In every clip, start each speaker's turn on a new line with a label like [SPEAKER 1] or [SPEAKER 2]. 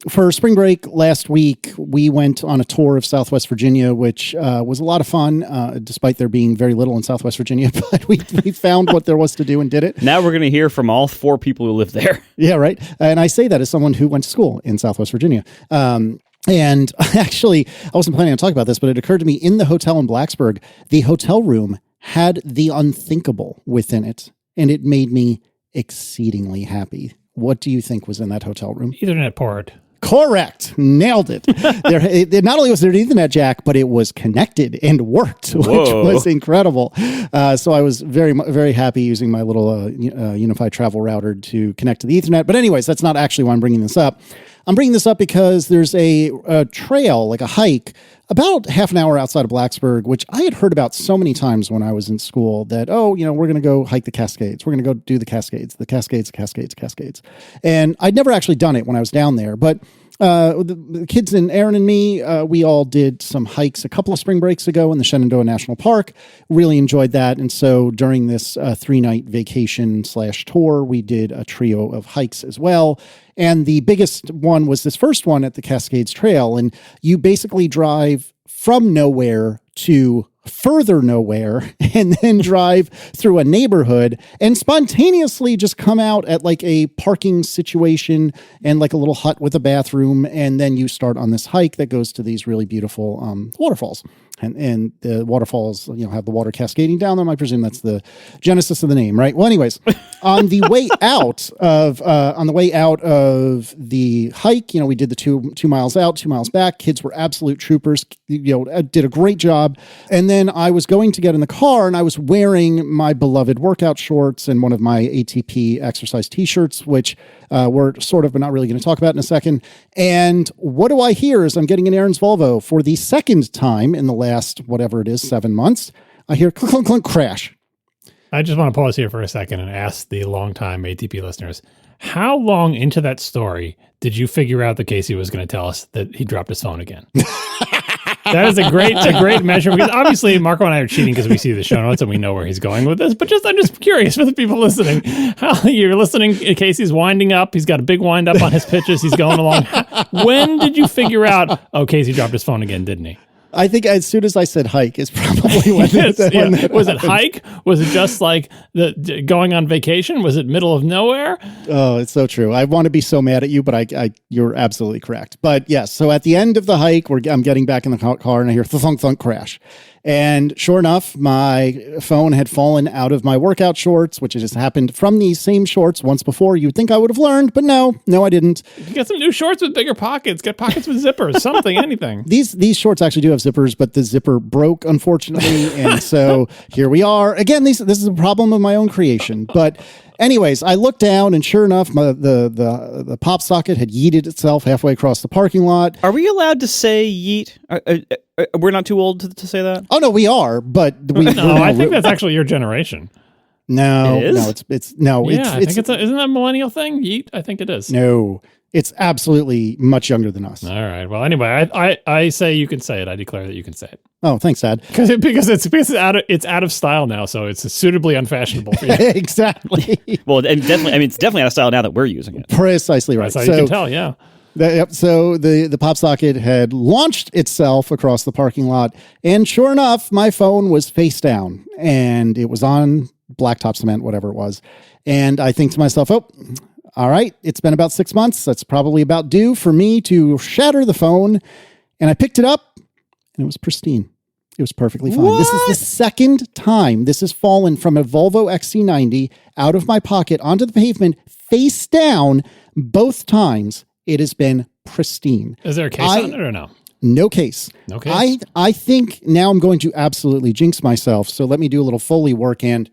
[SPEAKER 1] for spring break last week, we went on a tour of Southwest Virginia, which was a lot of fun, despite there being very little in Southwest Virginia. But we found what there was to do and did it.
[SPEAKER 2] Now we're going to hear from all 4 people who live there.
[SPEAKER 1] Yeah, right. And I say that as someone who went to school in Southwest Virginia. And actually, I wasn't planning on talking about this, but it occurred to me in the hotel in Blacksburg, the hotel room had the unthinkable within it, and it made me exceedingly happy. What do you think was in that hotel room?
[SPEAKER 3] Ethernet port.
[SPEAKER 1] Correct. Nailed it. Not only was there an Ethernet jack, but it was connected and worked, which was incredible. So I was very, very happy using my little unified travel router to connect to the Ethernet. But anyways, that's not actually why I'm bringing this up. I'm bringing this up because there's a trail, like a hike, about half an hour outside of Blacksburg, which I had heard about so many times when I was in school that, we're going to go hike the Cascades. We're going to go do the Cascades. And I'd never actually done it when I was down there. But the kids and Aaron and me, we all did some hikes a couple of spring breaks ago in the Shenandoah National Park. Really enjoyed that. And so during this 3-night vacation / tour, we did a trio of hikes as well. And the biggest one was this first one at the Cascades Trail. And you basically drive from nowhere to further nowhere and then drive through a neighborhood and spontaneously just come out at like a parking situation and like a little hut with a bathroom. And then you start on this hike that goes to these really beautiful waterfalls. And the waterfalls, have the water cascading down them. I presume that's the genesis of the name, right? Well, anyways, on the way out of the hike, we did the 2 miles out, 2 miles back. Kids were absolute troopers. Did a great job. And then I was going to get in the car, and I was wearing my beloved workout shorts and one of my ATP exercise T-shirts, which we're sort of, but not really going to talk about in a second. And what do I hear as I'm getting in Aaron's Volvo for the second time in the last, whatever it is, 7 months? I hear clunk, clunk, clunk, crash.
[SPEAKER 3] I just want to pause here for a second and ask the longtime ATP listeners, how long into that story did you figure out that Casey was going to tell us that he dropped his phone again? That is a great measure, because obviously Marco and I are cheating because we see the show notes and we know where he's going with this. But I'm just curious for the people listening. How you're listening, Casey's winding up. He's got a big wind up on his pitches. He's going along. When did you figure out, Casey dropped his phone again, didn't he?
[SPEAKER 1] I think as soon as I said hike is probably when that
[SPEAKER 3] was it hike? Was it just like the going on vacation? Was it middle of nowhere?
[SPEAKER 1] Oh, it's so true. I want to be so mad at you, but you're absolutely correct. But yes, so at the end of the hike, I'm getting back in the car and I hear thunk thunk crash. And sure enough, my phone had fallen out of my workout shorts, which has happened from these same shorts once before. You'd think I would have learned, but no, I didn't.
[SPEAKER 3] You get some new shorts with bigger pockets. Get pockets with zippers, something, anything.
[SPEAKER 1] These shorts actually do have zippers, but the zipper broke, unfortunately. And so here we are. Again, this is a problem of my own creation. But anyways, I looked down, and sure enough, the pop socket had yeeted itself halfway across the parking lot.
[SPEAKER 2] Are we allowed to say yeet? We're not too old to say that?
[SPEAKER 1] Oh, no, we are, but
[SPEAKER 3] I think that's actually your generation.
[SPEAKER 1] No,
[SPEAKER 2] it is?
[SPEAKER 3] I think isn't that a millennial thing? Yeet? I think it is.
[SPEAKER 1] No, it's absolutely much younger than us.
[SPEAKER 3] All right. Well, anyway, I say you can say it. I declare that you can say it.
[SPEAKER 1] Oh, thanks, Dad.
[SPEAKER 3] Because it's out of style now, so it's suitably unfashionable for you.
[SPEAKER 1] Exactly.
[SPEAKER 2] Well, and definitely, it's definitely out of style now that we're using it.
[SPEAKER 1] Precisely right.
[SPEAKER 3] That's how you can tell, yeah.
[SPEAKER 1] So the pop socket had launched itself across the parking lot, and sure enough, my phone was face down, and it was on blacktop cement, whatever it was. And I think to myself, all right, it's been about 6 months. That's probably about due for me to shatter the phone. And I picked it up, and it was pristine. It was perfectly fine.
[SPEAKER 2] What?
[SPEAKER 1] This is the second time this has fallen from a Volvo XC90 out of my pocket onto the pavement, face down. Both times it has been pristine.
[SPEAKER 3] Is there a case on it or no?
[SPEAKER 1] No case.
[SPEAKER 3] No case?
[SPEAKER 1] I think now I'm going to absolutely jinx myself. So let me do a little Foley work and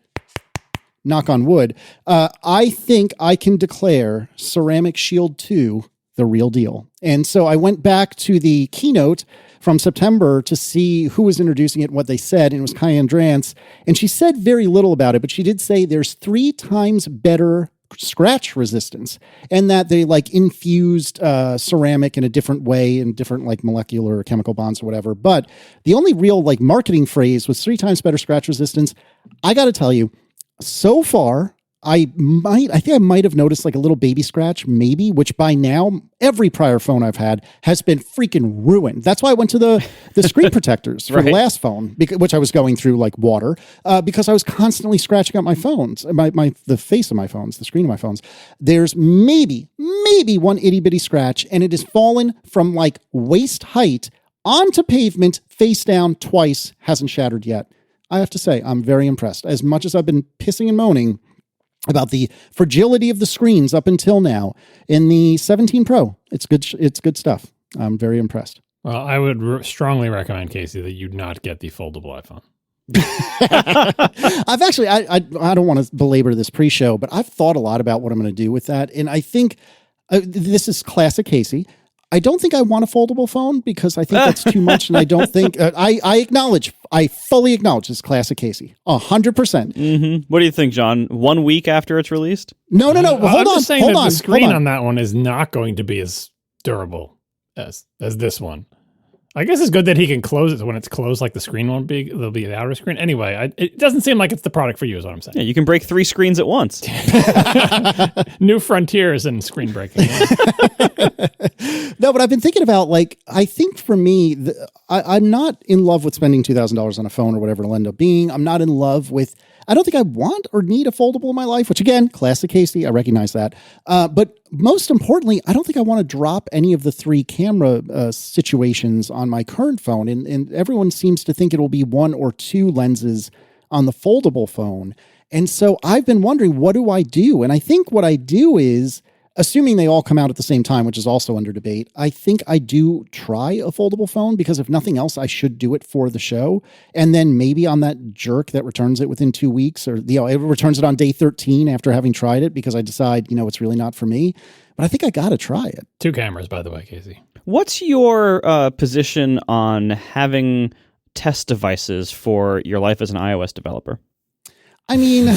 [SPEAKER 1] knock on wood. I think I can declare Ceramic Shield 2 the real deal. And so I went back to the keynote from September to see who was introducing it and what they said. And it was Kyan Drance. And she said very little about it, but she did say there's 3 times better scratch resistance, and that they infused ceramic in a different way, in different molecular or chemical bonds or whatever. But the only real marketing phrase was 3 times better scratch resistance. I got to tell you, so far, I think I might have noticed like a little baby scratch, maybe, which by now every prior phone I've had has been freaking ruined. That's why I went to the screen protectors for the last phone, which I was going through like water, because I was constantly scratching up my phones, the face of my phones, the screen of my phones. There's maybe one itty bitty scratch, and it has fallen from like waist height onto pavement, face down twice, hasn't shattered yet. I have to say, I'm very impressed. As much as I've been pissing and moaning about the fragility of the screens up until now, in the 17 Pro, it's good stuff. I'm very impressed.
[SPEAKER 3] Well, I would strongly recommend, Casey, that you not get the foldable iPhone.
[SPEAKER 1] I've actually, I don't want to belabor this pre-show, but I've thought a lot about what I'm going to do with that. And I think this is classic Casey. I don't think I want a foldable phone because I think that's too much. And I don't think I fully acknowledge this classic Casey 100%.
[SPEAKER 2] Mm-hmm. What do you think, John? 1 week after it's released?
[SPEAKER 1] No. Hold
[SPEAKER 3] I'm
[SPEAKER 1] on.
[SPEAKER 3] Just saying that the screen on that one is not going to be as durable as this one. I guess it's good that he can close it when it's closed, like the screen won't be, there'll be the outer screen. Anyway, it doesn't seem like it's the product for you is what I'm saying.
[SPEAKER 2] Yeah, you can break 3 screens at once.
[SPEAKER 3] New frontiers in screen breaking.
[SPEAKER 1] No, but I've been thinking about, like, I think for me, I'm not in love with spending $2,000 on a phone or whatever it'll end up being. I'm not in love with, I don't think I want or need a foldable in my life, which again, classic Casey, I recognize that. But most importantly, I don't think I want to drop any of the 3 camera situations on my current phone. And everyone seems to think it will be 1 or 2 lenses on the foldable phone. And so I've been wondering, what do I do? And I think what I do is, assuming they all come out at the same time, which is also under debate, I think I do try a foldable phone because if nothing else, I should do it for the show. And then maybe on that jerk that returns it within 2 weeks, or it returns it on day 13 after having tried it because I decide, it's really not for me. But I think I got to try it.
[SPEAKER 3] 2 cameras, by the way, Casey.
[SPEAKER 2] What's your position on having test devices for your life as an iOS developer?
[SPEAKER 1] I mean,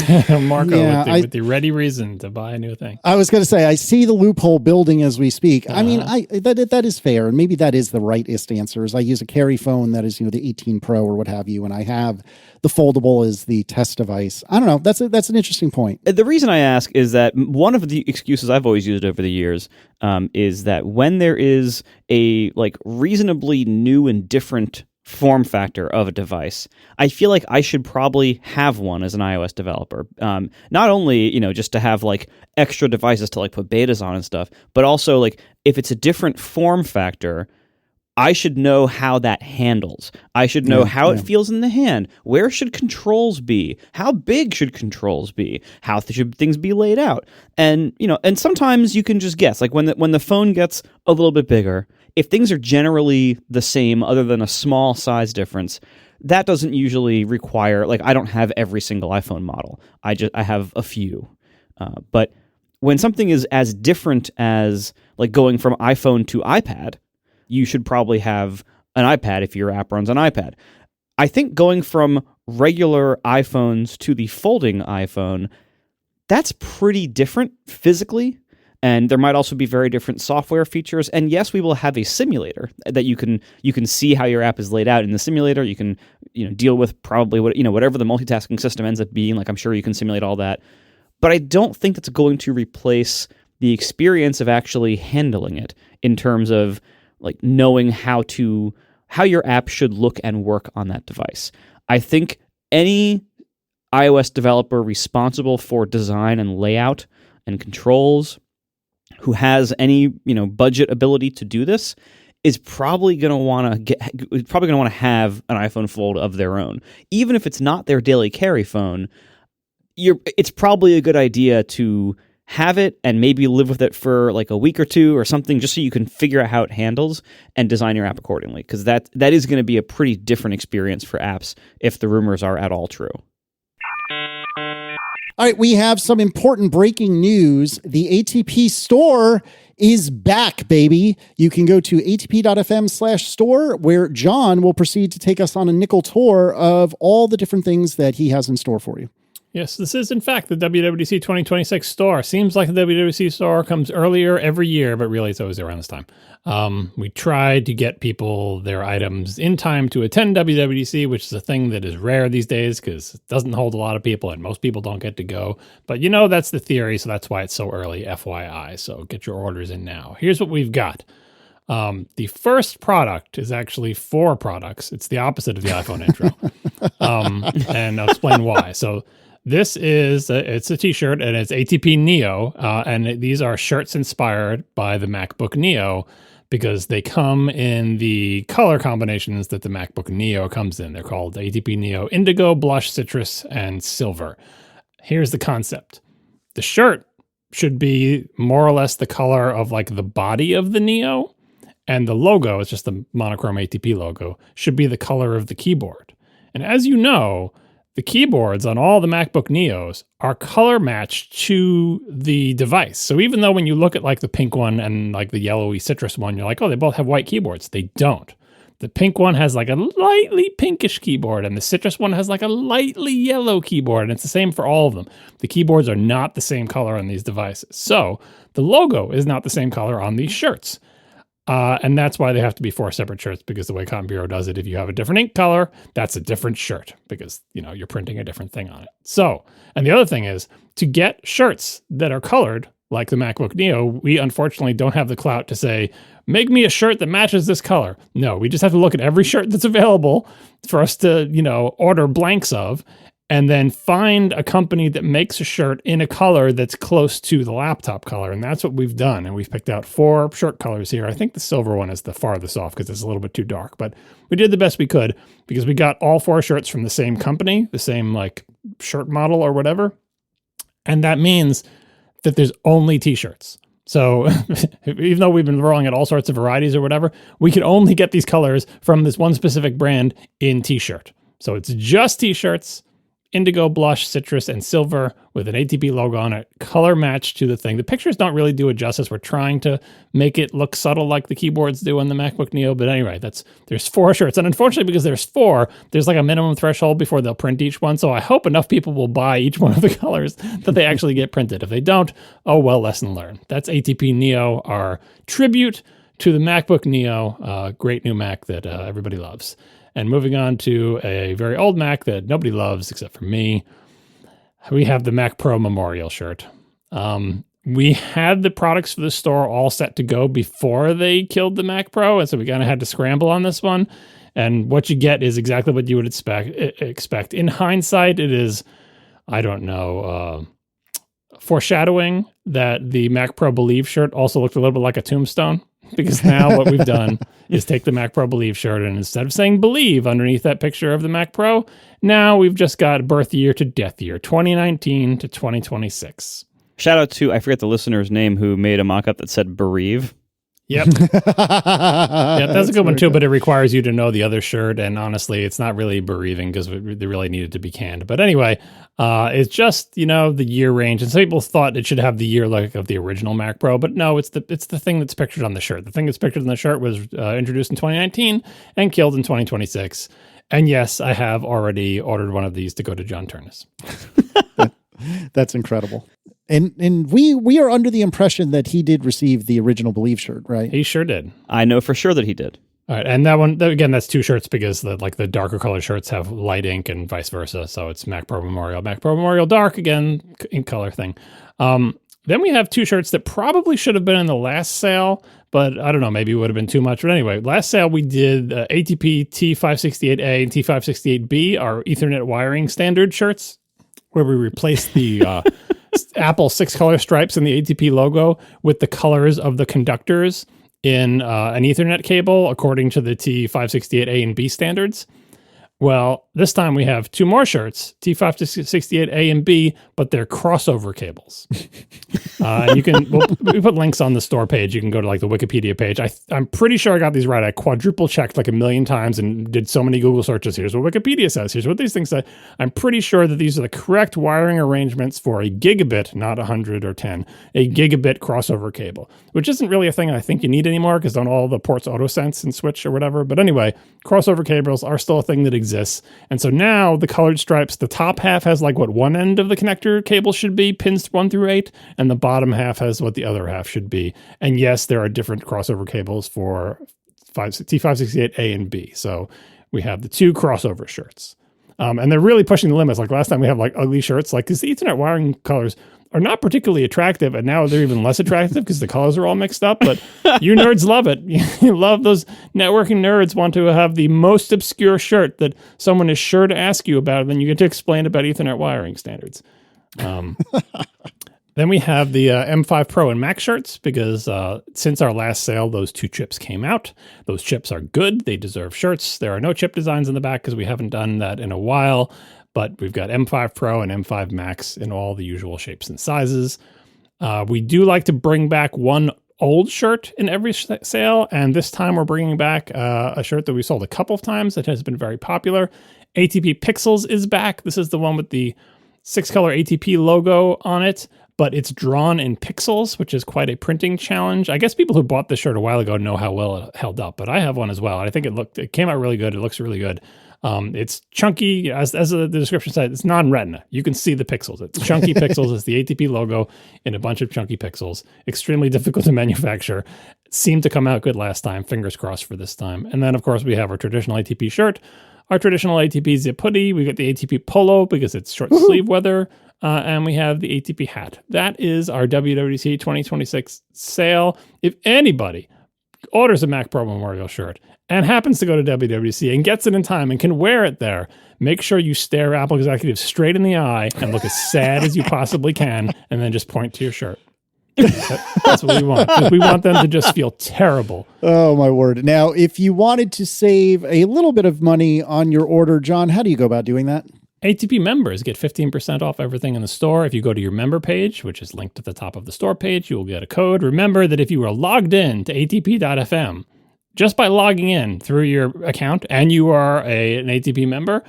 [SPEAKER 3] Marco, with the ready reason to buy a new thing.
[SPEAKER 1] I was going to say, I see the loophole building as we speak. I mean, that is fair, and maybe that is the rightest answer. Is I use a carry phone that is, the 18 Pro or what have you, and I have the foldable as the test device. I don't know. That's an interesting point.
[SPEAKER 2] The reason I ask is that one of the excuses I've always used over the years is that when there is a reasonably new and different form factor of a device, I feel like I should probably have one as an iOS developer. Not only, just to have extra devices to put betas on and stuff, but also if it's a different form factor, I should know how that handles. I should know how it feels in the hand. Where should controls be? How big should controls be? How should things be laid out? And, and sometimes you can just guess, when the phone gets a little bit bigger, if things are generally the same other than a small size difference, that doesn't usually require, I don't have every single iPhone model. I have a few. But when something is as different as going from iPhone to iPad, you should probably have an iPad if your app runs on iPad. I think going from regular iPhones to the folding iPhone, that's pretty different physically. And there might also be very different software features. And yes, we will have a simulator that you can see how your app is laid out in the simulator. You can deal with probably whatever the multitasking system ends up being. I'm sure you can simulate all that. But I don't think that's going to replace the experience of actually handling it in terms of knowing how your app should look and work on that device. I think any iOS developer responsible for design and layout and controls who has any budget ability to do this is probably going to want to have an iPhone Fold of their own, even if it's not their daily carry phone. It's probably a good idea to have it and maybe live with it for a week or 2 or something, just so you can figure out how it handles and design your app accordingly, because that is going to be a pretty different experience for apps if the rumors are at all true.
[SPEAKER 1] All right, we have some important breaking news. The ATP Store is back, baby. You can go to atp.fm/store, where John will proceed to take us on a nickel tour of all the different things that he has in store for you.
[SPEAKER 3] Yes, this is in fact the WWDC 2026 store. Seems like the WWDC store comes earlier every year, but really it's always around this time. We tried to get people their items in time to attend WWDC, which is a thing that is rare these days because it doesn't hold a lot of people and most people don't get to go. But you know, that's the theory, so that's why it's so early, FYI. So get your orders in now. Here's what we've got. The first product is actually 4 products. It's the opposite of the iPhone intro. And I'll explain why. So this is, it's a t-shirt and it's ATP Neo. And these are shirts inspired by the MacBook Neo because they come in the color combinations that the MacBook Neo comes in. They're called ATP Neo Indigo, Blush, Citrus, and Silver. Here's the concept. The shirt should be more or less the color of like the body of the Neo. And the logo, it's just the monochrome ATP logo, should be the color of the keyboard. And as you know, the keyboards on all the MacBook Neos are color matched to the device. So even though when you look at like the pink one and like the yellowy citrus one, you're like, oh, they both have white keyboards. They don't. The pink one has like a lightly pinkish keyboard and the citrus one has like a lightly yellow keyboard. And it's the same for all of them. The keyboards are not the same color on these devices. So the logo is not the same color on these shirts. And that's why they have to be 4 separate shirts, because the way Cotton Bureau does it, if you have a different ink color, that's a different shirt because, you know, you're printing a different thing on it. So, and the other thing is to get shirts that are colored like the MacBook Neo, we unfortunately don't have the clout to say, make me a shirt that matches this color. No, we just have to look at every shirt that's available for us to, you know, order blanks of, and then find a company that makes a shirt in a color that's close to the laptop color. And that's what we've done. And we've picked out 4 shirt colors here. I think the silver one is the farthest off because it's a little bit too dark. But we did the best we could because we got all 4 shirts from the same company, the same like shirt model or whatever. And that means that there's only t-shirts. So even though we've been rolling out all sorts of varieties or whatever, we can only get these colors from this one specific brand in t-shirt. So it's just t-shirts. Indigo, Blush, Citrus, and Silver with an ATP logo on it, color matched to the thing. The pictures don't really do it justice. We're trying to make it look subtle like the keyboards do on the MacBook Neo. But anyway, there's 4 shirts. And unfortunately, because there's 4, there's like a minimum threshold before they'll print each one. So I hope enough people will buy each one of the colors that they actually get printed. If they don't, oh well, lesson learned. That's ATP Neo, our tribute to the MacBook Neo, great new Mac that everybody loves. And moving on to a very old Mac that nobody loves except for me, we have the Mac Pro Memorial shirt. We had the products for the store all set to go before they killed the Mac Pro, and so we kind of had to scramble on this one. And what you get is exactly what you would expect. In hindsight, it is, I don't know, foreshadowing that the Mac Pro Believe shirt also looked a little bit like a tombstone. Because now what we've done is take the Mac Pro Believe shirt, and instead of saying Believe underneath that picture of the Mac Pro, now we've just got birth year to death year, 2019 to 2026.
[SPEAKER 2] Shout out to, I forget the listener's name, who made a mock-up that said Bereave.
[SPEAKER 3] Yep. Yeah, that's a good one too, but it requires you to know the other shirt, and honestly, it's not really bereaving because they really needed to be canned. But anyway, it's just, you know, the year range, and some people thought it should have the year like of the original Mac Pro, but no, it's the thing that's pictured on the shirt. The thing that's pictured on the shirt was introduced in 2019 and killed in 2026. And yes, I have already ordered one of these to go to John Ternus.
[SPEAKER 1] That's incredible. And we are under the impression that he did receive the original Believe shirt, right?
[SPEAKER 3] He sure did.
[SPEAKER 2] I know for sure that he did.
[SPEAKER 3] All right, and that one, again, that's 2 shirts because the darker color shirts have light ink and vice versa. So it's Mac Pro Memorial Dark, again, ink color thing. Then we have 2 shirts that probably should have been in the last sale, but I don't know, maybe it would have been too much. But anyway, last sale we did ATP T568A and T568B, our Ethernet wiring standard shirts, where we replaced the Apple 6-color stripes in the ATP logo with the colors of the conductors in an Ethernet cable according to the T568A and B standards. Well, this time we have 2 more shirts, T568A and B, but they're crossover cables. And you can, we put links on the store page. You can go to like the Wikipedia page. I'm pretty sure I got these right. I quadruple checked like 1,000,000 times and did so many Google searches. Here's what Wikipedia says. Here's what these things say. I'm pretty sure that these are the correct wiring arrangements for a gigabit, not 100 or 10, a gigabit crossover cable, which isn't really a thing I think you need anymore because don't all the ports auto-sense and switch or whatever. But anyway, crossover cables are still a thing that exists exists. And so now the colored stripes, the top half has like what one end of the connector cable should be, pins 1 through 8, and the bottom half has what the other half should be. And yes, there are different crossover cables for T568A and B. So we have the 2 crossover shirts. And they're really pushing the limits. Like last time we have like ugly shirts, like because the Ethernet wiring colors are not particularly attractive, and now they're even less attractive because the colors are all mixed up. But you nerds love it. You love those networking nerds want to have the most obscure shirt that someone is sure to ask you about, and then you get to explain about Ethernet wiring standards. Then we have the M5 Pro and Max shirts because since our last sale, those 2 chips came out. Those chips are good. They deserve shirts. There are no chip designs in the back because we haven't done that in a while. But we've got M5 Pro and M5 Max in all the usual shapes and sizes. We do like to bring back one old shirt in every sale. And this time we're bringing back a shirt that we sold a couple of times that has been very popular. ATP Pixels is back. This is the one with the 6-color ATP logo on it, but it's drawn in pixels, which is quite a printing challenge. I guess people who bought this shirt a while ago know how well it held up, but I have one as well. I think it came out really good. It looks really good. It's chunky, as the description said, it's non-retina. You can see the pixels. It's chunky pixels. It's the ATP logo in a bunch of chunky pixels. Extremely difficult to manufacture. Seemed to come out good last time. Fingers crossed for this time. And then, of course, we have our traditional ATP shirt, our traditional ATP zip hoodie. We got the ATP polo because it's short sleeve weather. And we have the ATP hat. That is our WWDC 2026 sale. If anybody orders a Mac Pro Memorial shirt and happens to go to WWDC and gets it in time and can wear it there, make sure you stare Apple executives straight in the eye and look as sad as you possibly can, and then just point to your shirt. That's what we want. We want them to just feel terrible.
[SPEAKER 1] Oh, my word. Now, if you wanted to save a little bit of money on your order, John, how do you go about doing that?
[SPEAKER 3] ATP members get 15% off everything in the store. If you go to your member page, which is linked at the top of the store page, you will get a code. Remember that if you are logged in to atp.fm, just by logging in through your account and you are an ATP member,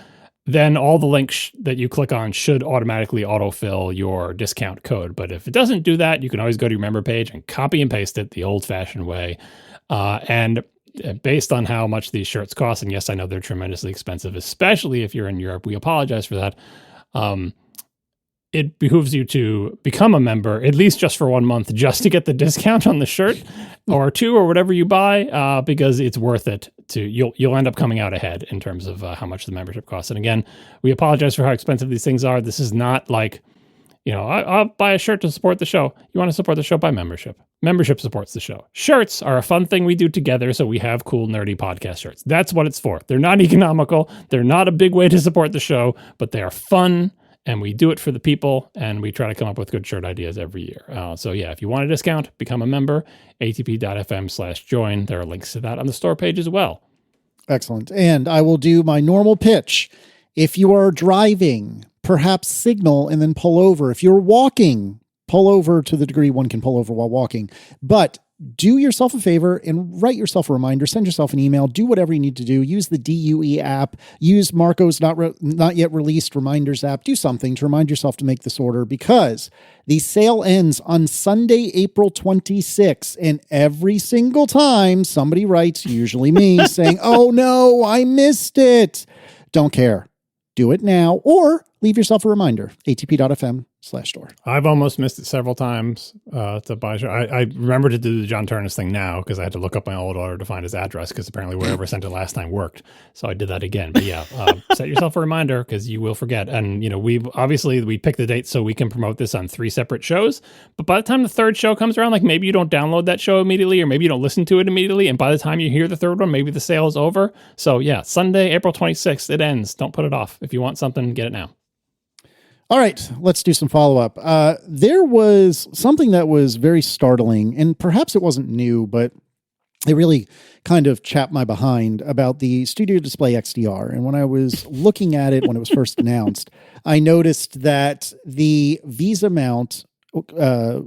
[SPEAKER 3] then all the links that you click on should automatically autofill your discount code. But if it doesn't do that, you can always go to your member page and copy and paste it the old-fashioned way. And based on how much these shirts cost, and yes, I know they're tremendously expensive, especially if you're in Europe. We apologize for that. It behooves you to become a member, at least just for 1 month, just to get the discount on the shirt or 2 or whatever you buy, because it's worth it. You'll end up coming out ahead in terms of how much the membership costs. And again, we apologize for how expensive these things are. This is not like, I'll buy a shirt to support the show. You want to support the show? Buy membership. Membership supports the show. Shirts are a fun thing we do together, so we have cool, nerdy podcast shirts. That's what it's for. They're not economical. They're not a big way to support the show, but they are fun, and we do it for the people, and we try to come up with good shirt ideas every year. So yeah, if you want a discount, become a member, atp.fm/join. There are links to that on the store page as well.
[SPEAKER 1] Excellent. And I will do my normal pitch. If you are driving, perhaps signal and then pull over. If you're walking, pull over to the degree one can pull over while walking. But do yourself a favor and write yourself a reminder, send yourself an email, do whatever you need to do. Use the DUE app, use Marco's not yet released reminders app, do something to remind yourself to make this order, because the sale ends on Sunday, April 26th. And every single time somebody writes, usually me, saying, oh no, I missed it. Don't care. Do it now, or leave yourself a reminder, atp.fm/store.
[SPEAKER 3] I've almost missed it several times to buy a shirt. I remember to do the John Ternus thing now because I had to look up my old order to find his address because apparently wherever I sent it last time worked. So I did that again. But yeah, set yourself a reminder because you will forget. And, we pick the date so we can promote this on 3 separate shows. But by the time the 3rd show comes around, like maybe you don't download that show immediately or maybe you don't listen to it immediately. And by the time you hear the 3rd one, maybe the sale is over. So yeah, Sunday, April 26th, it ends. Don't put it off. If you want something, get it now.
[SPEAKER 1] All right, let's do some follow-up. There was something that was very startling, and perhaps it wasn't new, but it really kind of chapped my behind about the Studio Display XDR. And when I was looking at it when it was first announced, I noticed that the VESA mount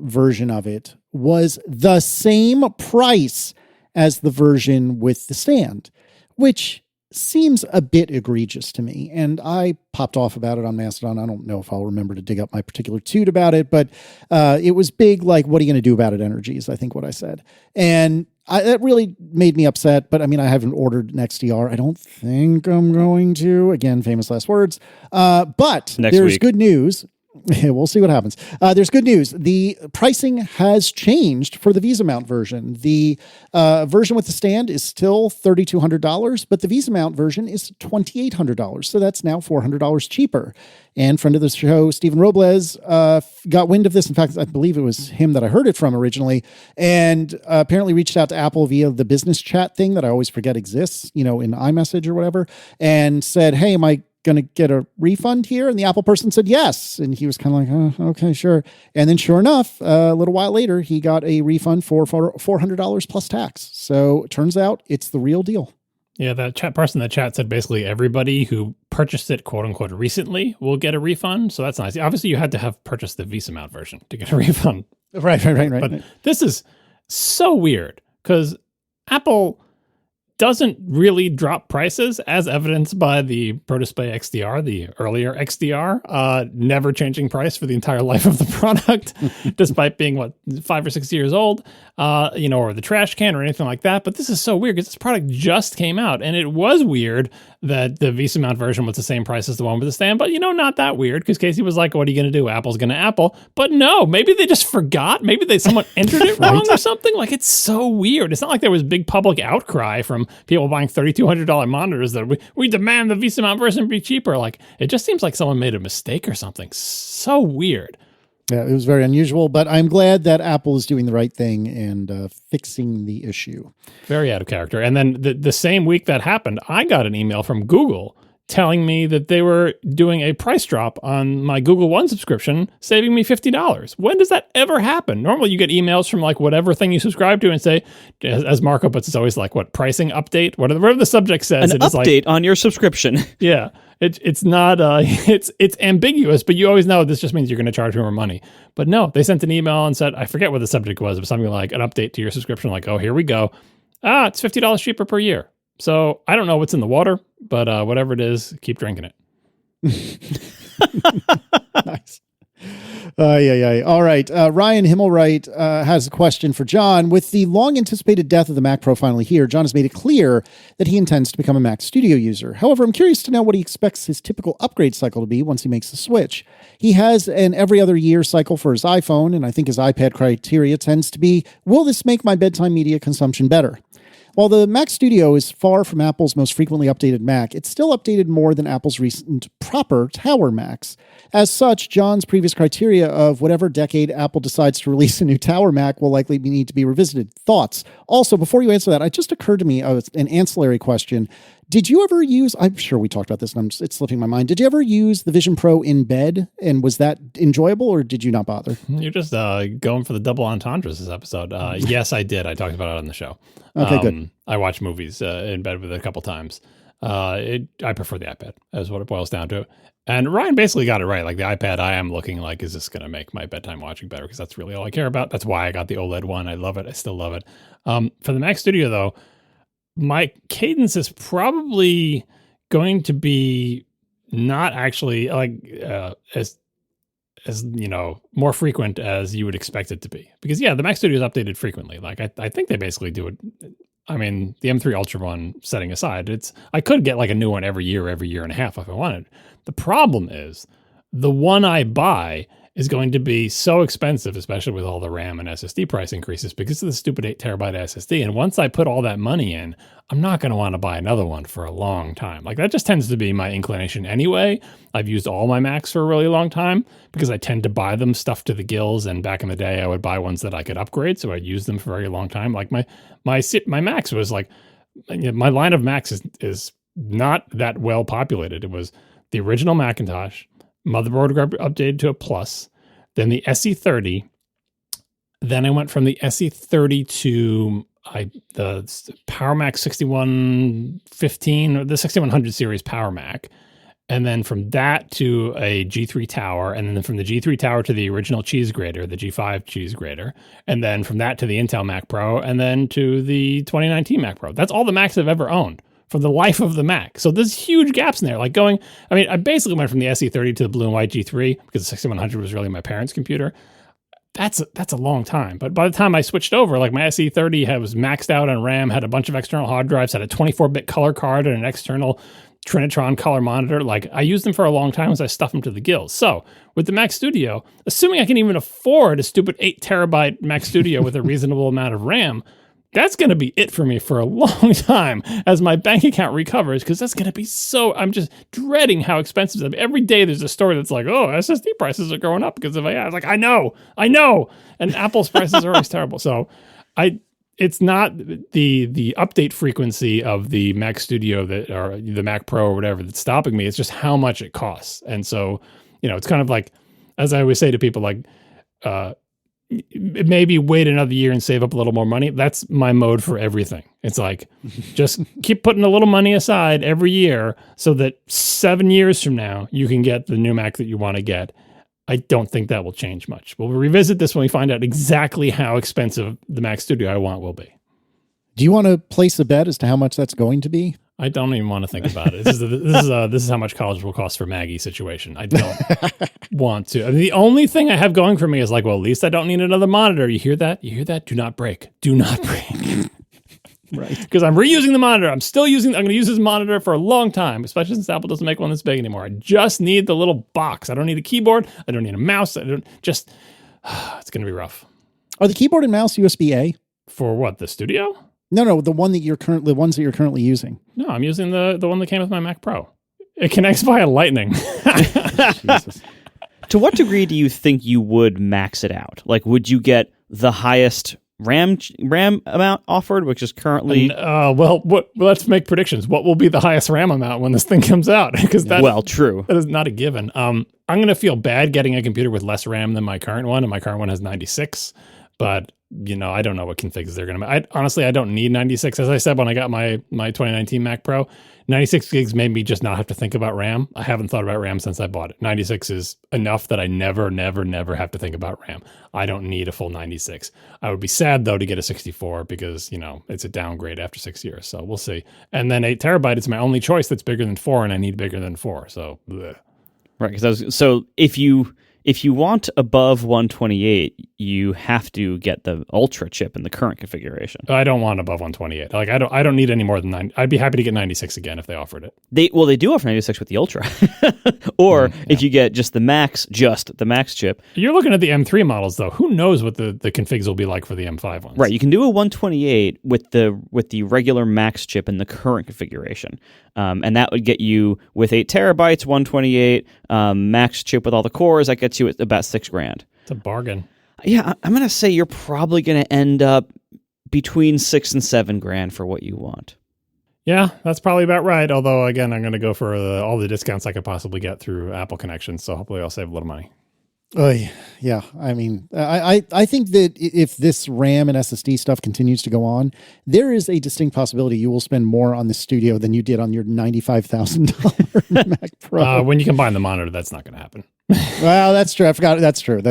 [SPEAKER 1] version of it was the same price as the version with the stand, which seems a bit egregious to me. And I popped off about it on Mastodon. I don't know if I'll remember to dig up my particular toot about it, but it was big, like, what are you going to do about it energies, I think what I said. And that really made me upset, but I mean, I haven't ordered an XDR. I don't think I'm going to. Again, famous last words. But there's good news. We'll see what happens. There's good news. The pricing has changed for the Visa mount version. The version with the stand is still $3,200, but the Visa mount version is $2,800. So that's now $400 cheaper. And friend of the show, Stephen Robles, got wind of this. In fact, I believe it was him that I heard it from originally, and apparently reached out to Apple via the business chat thing that I always forget exists, in iMessage or whatever, and said, hey, am I going to get a refund here? And the Apple person said yes. And he was kind of like, oh, okay, sure. And then sure enough, a little while later, he got a refund for $400 plus tax. So it turns out it's the real deal.
[SPEAKER 3] Yeah, that chat person in the chat said basically everybody who purchased it, quote unquote, recently will get a refund. So that's nice. Obviously, you had to have purchased the Visa mount version to get a refund.
[SPEAKER 1] Right.
[SPEAKER 3] But this is so weird because Apple doesn't really drop prices, as evidenced by the ProDisplay XDR, the earlier XDR, never changing price for the entire life of the product, despite being, 5 or 6 years old, or the trash can or anything like that. But this is so weird because this product just came out, and it was weird that the Visa mount version was the same price as the one with the stand. But, not that weird because Casey was like, what are you going to do? Apple's going to Apple. But no, maybe they just forgot. Maybe someone entered it wrong or something. Like, it's so weird. It's not like there was big public outcry from people buying $3,200 monitors that we demand the Visa mount version be cheaper. Like, it just seems like someone made a mistake or something. So weird.
[SPEAKER 1] Yeah, it was very unusual, but I'm glad that Apple is doing the right thing and fixing the issue.
[SPEAKER 3] Very out of character. And then the same week that happened, I got an email from Google telling me that they were doing a price drop on my Google One subscription, saving me $50. When does that ever happen? Normally you get emails from like whatever thing you subscribe to and say, as Marco puts, it's always like, what, pricing update? Whatever the subject says.
[SPEAKER 2] An update on your subscription.
[SPEAKER 3] Yeah. It's not, it's ambiguous, but you always know this just means you're going to charge more money. But no, they sent an email and said, I forget what the subject was, but something like an update to your subscription. Like, oh, here we go. It's $50 cheaper per year. So I don't know what's in the water, but whatever it is, keep drinking it.
[SPEAKER 1] Nice. All right. Ryan Himmelwright has a question for John. With the long-anticipated death of the Mac Pro finally here, John has made it clear that he intends to become a Mac Studio user. However, I'm curious to know what he expects his typical upgrade cycle to be once he makes the switch. He has an every other year cycle for his iPhone, and I think his iPad criteria tends to be, will this make my bedtime media consumption better? While the Mac Studio is far from Apple's most frequently updated Mac, it's still updated more than Apple's recent proper Tower Macs. As such, John's previous criteria of whatever decade Apple decides to release a new Tower Mac will likely need to be revisited. Thoughts? Also, before you answer that, it just occurred to me an ancillary question. Did you ever use, I'm sure we talked about this and it's slipping my mind. Did you ever use the Vision Pro in bed? And was that enjoyable or did you not bother?
[SPEAKER 3] You're just going for the double entendres this episode. Yes, I did. I talked about it on the show.
[SPEAKER 1] Okay, good.
[SPEAKER 3] I watch movies in bed with it a couple times. I prefer the iPad, is what it boils down to. And Ryan basically got it right. Like the iPad, I am looking like, is this going to make my bedtime watching better? Because that's really all I care about. That's why I got the OLED one. I love it. I still love it. For the Mac Studio, though, my cadence is probably going to be not actually like as more frequent as you would expect it to be. Because the Mac Studio is updated frequently. Like I think they basically do it. I mean, the M3 Ultra one setting aside, I could get like a new one every year and a half if I wanted. The problem is the one I buy is going to be so expensive, especially with all the RAM and SSD price increases because of the stupid 8 terabyte SSD. And once I put all that money in, I'm not going to want to buy another one for a long time. Like that just tends to be my inclination anyway. I've used all my Macs for a really long time because I tend to buy them stuffed to the gills. And back in the day, I would buy ones that I could upgrade. So I'd use them for a very long time. Like my Macs was like, my line of Macs is not that well populated. It was the original Macintosh, motherboard updated to a Plus, then the SE30. Then I went from the SE30 to the Power Mac 6115 or the 6100 series Power Mac. And then from that to a G3 Tower. And then from the G3 Tower to the original cheese grater, the G5 cheese grater. And then from that to the Intel Mac Pro. And then to the 2019 Mac Pro. That's all the Macs I've ever owned for the life of the Mac. So there's huge gaps in there. Like I basically went from the SE30 to the blue and white G3 because the 6100 was really my parents' computer. That's a long time. But by the time I switched over, like my SE30 was maxed out on RAM, had a bunch of external hard drives, had a 24-bit color card and an external Trinitron color monitor. Like I used them for a long time as I stuffed them to the gills. So with the Mac Studio, assuming I can even afford a stupid 8 terabyte Mac Studio with a reasonable amount of RAM, that's going to be it for me for a long time as my bank account recovers, because that's going to be I'm just dreading how expensive it is. Every day there's a story that's like, oh, SSD prices are going up because of AI. I was like, I know. And Apple's prices are always terrible. So it's not the update frequency of the Mac Studio or the Mac Pro or whatever that's stopping me. It's just how much it costs. And so, it's kind of like, as I always say to people, like, maybe wait another year and save up a little more money. That's my mode for everything. It's like, just keep putting a little money aside every year so that 7 years from now, you can get the new Mac that you want to get. I don't think that will change much. We'll revisit this when we find out exactly how expensive the Mac Studio I want will be.
[SPEAKER 1] Do you want to place a bet as to how much that's going to be?
[SPEAKER 3] I don't even want to think about it. This is how much college will cost for Maggie situation. I don't want to. I mean, the only thing I have going for me is like, well, at least I don't need another monitor. You hear that? Do not break. Do not break. Right. Because I'm reusing the monitor. I'm going to use this monitor for a long time, especially since Apple doesn't make one this big anymore. I just need the little box. I don't need a keyboard. I don't need a mouse. It's going to be rough.
[SPEAKER 1] Are the keyboard and mouse USB-A?
[SPEAKER 3] For what? The Studio?
[SPEAKER 1] No, the ones that you're currently using.
[SPEAKER 3] No, I'm using the one that came with my Mac Pro. It connects via Lightning.
[SPEAKER 1] Jesus.
[SPEAKER 2] To what degree do you think you would max it out? Like, would you get the highest RAM amount offered, which is currently...
[SPEAKER 3] let's make predictions. What will be the highest RAM amount when this thing comes out? Because
[SPEAKER 2] true.
[SPEAKER 3] That is not a given. I'm going to feel bad getting a computer with less RAM than my current one, and my current one has 96, but... I don't know what configs they're going to... Honestly, I don't need 96. As I said, when I got my 2019 Mac Pro, 96 gigs made me just not have to think about RAM. I haven't thought about RAM since I bought it. 96 is enough that I never have to think about RAM. I don't need a full 96. I would be sad, though, to get a 64 because, it's a downgrade after 6 years. So we'll see. And then 8 terabyte is my only choice that's bigger than 4, and I need bigger than 4. So, bleh.
[SPEAKER 2] Right. So if you want above 128, you have to get the Ultra chip in the current configuration.
[SPEAKER 3] I don't want above 128. Like I don't need any more than 9. I'd be happy to get 96 again if they offered it.
[SPEAKER 2] They do offer 96 with the Ultra. Or if you get just the Max chip.
[SPEAKER 3] You're looking at the M3 models though. Who knows what the configs will be like for the M5 ones?
[SPEAKER 2] Right. You can do a 128 with the regular Max chip in the current configuration. And that would get you with 8 terabytes, 128, Max chip with all the cores. That gets you at about $6,000.
[SPEAKER 3] It's a bargain.
[SPEAKER 2] Yeah, I'm going to say you're probably going to end up between $6,000 and $7,000 for what you want.
[SPEAKER 3] Yeah, that's probably about right. Although, again, I'm going to go for all the discounts I could possibly get through Apple connections. So hopefully I'll save a little money.
[SPEAKER 1] Yeah. I mean, I think that if this RAM and SSD stuff continues to go on, there is a distinct possibility you will spend more on the Studio than you did on your $95,000 Mac Pro.
[SPEAKER 3] When you combine the monitor, that's not going to happen.
[SPEAKER 1] Well, that's true. I forgot. That's true.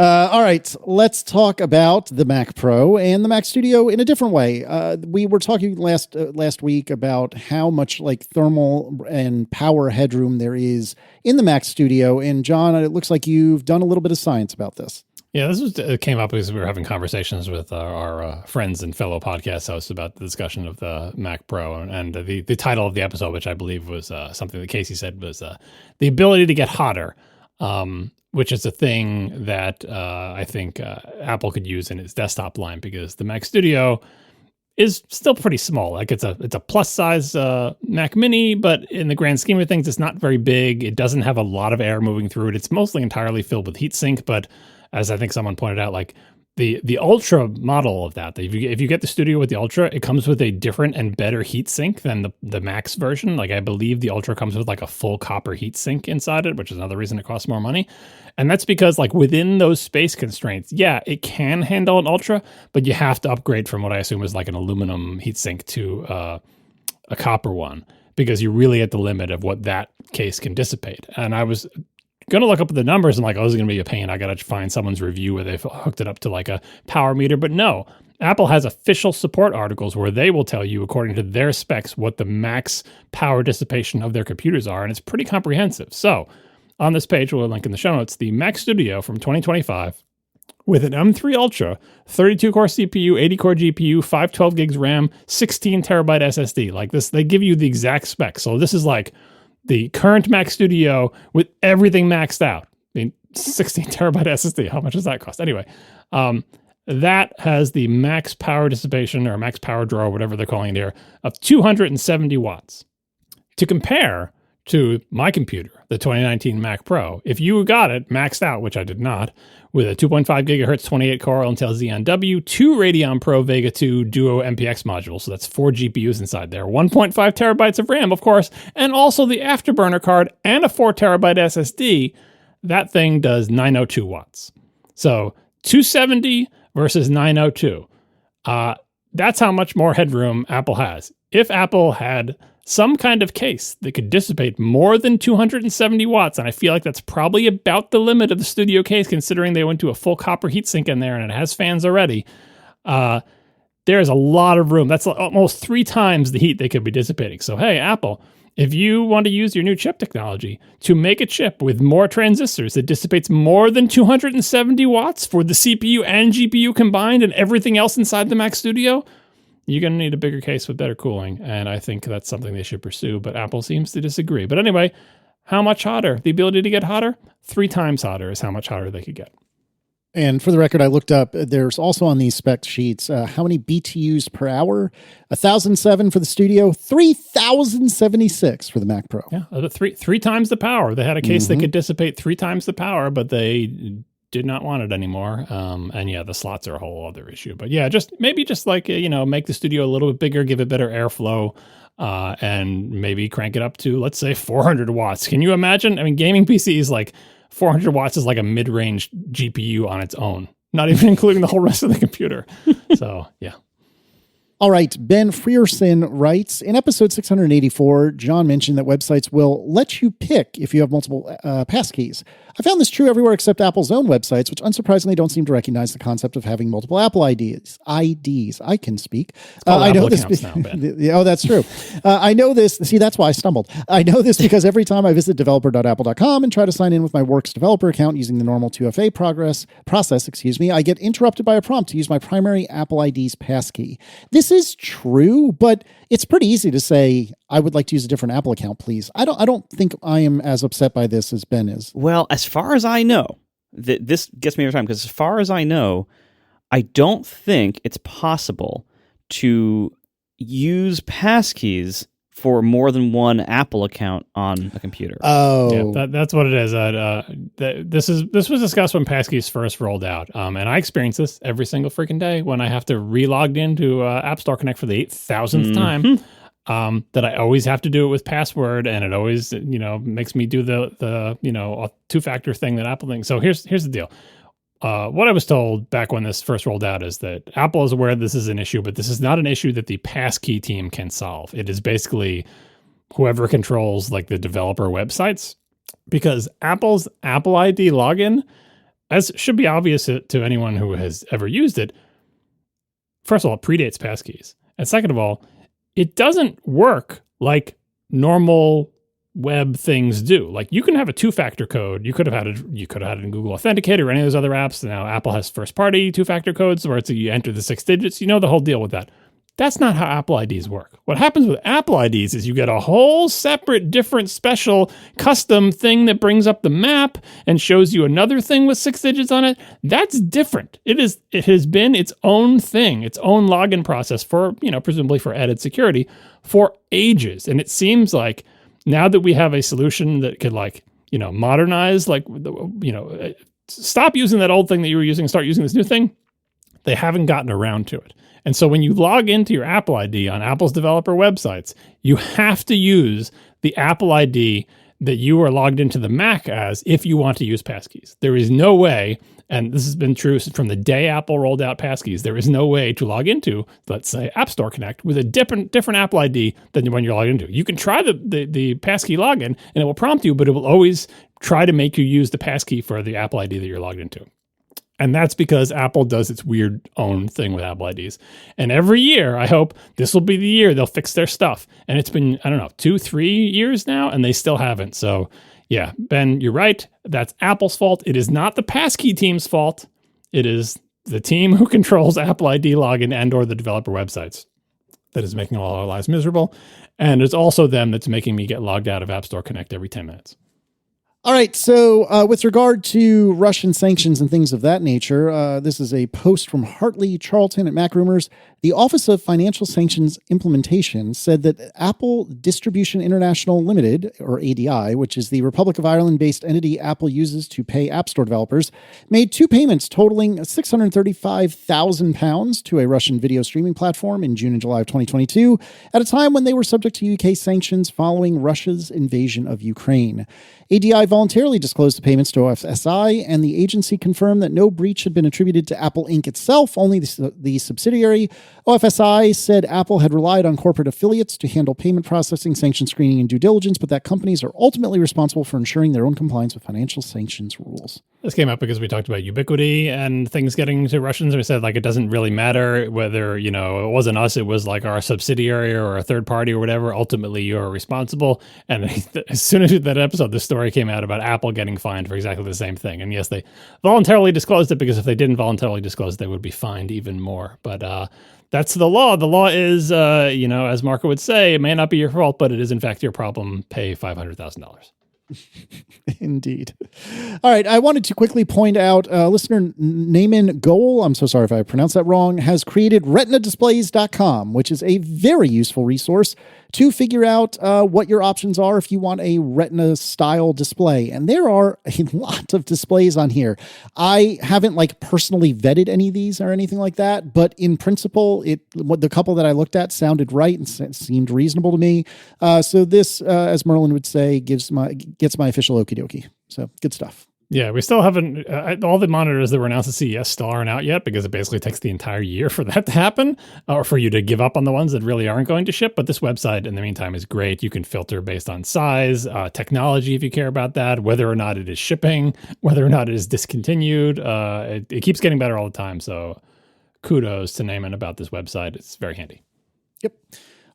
[SPEAKER 1] All right, let's talk about the Mac Pro and the Mac Studio in a different way. We were talking last week about how much like thermal and power headroom there is in the Mac Studio. And John, it looks like you've done a little bit of science about this.
[SPEAKER 3] Yeah, it came up because we were having conversations with our friends and fellow podcast hosts about the discussion of the Mac Pro. And the title of the episode, which I believe was something that Casey said, was the ability to get hotter. Which is a thing that I think Apple could use in its desktop line because the Mac Studio is still pretty small. Like it's a plus size Mac Mini, but in the grand scheme of things, it's not very big. It doesn't have a lot of air moving through it. It's mostly entirely filled with heatsink. But as I think someone pointed out, like the Ultra model of that, if you get the Studio with the Ultra, it comes with a different and better heatsink than the Max version. Like I believe the Ultra comes with like a full copper heatsink inside it, which is another reason it costs more money. And that's because like within those space constraints, yeah, it can handle an Ultra, but you have to upgrade from what I assume is like an aluminum heatsink to a copper one because you're really at the limit of what that case can dissipate. And I was going to look up the numbers and like, oh, this is going to be a pain. I got to find someone's review where they've hooked it up to like a power meter. But no, Apple has official support articles where they will tell you, according to their specs, what the max power dissipation of their computers are, and it's pretty comprehensive. So on this page, we'll link in the show notes, the Mac Studio from 2025 with an M3 Ultra, 32-core CPU, 80-core GPU, 512 gigs RAM, 16 terabyte SSD. Like this, they give you the exact specs. So this is like the current Mac Studio with everything maxed out. I mean, 16 terabyte SSD. How much does that cost? Anyway, that has the max power dissipation or max power draw, whatever they're calling it here, of 270 watts. To compare to my computer, the 2019 Mac Pro, if you got it maxed out, which I did not, with a 2.5 gigahertz 28-core Intel Xeon W, 2 Radeon Pro Vega 2 Duo MPX modules, so that's 4 GPUs inside there, 1.5 terabytes of RAM, of course, and also the Afterburner card and a 4 terabyte SSD, that thing does 902 watts. So 270 versus 902. That's how much more headroom Apple has. If Apple had some kind of case that could dissipate more than 270 watts, and I feel like that's probably about the limit of the Studio case, considering they went to a full copper heatsink in there and it has fans already, there's a lot of room. That's almost 3 times the heat they could be dissipating. So hey, Apple, if you want to use your new chip technology to make a chip with more transistors that dissipates more than 270 watts for the CPU and GPU combined and everything else inside the Mac Studio, you're going to need a bigger case with better cooling, and I think that's something they should pursue, but Apple seems to disagree. But anyway, how much hotter? The ability to get hotter? 3 times hotter is how much hotter they could get.
[SPEAKER 1] And for the record, I looked up, there's also on these spec sheets, how many BTUs per hour? 1,007 for the Studio, 3,076 for the Mac Pro.
[SPEAKER 3] Yeah, three times the power. They had a case that could dissipate 3 times the power, but they did not want it anymore. And yeah, the slots are a whole other issue. But yeah, maybe like, make the Studio a little bit bigger, give it better airflow, and maybe crank it up to, let's say, 400 watts. Can you imagine? I mean, gaming PCs, like 400 watts is like a mid-range GPU on its own, not even including the whole rest of the computer. So yeah.
[SPEAKER 1] All right, Ben Frierson writes, in episode 684, John mentioned that websites will let you pick if you have multiple passkeys. I found this true everywhere except Apple's own websites, which unsurprisingly don't seem to recognize the concept of having multiple Apple IDs. I can speak. I know this. Now, Ben. Oh, that's true. I know this. See, that's why I stumbled. I know this because every time I visit developer.apple.com and try to sign in with my Works developer account using the normal 2FA process, I get interrupted by a prompt to use my primary Apple ID's passkey. This is true, but it's pretty easy to say, I would like to use a different Apple account, please. I don't think I am as upset by this as Ben is.
[SPEAKER 2] Well, as far as I know, this gets me every time, because as far as I know, I don't think it's possible to use passkeys for more than one Apple account on a computer.
[SPEAKER 1] Oh,
[SPEAKER 3] yeah, that's what it is. This was discussed when passkeys first rolled out, and I experience this every single freaking day when I have to re-log into App Store Connect for the 8,000th time. That I always have to do it with password, and it always makes me do the two-factor thing that Apple thinks. So here's the deal. What I was told back when this first rolled out is that Apple is aware this is an issue, but this is not an issue that the passkey team can solve. It is basically whoever controls like the developer websites, because Apple's Apple ID login, as should be obvious to anyone who has ever used it, first of all, it predates passkeys. And second of all, it doesn't work like normal web things do. Like you can have a 2-factor code. You could have had it in Google Authenticator or any of those other apps. Now Apple has first-party 2-factor codes where it's you enter the 6 digits. You know the whole deal with that. That's not how Apple IDs work. What happens with Apple IDs is you get a whole separate, different, special, custom thing that brings up the map and shows you another thing with 6 digits on it. That's different. It has been its own thing, its own login process for, presumably for added security for ages. And it seems like now that we have a solution that could modernize, stop using that old thing that you were using and start using this new thing, they haven't gotten around to it. And so when you log into your Apple ID on Apple's developer websites, you have to use the Apple ID that you are logged into the Mac as if you want to use passkeys. There is no way, and this has been true from the day Apple rolled out passkeys, there is no way to log into, let's say, App Store Connect with a different Apple ID than the one you're logged into. You can try the passkey login, and it will prompt you, but it will always try to make you use the passkey for the Apple ID that you're logged into. And that's because Apple does its weird own thing with Apple IDs. And every year, I hope this will be the year they'll fix their stuff. And it's been, 2-3 years now, and they still haven't. So yeah, Ben, you're right. That's Apple's fault. It is not the Passkey team's fault. It is the team who controls Apple ID login and or the developer websites that is making all our lives miserable. And it's also them that's making me get logged out of App Store Connect every 10 minutes.
[SPEAKER 1] All right, so with regard to Russian sanctions and things of that nature, this is a post from Hartley Charlton at Mac Rumors. The Office of Financial Sanctions Implementation said that Apple Distribution International Limited, or ADI, which is the Republic of Ireland-based entity Apple uses to pay App Store developers, made 2 payments totaling £635,000 to a Russian video streaming platform in June and July of 2022, at a time when they were subject to UK sanctions following Russia's invasion of Ukraine. ADI voluntarily disclosed the payments to OFSI, and the agency confirmed that no breach had been attributed to Apple Inc. itself, only the subsidiary. OFSI said Apple had relied on corporate affiliates to handle payment processing, sanction screening, and due diligence, but that companies are ultimately responsible for ensuring their own compliance with financial sanctions rules.
[SPEAKER 3] This came up because we talked about ubiquity and things getting to Russians. We said, it doesn't really matter whether, it wasn't us, it was like our subsidiary or a third party or whatever. Ultimately, you're responsible. And as soon as that episode, the story came out about Apple getting fined for exactly the same thing. And yes, they voluntarily disclosed it, because if they didn't voluntarily disclose it, they would be fined even more. But that's the law. The law is, as Marco would say, it may not be your fault, but it is in fact your problem. Pay $500,000.
[SPEAKER 1] Indeed. All right. I wanted to quickly point out listener Naaman Goel, I'm so sorry if I pronounced that wrong, has created retinadisplays.com, which is a very useful resource to figure out what your options are if you want a Retina style display. And there are a lot of displays on here. I haven't personally vetted any of these or anything like that, but in principle, the couple that I looked at sounded right and seemed reasonable to me. So this, as Merlin would say, gets my official okie dokie. So good stuff.
[SPEAKER 3] Yeah, we still haven't, all the monitors that were announced at CES still aren't out yet, because it basically takes the entire year for that to happen, or for you to give up on the ones that really aren't going to ship. But this website, in the meantime, is great. You can filter based on size, technology, if you care about that, whether or not it is shipping, whether or not it is discontinued. It keeps getting better all the time. So kudos to Naaman about this website. It's very handy.
[SPEAKER 1] Yep.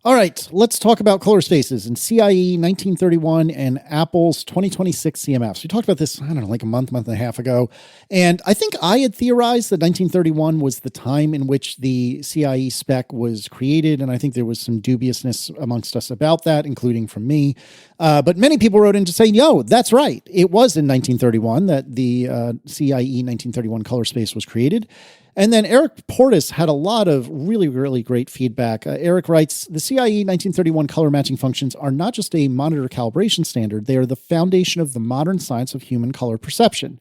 [SPEAKER 1] All right, let's talk about color spaces and CIE 1931 and Apple's 2026 CMFs. We talked about this, a month and a half ago. And I think I had theorized that 1931 was the time in which the CIE spec was created. And I think there was some dubiousness amongst us about that, including from me. But many people wrote in to say, that's right. It was in 1931 that the CIE 1931 color space was created. And then Eric Portis had a lot of really, really great feedback. Eric writes, the CIE 1931 color matching functions are not just a monitor calibration standard. They are the foundation of the modern science of human color perception.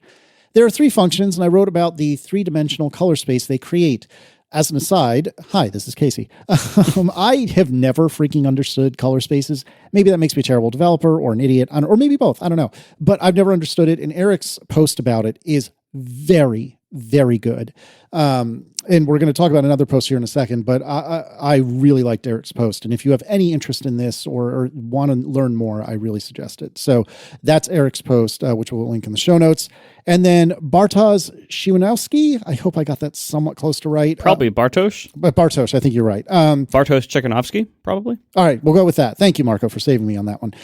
[SPEAKER 1] There are 3 functions, and I wrote about the 3-dimensional color space they create. As an aside, hi, this is Casey. I have never freaking understood color spaces. Maybe that makes me a terrible developer or an idiot, or maybe both. I don't know. But I've never understood it, and Eric's post about it is very, very good. And we're going to talk about another post here in a second, but I really liked Eric's post. And if you have any interest in this or want to learn more, I really suggest it. So that's Eric's post, which we'll link in the show notes. And then Bartosz Ciechanowski, I hope I got that somewhat close to right.
[SPEAKER 2] Probably Bartosz.
[SPEAKER 1] But Bartosz, I think you're right.
[SPEAKER 2] Bartosz Ciechanowski, probably.
[SPEAKER 1] All right, we'll go with that. Thank you, Marco, for saving me on that one.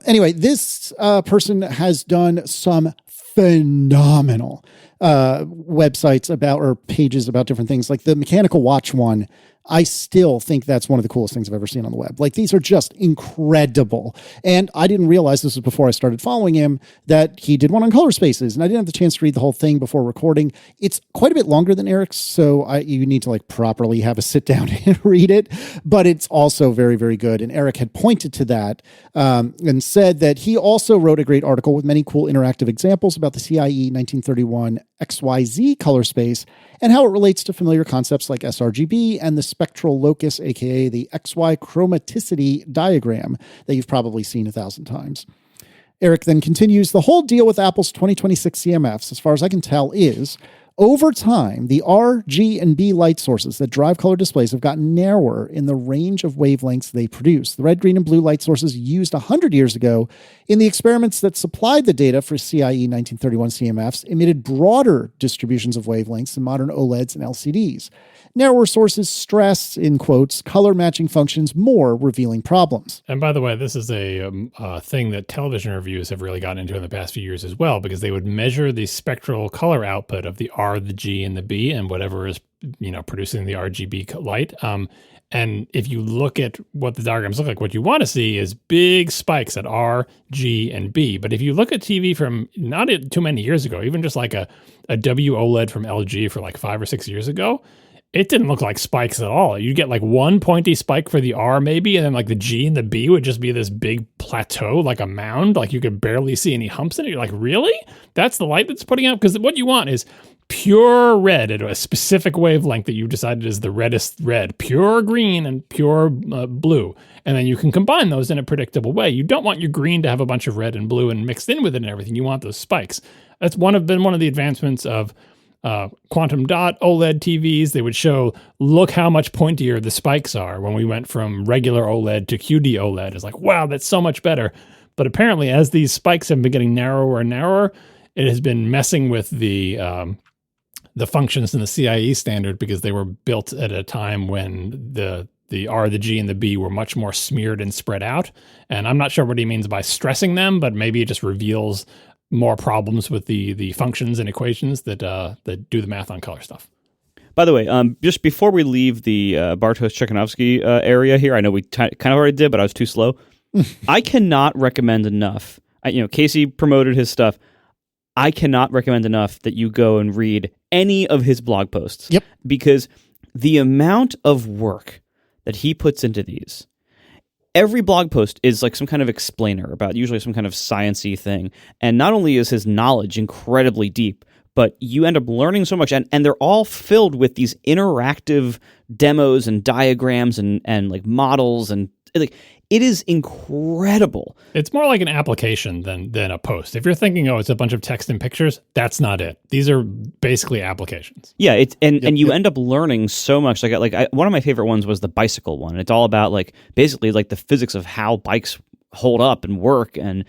[SPEAKER 1] Anyway, this person has done some phenomenal websites about, or pages about different things, like the mechanical watch one. I still think that's one of the coolest things I've ever seen on the web. These are just incredible. And I didn't realize, this was before I started following him, that he did one on color spaces, and I didn't have the chance to read the whole thing before recording. It's quite a bit longer than Eric's, so you need to properly have a sit down and read it, but it's also very, very good. And Eric had pointed to that and said that he also wrote a great article with many cool interactive examples about the CIE 1931 XYZ color space and how it relates to familiar concepts like sRGB and the spectral locus, aka the XY chromaticity diagram that you've probably seen 1,000 times. Eric then continues, the whole deal with Apple's 2026 CMFs, as far as I can tell, is Over time, the R, G, and B light sources that drive color displays have gotten narrower in the range of wavelengths they produce. The red, green, and blue light sources used 100 years ago in the experiments that supplied the data for CIE 1931 CMFs emitted broader distributions of wavelengths than modern OLEDs and LCDs. Narrower sources stress, in quotes, color matching functions more, revealing problems.
[SPEAKER 3] And by the way, this is a thing that television reviewers have really gotten into in the past few years as well, because they would measure the spectral color output of the R, the G, and the B, and whatever is, producing the RGB light. And if you look at what the diagrams look like, what you want to see is big spikes at R, G, and B. But if you look at TV from not too many years ago, even just like a WOLED from LG for like 5 or 6 years ago, it didn't look like spikes at all. You'd get like one pointy spike for the R maybe, and then like the G and the B would just be this big plateau, like a mound. Like you could barely see any humps in it. You're like, really? That's the light that's putting out? Because what you want is pure red at a specific wavelength that you decided is the reddest red, pure green and pure blue. And then you can combine those in a predictable way. You don't want your green to have a bunch of red and blue and mixed in with it and everything. You want those spikes. That's been one of the advancements of quantum dot OLED TVs. They would show, look how much pointier the spikes are when we went from regular OLED to QD OLED. It's like, wow, that's so much better. But apparently, as these spikes have been getting narrower and narrower, it has been messing with the functions in the CIE standard, because they were built at a time when the R, the G, and the B were much more smeared and spread out. And I'm not sure what he means by stressing them, but maybe it just reveals more problems with the functions and equations that do the math on color stuff.
[SPEAKER 2] By the way, just before we leave the Bartosz Ciechanowski area here, I know we kind of already did, but I was too slow. I cannot recommend enough. Casey promoted his stuff. I cannot recommend enough that you go and read any of his blog posts.
[SPEAKER 1] Yep.
[SPEAKER 2] Because the amount of work that he puts into these, every blog post is like some kind of explainer about usually some kind of sciencey thing. And not only is his knowledge incredibly deep, but you end up learning so much. And they're all filled with these interactive demos and diagrams and like models, and like it is incredible.
[SPEAKER 3] It's more like an application than a post. If you're thinking, oh, it's a bunch of text and pictures, that's not it. These are basically applications.
[SPEAKER 2] Yeah, you end up learning so much. One of my favorite ones was the bicycle one. It's all about like basically like the physics of how bikes hold up and work. And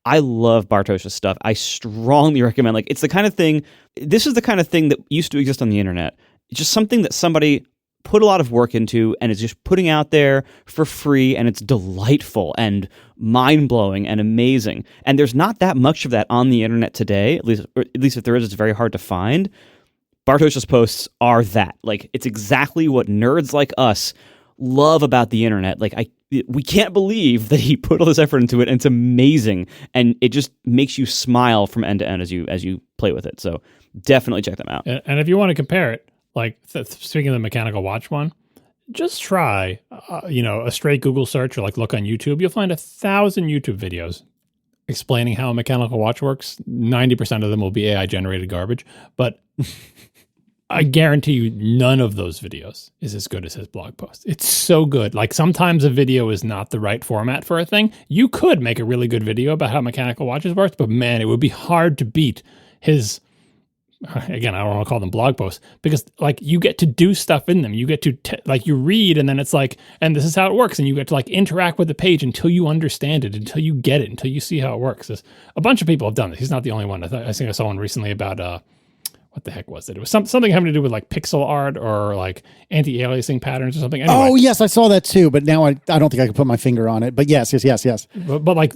[SPEAKER 2] I love Bartosz's stuff. I strongly recommend. Like, it's the kind of thing. This is the kind of thing that used to exist on the internet. It's just something that somebody put a lot of work into and is just putting out there for free, and it's delightful and mind-blowing and amazing. And there's not that much of that on the internet today, at least if there is, it's very hard to find. Bartosz's posts are that. Like, it's exactly what nerds like us love about the internet. Like, we can't believe that he put all this effort into it, and it's amazing, and it just makes you smile from end to end as you play with it. So definitely check them out.
[SPEAKER 3] And if you want to compare it, like speaking of the mechanical watch one, just try, a straight Google search or like look on YouTube. You'll find 1,000 YouTube videos explaining how a mechanical watch works. 90% of them will be AI generated garbage, but I guarantee you none of those videos is as good as his blog post. It's so good. Like, sometimes a video is not the right format for a thing. You could make a really good video about how mechanical watches work, but man, it would be hard to beat his, again, I don't want to call them blog posts, because like you get to do stuff in them. You get to you read, and then it's like, and this is how it works. And you get to like interact with the page until you understand it, until you get it, until you see how it works. A bunch of people have done this. He's not the only one. I think I saw one recently about, what the heck was it? It was something having to do with like pixel art or like anti-aliasing patterns or something. Anyway.
[SPEAKER 1] Oh yes, I saw that too, but now I don't think I can put my finger on it. But yes.
[SPEAKER 3] But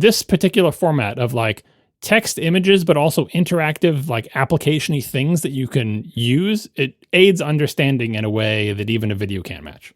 [SPEAKER 3] this particular format of like text, images, but also interactive, like application-y things that you can use, it aids understanding in a way that even a video can't match.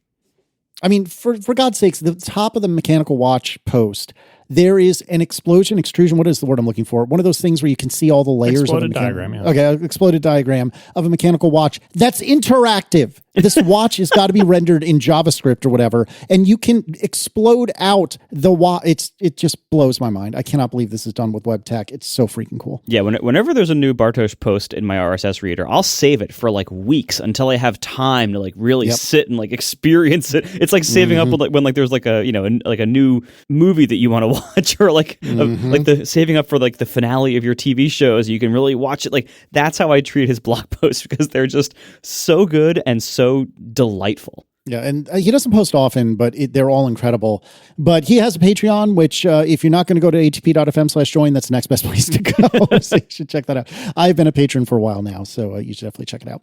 [SPEAKER 1] I mean, for God's sakes, the top of the mechanical watch post, there is an extrusion. What is the word I'm looking for? One of those things where you can see all the layers.
[SPEAKER 3] Exploded diagram, yeah.
[SPEAKER 1] Okay, exploded diagram of a mechanical watch. That's interactive. This watch has got to be rendered in JavaScript or whatever, and you can explode out the watch. It just blows my mind. I cannot believe this is done with web tech. It's so freaking cool.
[SPEAKER 2] Yeah, whenever there's a new Bartosz post in my RSS reader, I'll save it for like weeks until I have time to like really sit and like experience it. It's like saving up with, like, when like there's like a a new movie that you want to watch, or like the saving up for like the finale of your TV shows. You can really watch it. Like that's how I treat his blog posts because they're just so good and so delightful.
[SPEAKER 1] Yeah, and he doesn't post often, but they're all incredible. But he has a Patreon, which if you're not going to go to atp.fm/join, that's the next best place to go. So you should check that out. I've been a patron for a while now, so you should definitely check it out.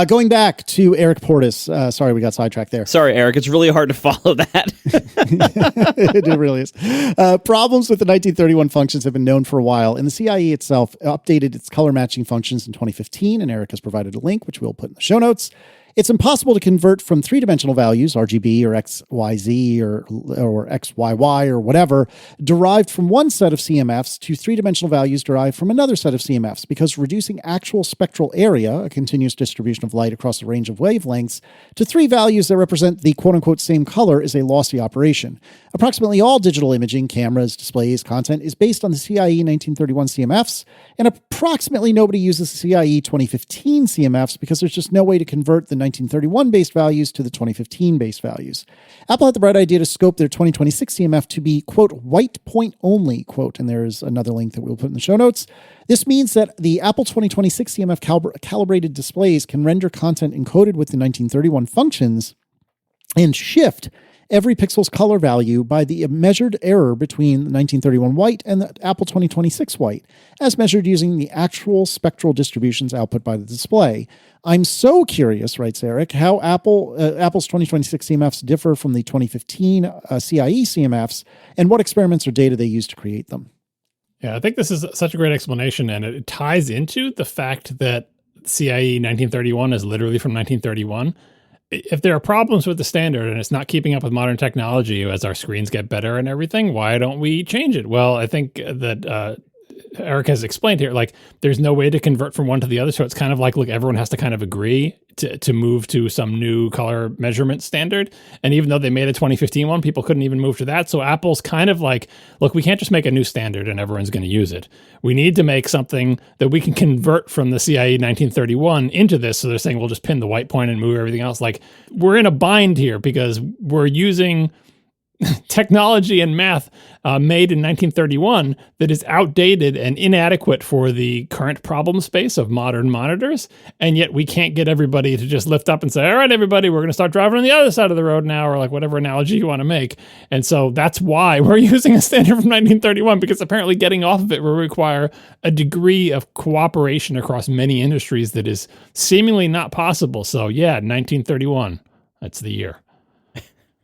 [SPEAKER 1] Going back to Eric Portis. Sorry, we got sidetracked there.
[SPEAKER 2] Sorry, Eric. It's really hard to follow that.
[SPEAKER 1] It really is. Problems with the 1931 functions have been known for a while, and the CIE itself updated its color matching functions in 2015, and Eric has provided a link, which we'll put in the show notes. It's impossible to convert from three-dimensional values, RGB or XYZ or XYY or whatever, derived from one set of CMFs to three-dimensional values derived from another set of CMFs, because reducing actual spectral area, a continuous distribution of light across a range of wavelengths, to three values that represent the quote-unquote same color is a lossy operation. Approximately all digital imaging, cameras, displays, content is based on the CIE 1931 CMFs, and approximately nobody uses the CIE 2015 CMFs because there's just no way to convert the 1931 base values to the 2015 base values. Apple had the bright idea to scope their 2026 CMF to be, quote, white point only, quote, and there's another link that we'll put in the show notes. This means that the Apple 2026 CMF calibrated displays can render content encoded with the 1931 functions and shift every pixel's color value by the measured error between the 1931 white and the Apple 2026 white, as measured using the actual spectral distributions output by the display. I'm so curious, writes Eric, how Apple's 2026 CMFs differ from the 2015 CIE CMFs, and what experiments or data they use to create them.
[SPEAKER 3] Yeah, I think this is such a great explanation, and it ties into the fact that CIE 1931 is literally from 1931. If there are problems with the standard and it's not keeping up with modern technology as our screens get better and everything, why don't we change it? Well, I think that Eric has explained here, like there's no way to convert from one to the other. So it's kind of like, look, everyone has to kind of agree to move to some new color measurement standard. And even though they made a 2015 one, people couldn't even move to that. So Apple's kind of like, look, we can't just make a new standard and everyone's going to use it. We need to make something that we can convert from the CIE 1931 into this. So they're saying, we'll just pin the white point and move everything else. Like we're in a bind here because we're using technology and math made in 1931 that is outdated and inadequate for the current problem space of modern monitors. And yet we can't get everybody to just lift up and say, all right, everybody, we're going to start driving on the other side of the road now, or like whatever analogy you want to make. And so that's why we're using a standard from 1931, because apparently getting off of it will require a degree of cooperation across many industries that is seemingly not possible. So yeah, 1931, that's the year.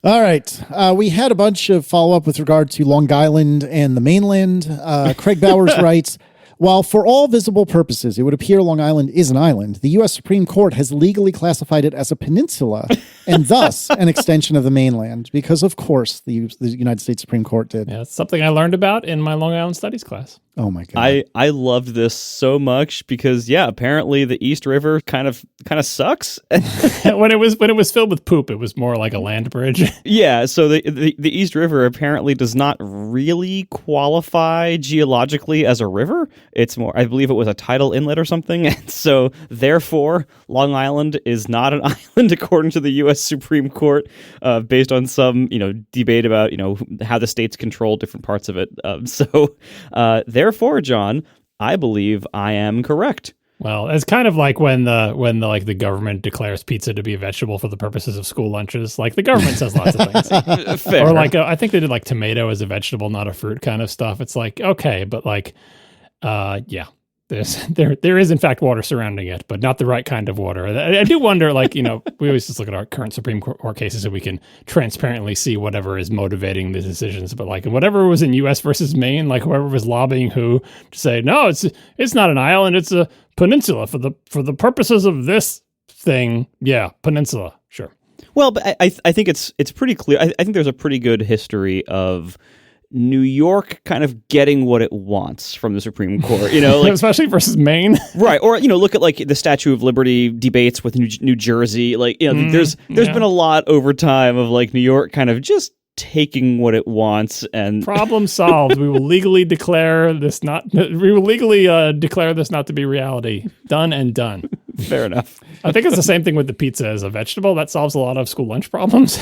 [SPEAKER 1] All right. We had a bunch of follow-up with regard to Long Island and the mainland. Craig Bowers writes, while for all visible purposes, it would appear Long Island is an island, the U.S. Supreme Court has legally classified it as a peninsula and thus an extension of the mainland, because, of course, the United States Supreme Court did.
[SPEAKER 3] Yeah, it's something I learned about in my Long Island Studies class.
[SPEAKER 1] Oh, my God.
[SPEAKER 2] I loved this so much because, yeah, apparently the East River kind of sucks.
[SPEAKER 3] when it was filled with poop, it was more like a land bridge.
[SPEAKER 2] Yeah, so the East River apparently does not really qualify geologically as a river. It's more, I believe it was a tidal inlet or something. And so, therefore, Long Island is not an island according to the U.S. Supreme Court, based on some, debate about, how the states control different parts of it. Therefore, John, I believe I am correct.
[SPEAKER 3] Well, it's kind of like when the government declares pizza to be a vegetable for the purposes of school lunches. Like the government says lots of things.
[SPEAKER 2] Fair.
[SPEAKER 3] Or like I think they did like tomato as a vegetable, not a fruit kind of stuff. It's like, okay, but like, yeah. There is in fact water surrounding it, but not the right kind of water. I do wonder, like, we always just look at our current Supreme Court cases so we can transparently see whatever is motivating the decisions. But like whatever was in U.S. versus Maine, like whoever was lobbying who to say no, it's not an island, it's a peninsula for the purposes of this thing. Yeah, peninsula, sure.
[SPEAKER 2] Well, but I think it's pretty clear. I think there's a pretty good history of New York kind of getting what it wants from the Supreme Court, like,
[SPEAKER 3] especially versus Maine,
[SPEAKER 2] right? Or look at like the Statue of Liberty debates with New Jersey. Like, there's been a lot over time of like New York kind of just taking what it wants and
[SPEAKER 3] problem solved. We will legally declare this not to be reality. Done and done.
[SPEAKER 2] Fair enough.
[SPEAKER 3] I think it's the same thing with the pizza as a vegetable. That solves a lot of school lunch problems.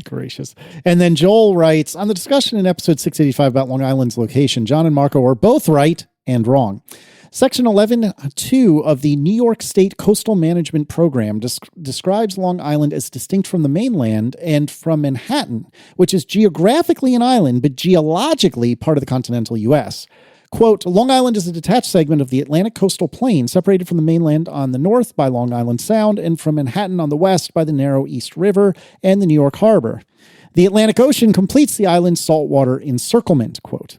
[SPEAKER 1] Gracious. And then Joel writes, on the discussion in episode 685 about Long Island's location, John and Marco are both right and wrong. Section 11.2 of the New York State Coastal Management Program describes Long Island as distinct from the mainland and from Manhattan, which is geographically an island, but geologically part of the continental U.S. Quote, Long Island is a detached segment of the Atlantic coastal plain, separated from the mainland on the north by Long Island Sound and from Manhattan on the west by the narrow East River and the New York Harbor. The Atlantic Ocean completes the island's saltwater encirclement, quote.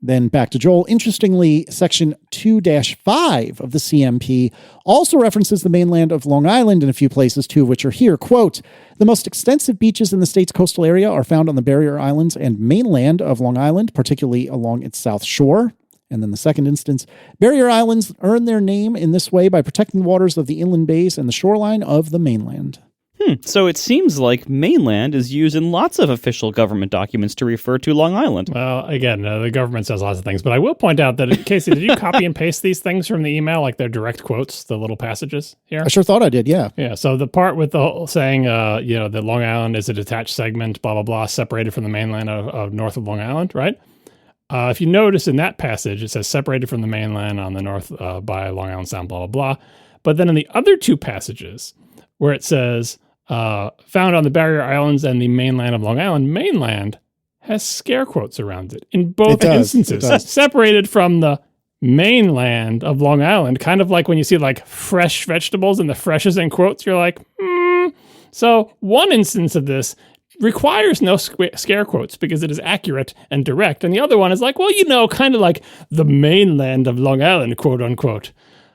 [SPEAKER 1] Then back to Joel. Interestingly, Section 2-5 of the CMP also references the mainland of Long Island in a few places, two of which are here. Quote, the most extensive beaches in the state's coastal area are found on the barrier islands and mainland of Long Island, particularly along its south shore. And then the second instance, barrier islands earn their name in this way by protecting the waters of the inland bays and the shoreline of the mainland.
[SPEAKER 2] So it seems like mainland is used in lots of official government documents to refer to Long Island.
[SPEAKER 3] Well, again, the government says lots of things, but I will point out that, Casey, did you copy and paste these things from the email, like their direct quotes, the little passages here?
[SPEAKER 1] I sure thought I did, yeah.
[SPEAKER 3] Yeah, so the part with the whole saying, that Long Island is a detached segment, blah, blah, blah, separated from the mainland of north of Long Island, right? If you notice in that passage, it says separated from the mainland on the north by Long Island Sound, blah, blah, blah. But then in the other two passages, where it says found on the barrier islands and the mainland of Long Island, mainland has scare quotes around it in both instances. Separated from the mainland of Long Island, kind of like when you see like fresh vegetables and the fresh is in quotes, you're like, So one instance of this requires no scare quotes because it is accurate and direct. And the other one is like, well, kind of like the mainland of Long Island, quote unquote.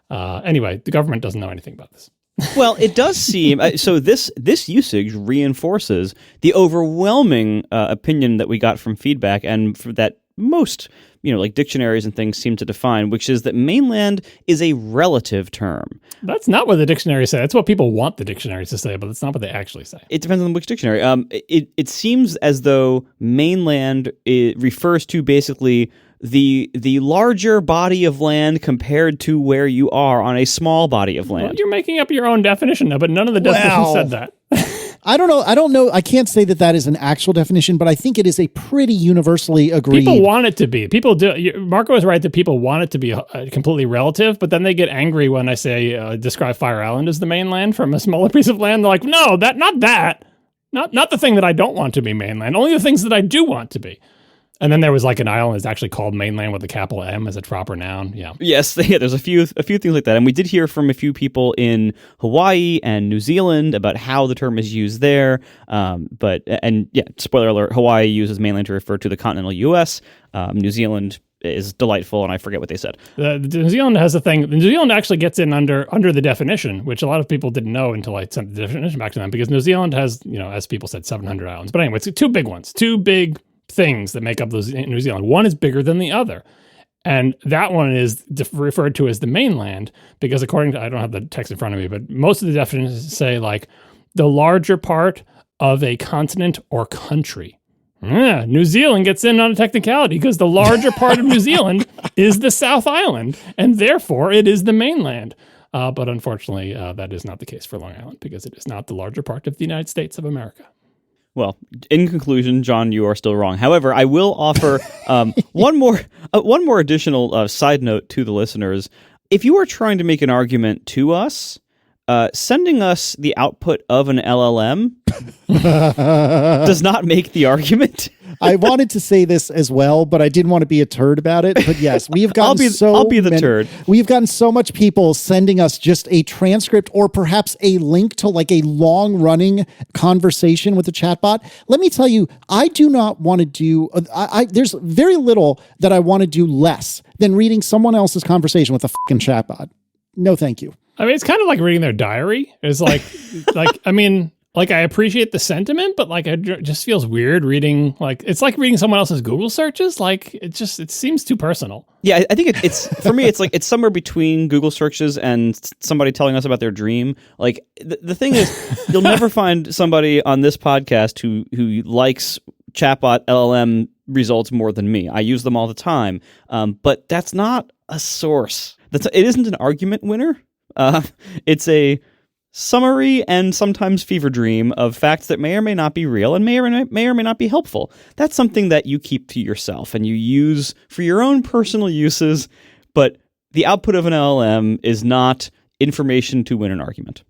[SPEAKER 3] Anyway, the government doesn't know anything about this.
[SPEAKER 2] Well, it does seem so. This usage reinforces the overwhelming opinion that we got from feedback, and that most like dictionaries and things seem to define, which is that mainland is a relative term.
[SPEAKER 3] That's not what the dictionaries say. That's what people want the dictionaries to say, but that's not what they actually say.
[SPEAKER 2] It depends on which dictionary. It seems as though mainland refers to basically the larger body of land compared to where you are on a small body of land.
[SPEAKER 3] Well, you're making up your own definition now, but none of the definitions said that.
[SPEAKER 1] I don't know. I can't say that is an actual definition, but I think it is a pretty universally agreed.
[SPEAKER 3] People want it to be. People do. Marco is right that people want it to be completely relative, but then they get angry when I say describe Fire Island as the mainland from a smaller piece of land. They're like, no, not that. Not the thing that I don't want to be mainland. Only the things that I do want to be. And then there was like an island that's actually called mainland with a capital M as a proper noun. Yeah.
[SPEAKER 2] Yes. Yeah. There's a few things like that, and we did hear from a few people in Hawaii and New Zealand about how the term is used there. Spoiler alert: Hawaii uses mainland to refer to the continental U.S. New Zealand is delightful, and I forget what they said.
[SPEAKER 3] New Zealand has a thing. New Zealand actually gets in under the definition, which a lot of people didn't know until I sent the definition back to them, because New Zealand has, as people said, 700 islands. But anyway, it's two big ones, two big things that make up New Zealand. One is bigger than the other, and that one is referred to as the mainland because, according to, I don't have the text in front of me, but most of the definitions say like the larger part of a continent or country. New Zealand gets in on a technicality because the larger part of New Zealand is the South Island, and therefore it is the mainland. But unfortunately, that is not the case for Long Island because it is not the larger part of the United States of America.
[SPEAKER 2] Well, in conclusion, John, you are still wrong. However, I will offer one more additional side note to the listeners. If you are trying to make an argument to us, sending us the output of an LLM does not make the argument.
[SPEAKER 1] I wanted to say this as well, but I didn't want to be a turd about it. But yes, we have gotten
[SPEAKER 2] I'll be the turd.
[SPEAKER 1] We've gotten so much people sending us just a transcript or perhaps a link to like a long-running conversation with a chatbot. Let me tell you, I do not want to do. There's very little that I want to do less than reading someone else's conversation with a fucking chatbot. No, thank you.
[SPEAKER 3] I mean, it's kind of like reading their diary. It's like, I appreciate the sentiment, but like it just feels weird reading. Like it's like reading someone else's Google searches. Like it seems too personal.
[SPEAKER 2] Yeah, I think it's for me. It's somewhere between Google searches and somebody telling us about their dream. Like the thing is, you'll never find somebody on this podcast who likes chatbot LLM results more than me. I use them all the time. But that's not a source. It isn't an argument winner. It's a summary and sometimes fever dream of facts that may or may not be real and may or may not be helpful. That's something that you keep to yourself and you use for your own personal uses, but the output of an LLM is not information to win an argument.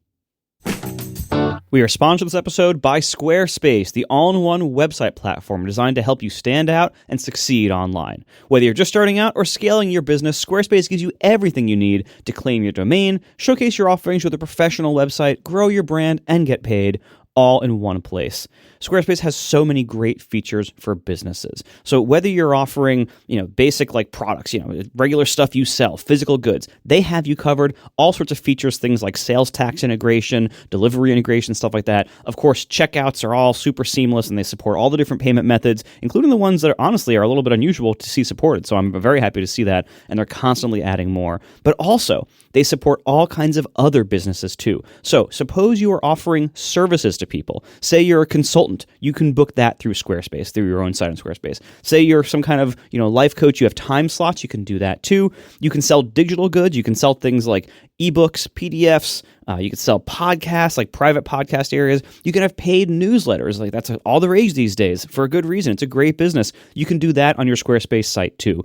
[SPEAKER 2] We are sponsored this episode by Squarespace, the all-in-one website platform designed to help you stand out and succeed online. Whether you're just starting out or scaling your business, Squarespace gives you everything you need to claim your domain, showcase your offerings with a professional website, grow your brand, and get paid, all in one place. Squarespace has so many great features for businesses. So whether you're offering, basic like products, regular stuff you sell, physical goods, they have you covered. All sorts of features, things like sales tax integration, delivery integration, stuff like that. Of course, checkouts are all super seamless and they support all the different payment methods, including the ones that honestly are a little bit unusual to see supported. So I'm very happy to see that, and they're constantly adding more. But also, they support all kinds of other businesses too. So suppose you are offering services to people. Say you're a consultant. You can book that through Squarespace, through your own site on Squarespace. Say you're some kind of, life coach, you have time slots, you can do that too. You can sell digital goods. You can sell things like ebooks, PDFs. You can sell podcasts, like private podcast areas. You can have paid newsletters. Like that's all the rage these days for a good reason. It's a great business. You can do that on your Squarespace site too.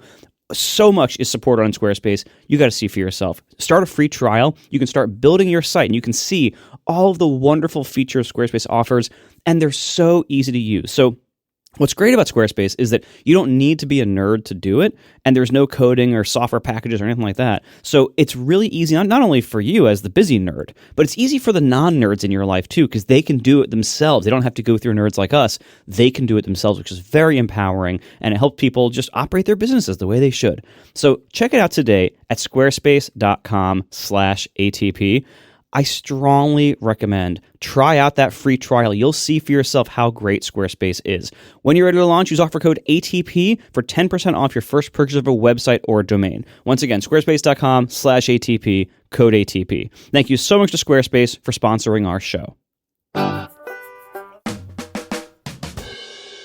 [SPEAKER 2] So much is supported on Squarespace. You got to see for yourself. Start a free trial. You can start building your site and you can see all of the wonderful features Squarespace offers, and they're so easy to use. So what's great about Squarespace is that you don't need to be a nerd to do it, and there's no coding or software packages or anything like that. So it's really easy, not only for you as the busy nerd, but it's easy for the non-nerds in your life too, because they can do it themselves. They don't have to go through nerds like us. They can do it themselves, which is very empowering, and it helps people just operate their businesses the way they should. So check it out today at squarespace.com/ATP. I strongly recommend try out that free trial. You'll see for yourself how great Squarespace is. When you're ready to launch, use offer code ATP for 10% off your first purchase of a website or a domain. Once again, squarespace.com/ATP, code ATP. Thank you so much to Squarespace for sponsoring our show.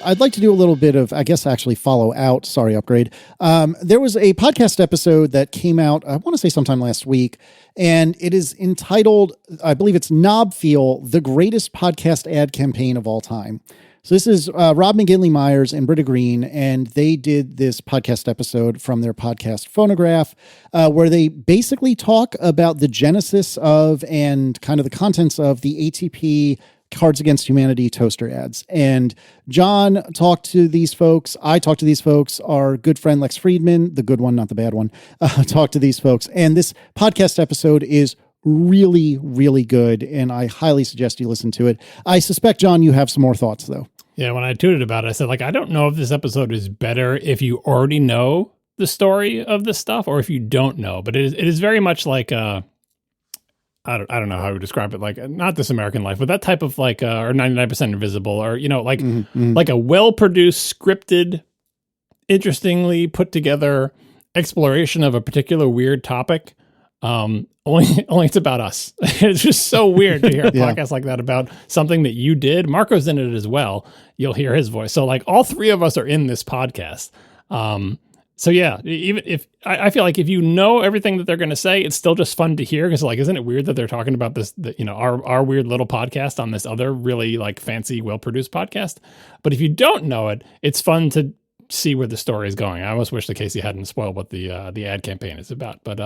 [SPEAKER 1] I'd like to do a little bit of, actually follow out. Sorry, Upgrade. There was a podcast episode that came out, I want to say sometime last week, and it is entitled, I believe it's Knobfeel, the greatest podcast ad campaign of all time. So this is Rob McGinley-Myers and Britta Green, and they did this podcast episode from their podcast Phonograph, where they basically talk about the genesis of and kind of the contents of the ATP Cards Against Humanity toaster ads. And John talked to these folks. I talked to these folks. Our good friend Lex Friedman, the good one, not the bad one, talked to these folks. And this podcast episode is really, really good. And I highly suggest you listen to it. I suspect, John, you have some more thoughts, though.
[SPEAKER 3] Yeah, when I tweeted about it, I said, I don't know if this episode is better if you already know the story of this stuff or if you don't know. But it is very much like I don't know how to describe it, like not This American Life, but that type of or 99% Invisible, or like a well-produced, scripted, interestingly put together exploration of a particular weird topic. Only it's about us. It's just so weird to hear a podcast like that about something that you did. Marco's in it as well. You'll hear his voice. So all three of us are in this podcast. So yeah, even if I feel like if you know everything that they're going to say, it's still just fun to hear because isn't it weird that they're talking about this, our weird little podcast on this other really fancy, well-produced podcast? But if you don't know it, it's fun to see where the story is going. I almost wish that Casey hadn't spoiled what the ad campaign is about. But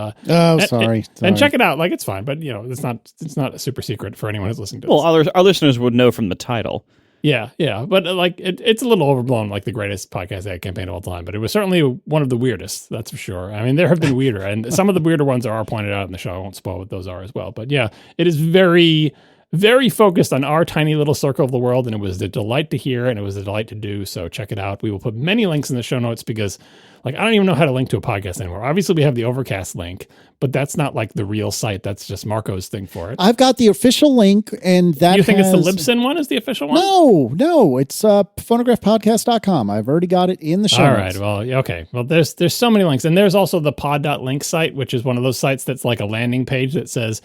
[SPEAKER 1] sorry.
[SPEAKER 3] And check it out. It's fine, but it's not a super secret for anyone who's listening to
[SPEAKER 2] Well,
[SPEAKER 3] this.
[SPEAKER 2] our listeners would know from the title.
[SPEAKER 3] Yeah, but it's a little overblown, the greatest podcast ad campaign of all time. But it was certainly one of the weirdest, that's for sure. I mean, there have been weirder, and some of the weirder ones are pointed out in the show. I won't spoil what those are as well. But yeah, it is very, very focused on our tiny little circle of the world, and it was a delight to hear, and it was a delight to do. So check it out. We will put many links in the show notes because, I don't even know how to link to a podcast anymore. Obviously, we have the Overcast link, but that's not the real site. That's just Marco's thing for it.
[SPEAKER 1] I've got the official link, and that
[SPEAKER 3] You think it's the Libsyn one is the official one?
[SPEAKER 1] No, it's phonographpodcast.com. I've already got it in the show notes.
[SPEAKER 3] All right, well, okay. Well, there's so many links, and there's also the pod.link site, which is one of those sites that's like a landing page that says,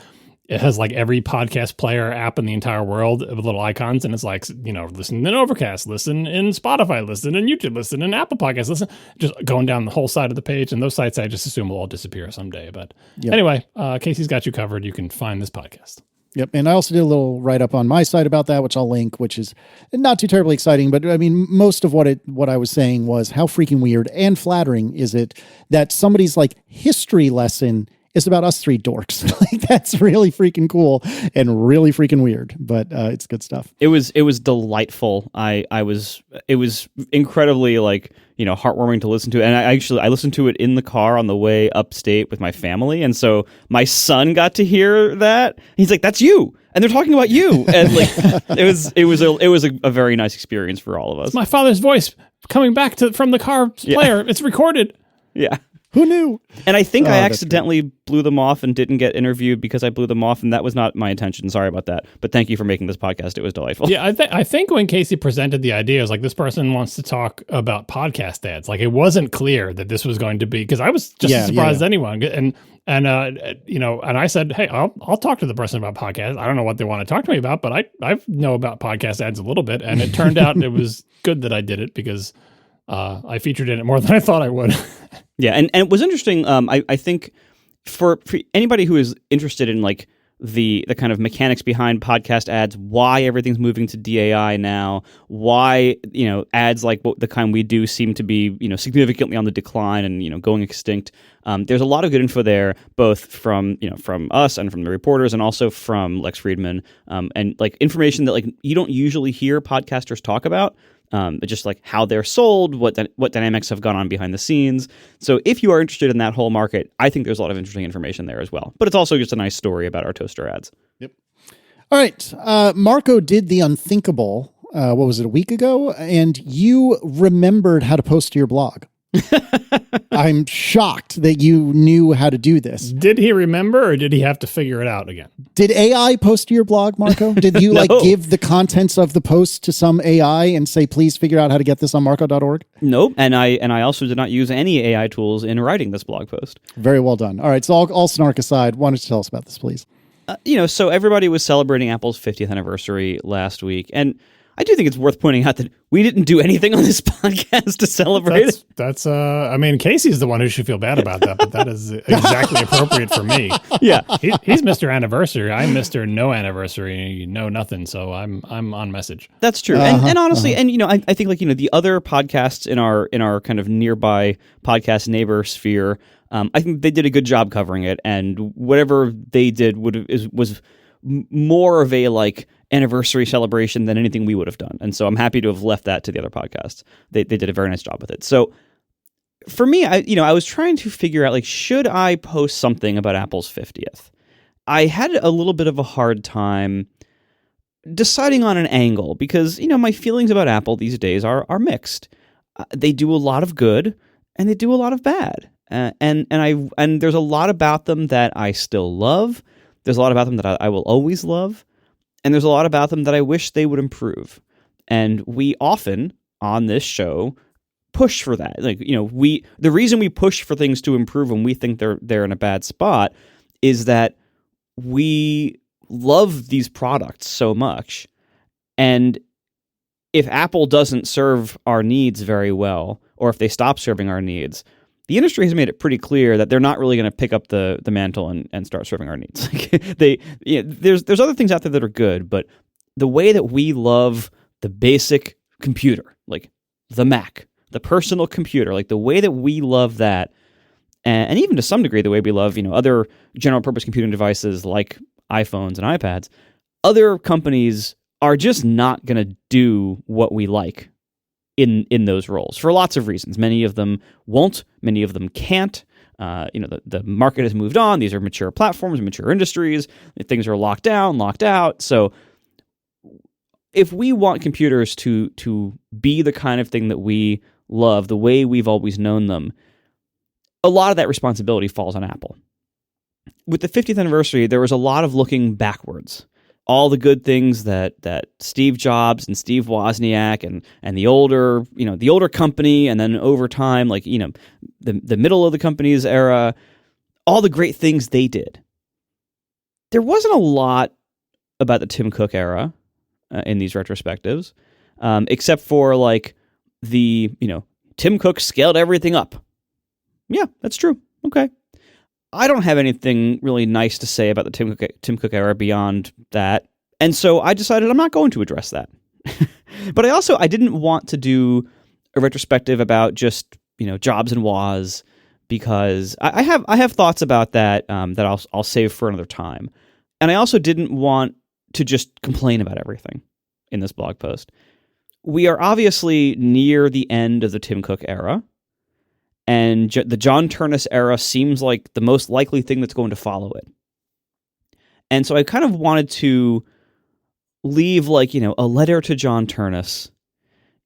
[SPEAKER 3] it has like every podcast player app in the entire world with little icons. And it's like, listen in Overcast, listen in Spotify, listen in YouTube, listen in Apple Podcasts, listen, just going down the whole side of the page. And those sites I just assume will all disappear someday. But anyway, Casey's got you covered. You can find this podcast.
[SPEAKER 1] Yep. And I also did a little write-up on my site about that, which I'll link, which is not too terribly exciting. But I mean, most of what I was saying was how freaking weird and flattering is it that somebody's like history lesson is about us three dorks. Like, that's really freaking cool and really freaking weird, but it's good stuff.
[SPEAKER 2] It was delightful. It was incredibly heartwarming to listen to. And I listened to it in the car on the way upstate with my family. And so my son got to hear that. He's like, that's you. And they're talking about you. And it was a very nice experience for all of us.
[SPEAKER 3] It's my father's voice coming back from the car player. It's recorded.
[SPEAKER 2] Yeah.
[SPEAKER 1] Who knew?
[SPEAKER 2] And I think I accidentally blew them off and didn't get interviewed because I blew them off, and that was not my intention. Sorry about that. But thank you for making this podcast. It was delightful.
[SPEAKER 3] Yeah, I think when Casey presented the idea, it was like, this person wants to talk about podcast ads. Like, it wasn't clear that this was going to be, because I was just as surprised as anyone. And I said, hey, I'll talk to the person about podcasts. I don't know what they want to talk to me about, but I know about podcast ads a little bit. And it turned out it was good that I did it because I featured in it more than I thought I would.
[SPEAKER 2] Yeah, and it was interesting. I think for anybody who is interested in like the kind of mechanics behind podcast ads, why everything's moving to DAI now, why ads like the kind we do seem to be significantly on the decline and going extinct. There's a lot of good info there, both from us and from the reporters, and also from Lex Friedman, and like information that like you don't usually hear podcasters talk about. Just like how they're sold, what dynamics have gone on behind the scenes. So if you are interested in that whole market, I think there's a lot of interesting information there as well. But it's also just a nice story about our toaster ads.
[SPEAKER 1] Yep. All right. Marco did the unthinkable, what was it, a week ago? And you remembered how to post to your blog. I'm shocked that you knew how to do this.
[SPEAKER 3] Did he remember, or did he have to figure it out again?
[SPEAKER 1] Did AI post to your blog, Marco? Did you give the contents of the post to some AI and say, please figure out how to get this on marco.org?
[SPEAKER 2] Nope. And I also did not use any AI tools in writing this blog post.
[SPEAKER 1] Very well done. All right. So all snark aside, why don't you tell us about this, please?
[SPEAKER 2] So everybody was celebrating Apple's 50th anniversary last week. And I do think it's worth pointing out that we didn't do anything on this podcast to celebrate it.
[SPEAKER 3] That's Casey's the one who should feel bad about that, but that is exactly appropriate for me.
[SPEAKER 2] Yeah.
[SPEAKER 3] He's Mr. Anniversary. I'm Mr. No Anniversary. Nothing. So I'm on message.
[SPEAKER 2] That's true. And honestly, I think the other podcasts in our kind of nearby podcast neighbor sphere, I think they did a good job covering it, and whatever they did was more of a anniversary celebration than anything we would have done. And so I'm happy to have left that to the other podcasts. They did a very nice job with it. So for me, I was trying to figure out, should I post something about Apple's 50th? I had a little bit of a hard time deciding on an angle because, my feelings about Apple these days are mixed. They do a lot of good and they do a lot of bad. And there's a lot about them that I still love. There's a lot about them that I will always love. And there's a lot about them that I wish they would improve. And we often, on this show, push for that. The reason we push for things to improve when we think they're in a bad spot is that we love these products so much. And if Apple doesn't serve our needs very well, or if they stop serving our needs, the industry has made it pretty clear that they're not really going to pick up the mantle and start serving our needs. There's other things out there that are good, but the way that we love the basic computer, like the Mac, the personal computer, the way that we love that, and even to some degree the way we love other general purpose computing devices like iPhones and iPads, other companies are just not going to do what we like in those roles for lots of reasons. Many of them won't. Many of them can't. The market has moved on. These are mature platforms, mature industries. Things are locked down, locked out. So if we want computers to be the kind of thing that we love, the way we've always known them, a lot of that responsibility falls on Apple. With the 50th anniversary, there was a lot of looking backwards. All the good things that Steve Jobs and Steve Wozniak and the older company, and then over time, the middle of the company's era, all the great things they did. there wasn't a lot about the Tim Cook era in these retrospectives, except for like the, Tim Cook scaled everything up. Yeah, that's true. Okay. I don't have anything really nice to say about the Tim Cook era beyond that. And so I decided I'm not going to address that. But I didn't want to do a retrospective about just, Jobs and Woz, because I have thoughts about that that I'll save for another time. And I also didn't want to just complain about everything in this blog post. We are obviously near the end of the Tim Cook era, and the John Ternus era seems like the most likely thing that's going to follow it. And so I kind of wanted to leave a letter to John Ternus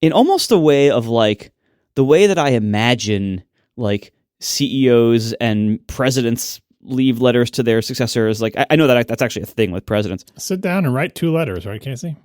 [SPEAKER 2] in almost a way of like the way that I imagine like CEOs and presidents leave letters to their successors. Like I know that that's actually a thing with presidents.
[SPEAKER 3] Sit down and write 2 letters, right, Casey?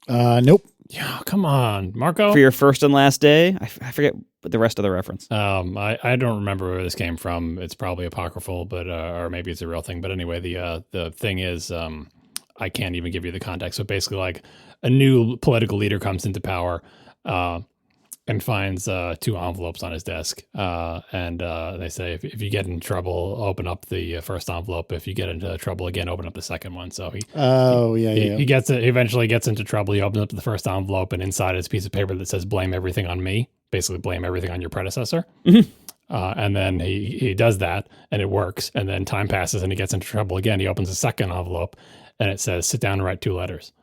[SPEAKER 1] Nope.
[SPEAKER 3] Yeah, come on, Marco.
[SPEAKER 2] For your first and last day? I forget the rest of the reference.
[SPEAKER 3] I don't remember where this came from. It's probably apocryphal, but or maybe it's a real thing. But anyway, the thing is, I can't even give you the context. So basically, like a new political leader comes into power and finds 2 envelopes on his desk, and they say, if you get in trouble, open up the first envelope. If you get into trouble again, open up the second one. So he eventually gets into trouble. He opens up the first envelope, and inside is a piece of paper that says "blame everything on me." Basically, blame everything on your predecessor. Mm-hmm. And then he does that, and it works. And then time passes, and he gets into trouble again. He opens a second envelope, and it says, "Sit down and write 2 letters."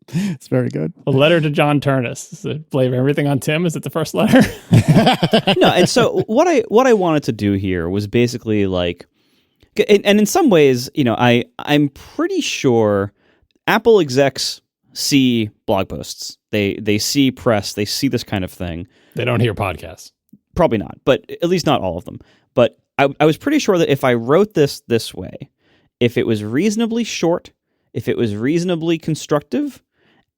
[SPEAKER 1] It's very good.
[SPEAKER 3] A letter to John Ternus. Blame everything on Tim. Is it the first letter?
[SPEAKER 2] No, and so what I wanted to do here was basically like, and in some ways, I'm pretty sure Apple execs see blog posts. They see press. They see this kind of thing.
[SPEAKER 3] They don't hear podcasts.
[SPEAKER 2] Probably not, but at least not all of them. But I was pretty sure that if I wrote this way, if it was reasonably short, if it was reasonably constructive,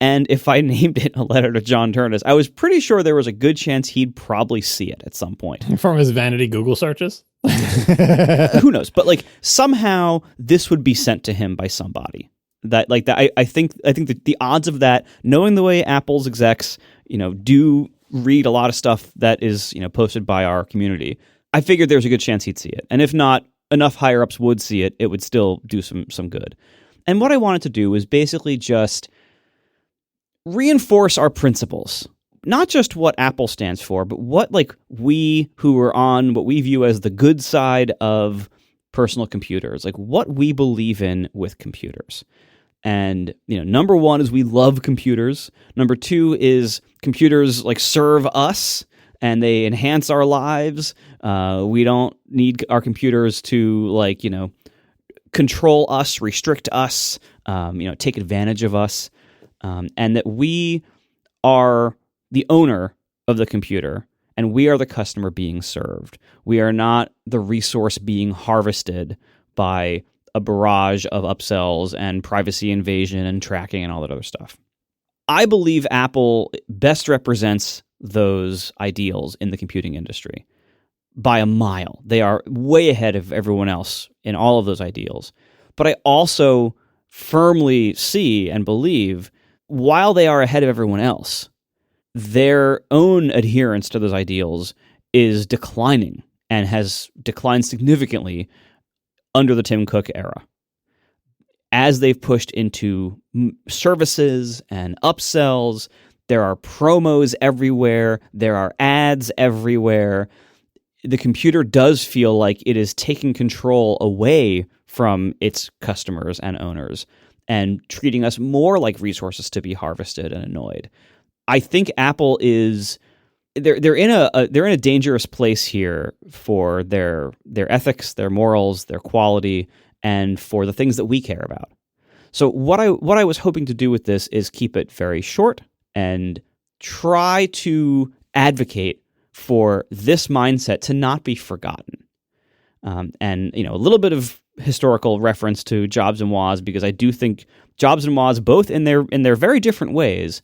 [SPEAKER 2] and if I named it a letter to John Ternus, I was pretty sure there was a good chance he'd probably see it at some point.
[SPEAKER 3] From his vanity Google searches?
[SPEAKER 2] Who knows? But like somehow this would be sent to him by somebody. I think that the odds of that, knowing the way Apple's execs, do read a lot of stuff that is, posted by our community, I figured there's a good chance he'd see it. And if not, enough higher ups would see it, it would still do some good. And what I wanted to do was basically just reinforce our principles. Not just what Apple stands for, but what we who are on what we view as the good side of personal computers, like what we believe in with computers. And, number 1 is we love computers. Number 2 is computers serve us and they enhance our lives. We don't need our computers to control us, restrict us, take advantage of us, and that we are the owner of the computer and we are the customer being served. We are not the resource being harvested by a barrage of upsells and privacy invasion and tracking and all that other stuff. I believe Apple best represents those ideals in the computing industry by a mile. They are way ahead of everyone else in all of those ideals. But I also firmly see and believe, while they are ahead of everyone else, their own adherence to those ideals is declining and has declined significantly under the Tim Cook era. As they've pushed into services and upsells, there are promos everywhere, there are ads everywhere. The computer does feel like it is taking control away from its customers and owners and treating us more like resources to be harvested and annoyed. I think Apple is they're in a dangerous place here for their ethics, their morals, their quality, and for the things that we care about. So what I was hoping to do with this is keep it very short and try to advocate for this mindset to not be forgotten. And a little bit of historical reference to Jobs and Woz, because I do think Jobs and Woz, both in their very different ways,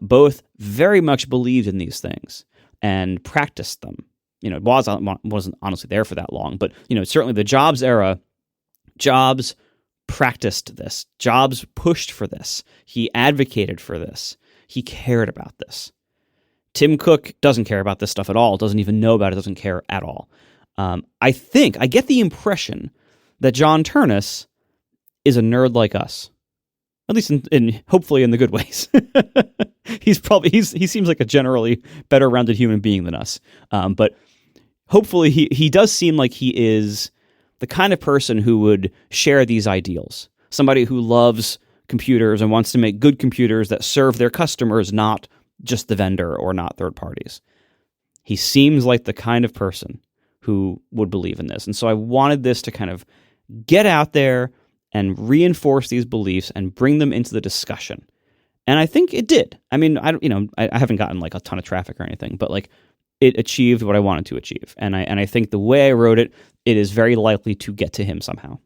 [SPEAKER 2] both very much believed in these things and practiced them. Woz wasn't honestly there for that long, but certainly the Jobs era Jobs practiced this. Jobs pushed for this. He advocated for this. He cared about this. Tim Cook doesn't care about this stuff at all, doesn't even know about it, doesn't care at all. I get the impression that John Ternus is a nerd like us. At least in hopefully in the good ways. He seems like a generally better rounded human being than us. But hopefully he does seem like he is the kind of person who would share these ideals. Somebody who loves computers and wants to make good computers that serve their customers, not just the vendor or not third parties. He seems like the kind of person who would believe in this. And so I wanted this to kind of get out there and reinforce these beliefs and bring them into the discussion. And I think it did. I mean, I haven't gotten like a ton of traffic or anything, but like it achieved what I wanted to achieve. And I think the way I wrote it, it is very likely to get to him somehow.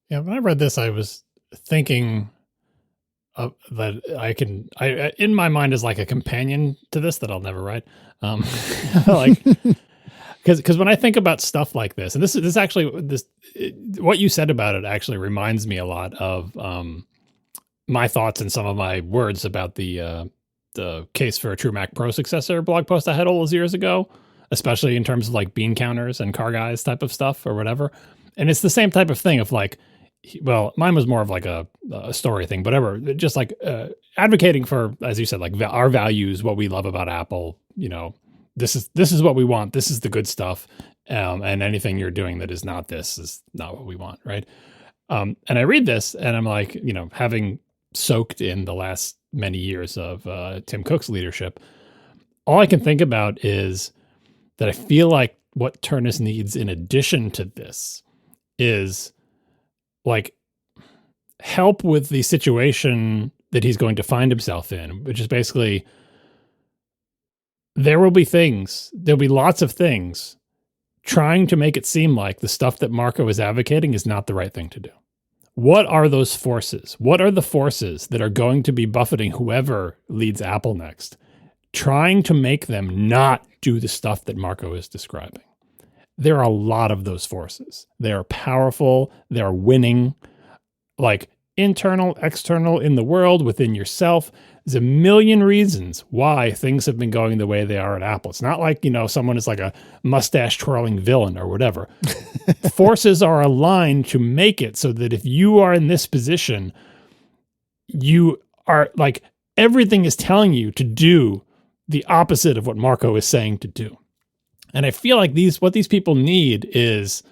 [SPEAKER 3] Yeah, when I read this, I was thinking that I in my mind is like a companion to this that I'll never write. Like, because when I think about stuff like this, and this actually what you said about it actually reminds me a lot of my thoughts and some of my words about the case for a true Mac Pro successor blog post I had all those years ago, especially in terms of like bean counters and car guys type of stuff or whatever. And it's the same type of thing of like, well, mine was more of like a story thing, whatever. Just like advocating for, as you said, like our values, what we love about Apple. You know, this is what we want. This is the good stuff. And anything you're doing that is not this is not what we want, right? And I read this and I'm like, you know, having soaked in the last many years of Tim Cook's leadership, all I can think about is that I feel like what Ternus needs in addition to this is like help with the situation that he's going to find himself in, which is basically there'll be lots of things trying to make it seem like the stuff that Marco is advocating is not the right thing to do. What are those forces? What are the forces that are going to be buffeting whoever leads Apple next, trying to make them not do the stuff that Marco is describing? There are a lot of those forces. They are powerful. They're winning, like internal, external, in the world, within yourself. There's a million reasons why things have been going the way they are at Apple. It's not like, you know, someone is like a mustache twirling villain or whatever. Forces are aligned to make it so that if you are in this position, you are like, everything is telling you to do the opposite of what Marco is saying to do. And I feel like what these people need is,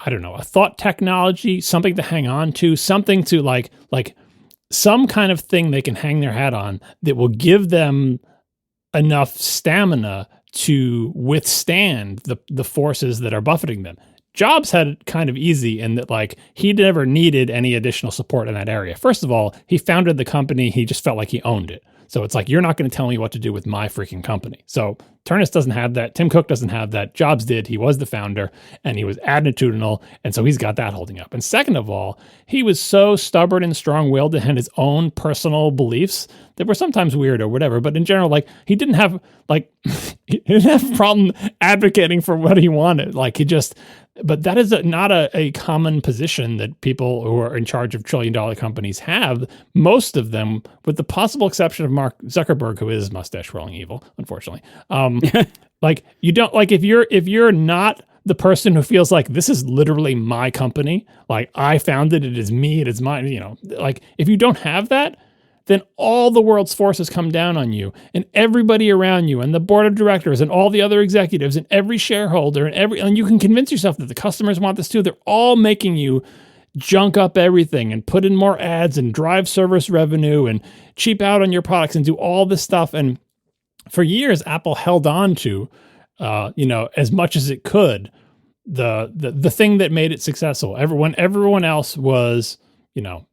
[SPEAKER 3] I don't know, a thought technology, something to hang on to, something to like some kind of thing they can hang their hat on that will give them enough stamina to withstand the forces that are buffeting them. Jobs had it kind of easy in that, like, he never needed any additional support in that area. First of all, he founded the company. He just felt like he owned it. So it's like, you're not going to tell me what to do with my freaking company. So Ternus doesn't have that. Tim Cook doesn't have that. Jobs did. He was the founder and he was attitudinal. And so he's got that holding up. And second of all, he was so stubborn and strong-willed and had his own personal beliefs that were sometimes weird or whatever. But in general, like, he didn't have a problem advocating for what he wanted. Like, but that is not a common position that people who are in charge of trillion-dollar companies have. Most of them, with the possible exception of Mark Zuckerberg, who is mustache-twirling evil, unfortunately. Like, you don't, like, if you're not the person who feels like this is literally my company, like, I founded it, is me, it is mine, you know, like, if you don't have that, then all the world's forces come down on you, and everybody around you, and the board of directors, and all the other executives, and every shareholder, and you can convince yourself that the customers want this too. They're all making you junk up everything and put in more ads and drive service revenue and cheap out on your products and do all this stuff. And for years, Apple held on to, as much as it could, the thing that made it successful. Everyone else was,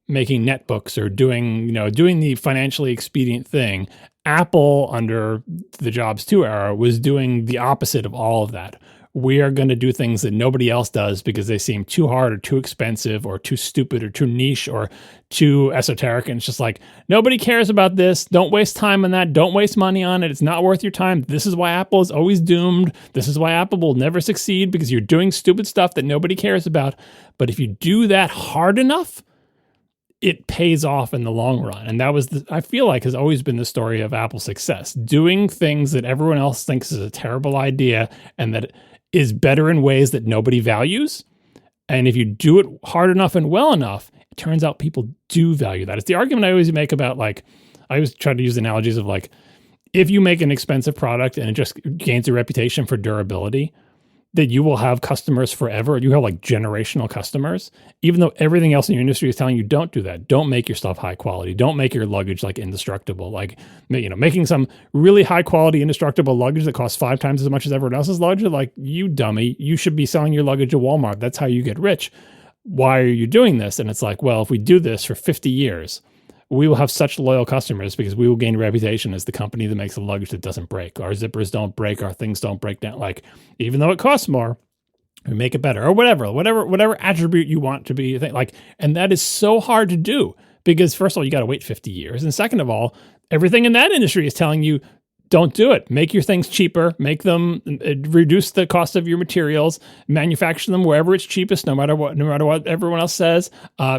[SPEAKER 3] making netbooks or doing the financially expedient thing. Apple, under the Jobs 2 era, was doing the opposite of all of that. we are going to do things that nobody else does because they seem too hard or too expensive or too stupid or too niche or too esoteric. And it's just like, nobody cares about this. Don't waste time on that. Don't waste money on it. It's not worth your time. This is why Apple is always doomed. This is why Apple will never succeed, because you're doing stupid stuff that nobody cares about. But if you do that hard enough, it pays off in the long run. And that was, I feel like, has always been the story of Apple's success. Doing things that everyone else thinks is a terrible idea and that is better in ways that nobody values. And if you do it hard enough and well enough, it turns out people do value that. It's the argument I always make about, like, I always try to use analogies of, like, if you make an expensive product and it just gains a reputation for durability, that you will have customers forever. You have like generational customers, even though everything else in your industry is telling you don't do that. Don't make your stuff high quality. Don't make your luggage like indestructible. Like, you know, making some really high quality indestructible luggage that costs 5 times as much as everyone else's luggage. Like, you dummy, you should be selling your luggage at Walmart. That's how you get rich. Why are you doing this? And it's like, well, if we do this for 50 years, we will have such loyal customers because we will gain a reputation as the company that makes a luggage that doesn't break. Our zippers don't break. Our things don't break down. Like, even though it costs more, we make it better, or whatever attribute you want to be. Like, and that is so hard to do because, first of all, you got to wait 50 years. And second of all, everything in that industry is telling you, don't do it. Make your things cheaper. Make them, reduce the cost of your materials. Manufacture them wherever it's cheapest, no matter what everyone else says.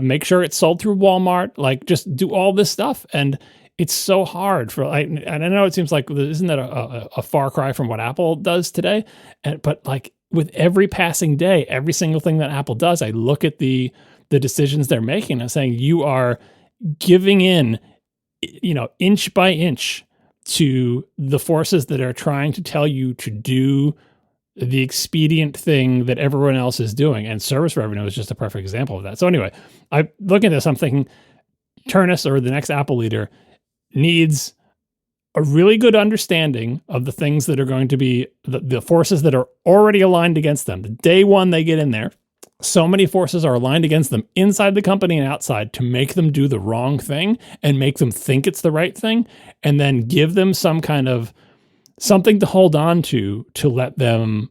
[SPEAKER 3] Make sure it's sold through Walmart. Like, just do all this stuff, and it's so hard for. And I know it seems like, isn't that a far cry from what Apple does today? But like, with every passing day, every single thing that Apple does, I look at the decisions they're making and saying, you are giving in, you know, inch by inch to the forces that are trying to tell you to do the expedient thing that everyone else is doing. And service revenue is just a perfect example of that. So anyway, I looking at this, I'm thinking Ternus, or the next Apple leader, needs a really good understanding of the things that are going to be the forces that are already aligned against them. The day one they get in there, so many forces are aligned against them inside the company and outside to make them do the wrong thing and make them think it's the right thing, and then give them some kind of something to hold on to let them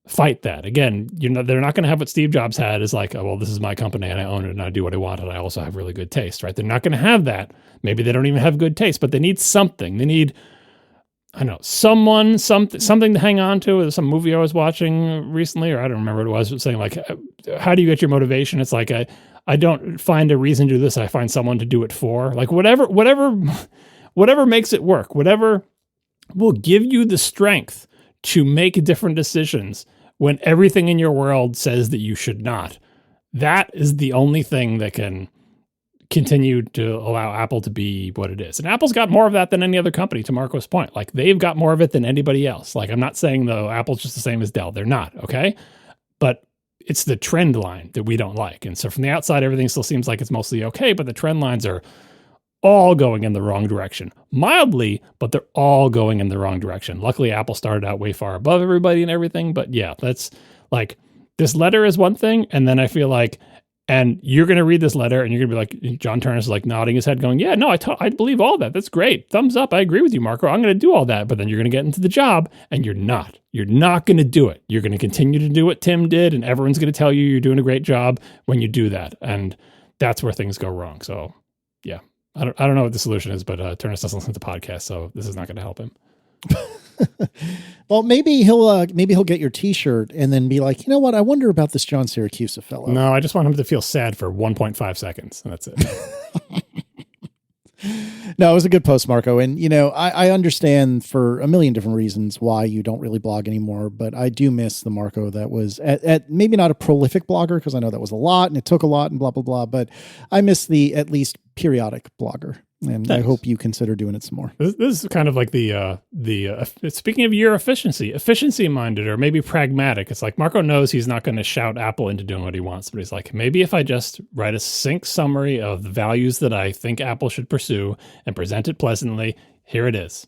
[SPEAKER 3] fight that. Again, they're not going to have what Steve Jobs had, is like, oh, well, this is my company and I own it and I do what I want and I also have really good taste, right? They're not going to have that. Maybe they don't even have good taste, but they need something. They need, I don't know, something to hang on to. There's some movie I was watching recently, or I don't remember what it was, saying like, how do you get your motivation? It's like, I don't find a reason to do this. I find someone to do it for. Like, whatever makes it work, whatever will give you the strength to make different decisions when everything in your world says that you should not. That is the only thing that can continue to allow Apple to be what it is. And Apple's got more of that than any other company, to Marco's point. Like, they've got more of it than anybody else. Like, I'm not saying, though, Apple's just the same as Dell. They're not, okay? But it's the trend line that we don't like. And so from the outside, everything still seems like it's mostly okay, but the trend lines are all going in the wrong direction. Mildly, but they're all going in the wrong direction. Luckily, Apple started out way far above everybody and everything. But yeah, that's like, this letter is one thing. And then I feel like, and you're going to read this letter and you're going to be like, John Ternus is like nodding his head going, yeah, no, I believe all that. That's great. Thumbs up. I agree with you, Marco. I'm going to do all that. But then you're going to get into the job and you're not going to do it. You're going to continue to do what Tim did. And everyone's going to tell you you're doing a great job when you do that. And that's where things go wrong. So yeah. I don't know what the solution is, but Ternus doesn't listen to podcasts, so this is not going to help him.
[SPEAKER 1] Well, maybe he'll get your T-shirt and then be like, you know what? I wonder about this John Syracuse fellow.
[SPEAKER 3] No, I just want him to feel sad for 1.5 seconds, and that's it.
[SPEAKER 1] No, it was a good post, Marco. And, you know, I understand for a million different reasons why you don't really blog anymore, but I do miss the Marco that was at maybe not a prolific blogger, because I know that was a lot and it took a lot and blah, blah, blah, but I miss the at least periodic blogger. And thanks. I hope you consider doing it some more.
[SPEAKER 3] This is kind of like the speaking of your efficiency minded or maybe pragmatic. It's like Marco knows he's not going to shout Apple into doing what he wants, but he's like, maybe if I just write a succinct summary of the values that I think Apple should pursue and present it pleasantly, here it is.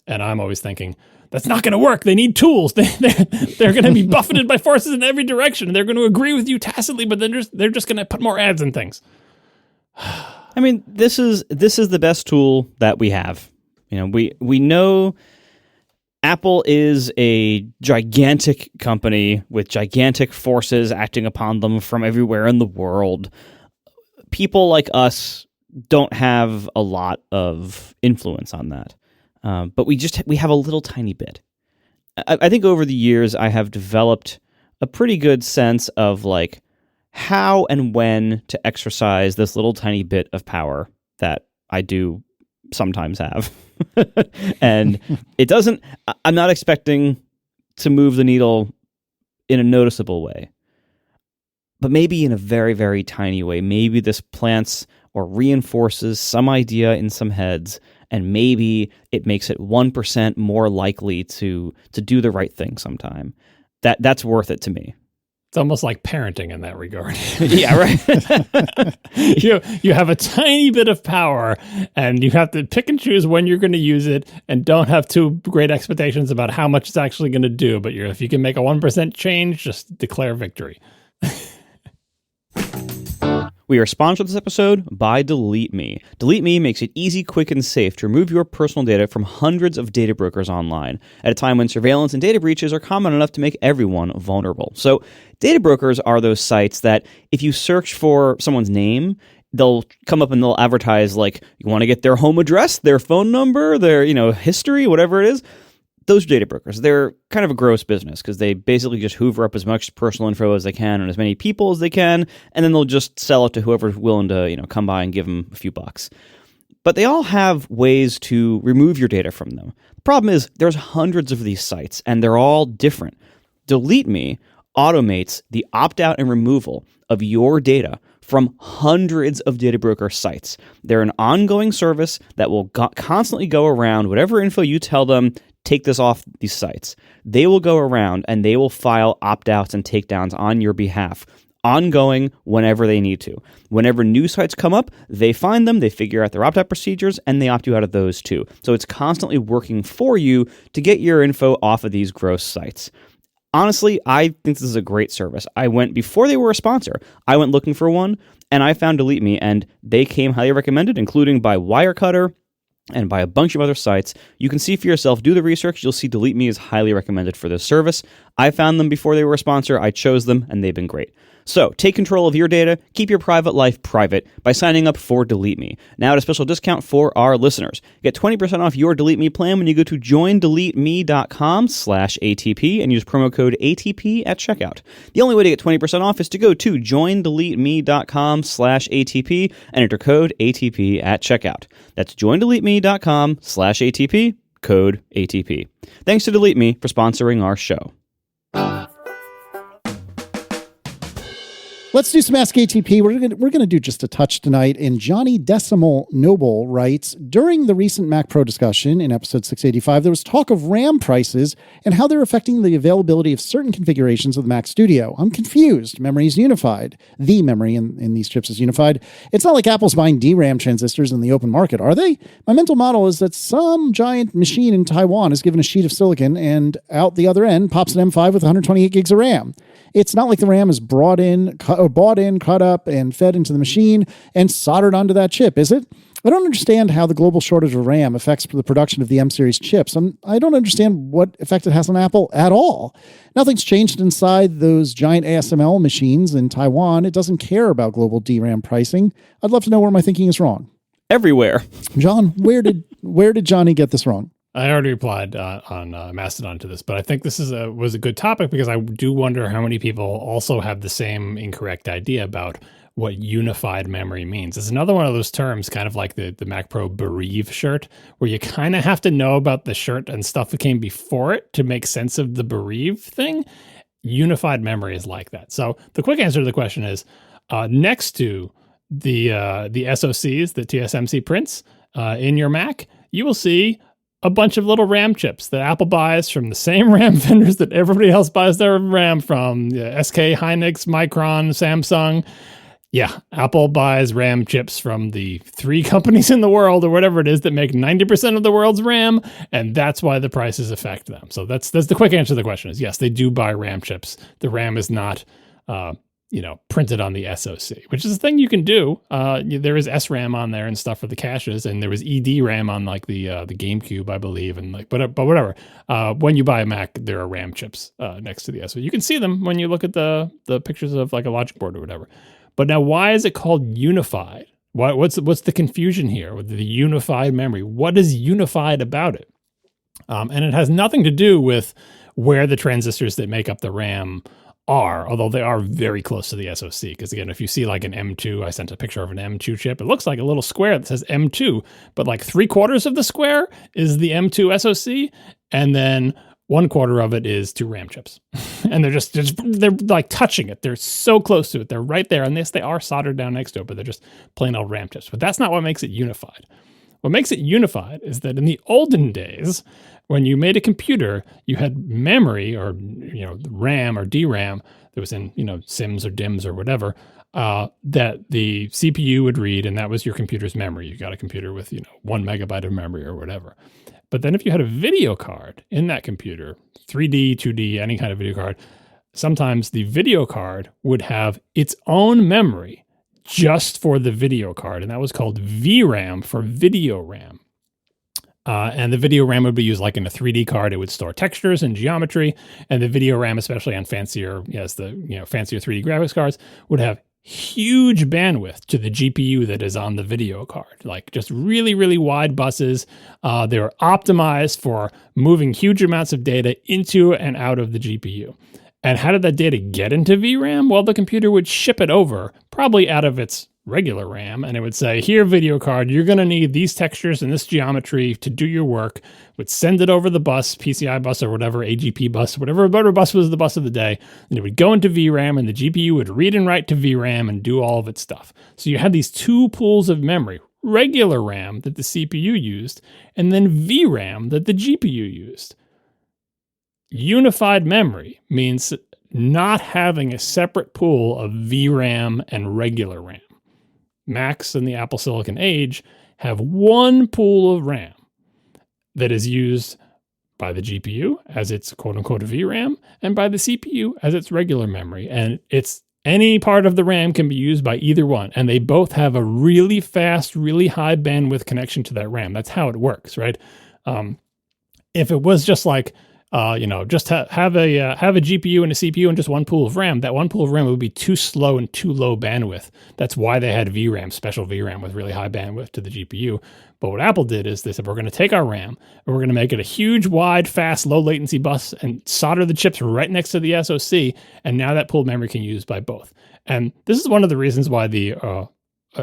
[SPEAKER 3] And I'm always thinking, that's not going to work. They need tools. They're going to be buffeted by forces in every direction. They're going to agree with you tacitly, but they're just going to put more ads and things.
[SPEAKER 2] I mean, this is the best tool that we have. You know, we know Apple is a gigantic company with gigantic forces acting upon them from everywhere in the world. People like us don't have a lot of influence on that, but we have a little tiny bit. I think over the years I have developed a pretty good sense of like how and when to exercise this little tiny bit of power that I do sometimes have. And I'm not expecting to move the needle in a noticeable way, but maybe in a very, very tiny way. Maybe this plants or reinforces some idea in some heads, and maybe it makes it 1% more likely to do the right thing sometime. That's worth it to me.
[SPEAKER 3] It's almost like parenting in that regard.
[SPEAKER 2] Yeah, right.
[SPEAKER 3] You have a tiny bit of power, and you have to pick and choose when you're going to use it, and don't have too great expectations about how much it's actually going to do. But if you can make a 1% change, just declare victory.
[SPEAKER 2] We are sponsored this episode by DeleteMe. DeleteMe makes it easy, quick, and safe to remove your personal data from hundreds of data brokers online at a time when surveillance and data breaches are common enough to make everyone vulnerable. So data brokers are those sites that if you search for someone's name, they'll come up and they'll advertise like you want to get their home address, their phone number, their history, whatever it is. Those are data brokers. They're kind of a gross business because they basically just hoover up as much personal info as they can on as many people as they can, and then they'll just sell it to whoever's willing to come by and give them a few bucks. But they all have ways to remove your data from them. The problem is there's hundreds of these sites, and they're all different. DeleteMe automates the opt-out and removal of your data from hundreds of data broker sites. They're an ongoing service that will constantly go around whatever info you tell them. Take this off these sites. They will go around and they will file opt-outs and takedowns on your behalf, ongoing whenever they need to. Whenever new sites come up, they find them, they figure out their opt-out procedures, and they opt you out of those too. So it's constantly working for you to get your info off of these gross sites. Honestly, I think this is a great service. Before they were a sponsor, I went looking for one, and I found DeleteMe, and they came highly recommended, including by Wirecutter, and by a bunch of other sites. You can see for yourself, do the research, you'll see DeleteMe is highly recommended for this service. I found them before they were a sponsor, I chose them, and they've been great. So, take control of your data, keep your private life private by signing up for DeleteMe. Now at a special discount for our listeners. Get 20% off your DeleteMe plan when you go to joindeleteme.com/ATP and use promo code ATP at checkout. The only way to get 20% off is to go to joindeleteme.com/ATP and enter code ATP at checkout. That's joindeleteme.com/ATP, code ATP. Thanks to DeleteMe for sponsoring our show.
[SPEAKER 1] Let's do some Ask ATP. We're going to do just a touch tonight. And Johnny Decimal Noble writes, during the recent Mac Pro discussion in episode 685, there was talk of RAM prices and how they're affecting the availability of certain configurations of the Mac Studio. I'm confused. Memory is unified. The memory in these chips is unified. It's not like Apple's buying DRAM transistors in the open market, are they? My mental model is that some giant machine in Taiwan is given a sheet of silicon and out the other end pops an M5 with 128 gigs of RAM. It's not like the RAM is bought in, cut up, and fed into the machine and soldered onto that chip, is it? I don't understand how the global shortage of RAM affects the production of the M-series chips. I don't understand what effect it has on Apple at all. Nothing's changed inside those giant ASML machines in Taiwan. It doesn't care about global DRAM pricing. I'd love to know where my thinking is wrong.
[SPEAKER 2] Everywhere.
[SPEAKER 1] John, where did Johnny get this wrong?
[SPEAKER 3] I already replied on Mastodon to this, but I think this was a good topic because I do wonder how many people also have the same incorrect idea about what unified memory means. It's another one of those terms, kind of like the Mac Pro Bereave shirt, where you kind of have to know about the shirt and stuff that came before it to make sense of the Bereave thing. Unified memory is like that. So the quick answer to the question is, next to the SoCs, the TSMC prints in your Mac, you will see a bunch of little RAM chips that Apple buys from the same RAM vendors that everybody else buys their RAM from, SK, Hynix, Micron, Samsung. Yeah, Apple buys RAM chips from the 3 companies in the world or whatever it is that make 90% of the world's RAM, and that's why the prices affect them. So that's the quick answer to the question is yes, they do buy RAM chips. The RAM is not printed on the SoC, which is a thing you can do. There is SRAM on there and stuff for the caches, and there was EDRAM on like the GameCube, I believe, and like but whatever. When you buy a Mac, there are RAM chips next to the SoC. You can see them when you look at the pictures of like a logic board or whatever. But now, why is it called unified? What's the confusion here with the unified memory? What is unified about it? And it has nothing to do with where the transistors that make up the RAM are, although they are very close to the SoC. Because again, if you see like an M2, I sent a picture of an M2 chip. It looks like a little square that says M2, but like 3/4 of the square is the M2 SoC, and then 1/4 of it is 2 RAM chips. And they're like touching it. They're so close to it. They're right there. And yes, they are soldered down next to it, but they're just plain old RAM chips. But that's not what makes it unified. What makes it unified is that in the olden days, when you made a computer, you had memory or RAM or DRAM that was in SIMs or DIMMs or whatever that the CPU would read, and that was your computer's memory. You got a computer with 1 megabyte of memory or whatever. But then if you had a video card in that computer, 3D, 2D, any kind of video card, sometimes the video card would have its own memory just for the video card, and that was called VRAM for video RAM. And the video RAM would be used like in a 3D card. It would store textures and geometry, and the video RAM, especially on fancier 3D graphics cards, would have huge bandwidth to the GPU that is on the video card, like just really, really wide buses. They were optimized for moving huge amounts of data into and out of the GPU. And how did that data get into VRAM? Well, the computer would ship it over, probably out of its regular RAM, and it would say, here, video card, you're going to need these textures and this geometry to do your work. It would send it over the bus, PCI bus or whatever, AGP bus, whatever bus was the bus of the day, and it would go into VRAM, and the GPU would read and write to VRAM and do all of its stuff. So you had these two pools of memory, regular RAM that the CPU used, and then VRAM that the GPU used. Unified memory means not having a separate pool of VRAM and regular RAM. Macs in the Apple Silicon age have one pool of RAM that is used by the GPU as its quote-unquote VRAM and by the CPU as its regular memory. And it's any part of the RAM can be used by either one. And they both have a really fast, really high bandwidth connection to that RAM. That's how it works, right? If it was just like, just have a GPU and a CPU and just one pool of RAM, that one pool of RAM would be too slow and too low bandwidth. That's why they had VRAM, special VRAM with really high bandwidth to the GPU. But what Apple did is they said, we're going to take our RAM and we're going to make it a huge, wide, fast, low latency bus and solder the chips right next to the SoC. And now that pool of memory can be used by both. And this is one of the reasons why the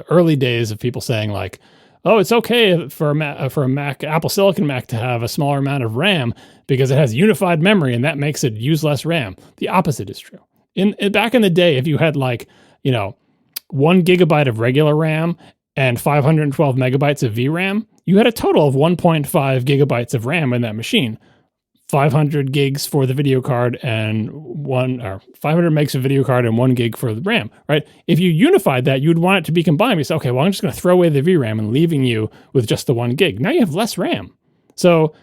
[SPEAKER 3] early days of people saying like, oh, it's okay for a Mac, Apple Silicon Mac to have a smaller amount of RAM because it has unified memory and that makes it use less RAM. The opposite is true. Back in the day, if you had 1 gigabyte of regular RAM and 512 megabytes of VRAM, you had a total of 1.5 gigabytes of RAM in that machine. 500 gigs for the video card and 500 megs of video card and 1 gig for the RAM, right? If you unified that, you'd want it to be combined. You say, okay, well, I'm just going to throw away the VRAM and leaving you with just the 1 gig. Now you have less RAM. So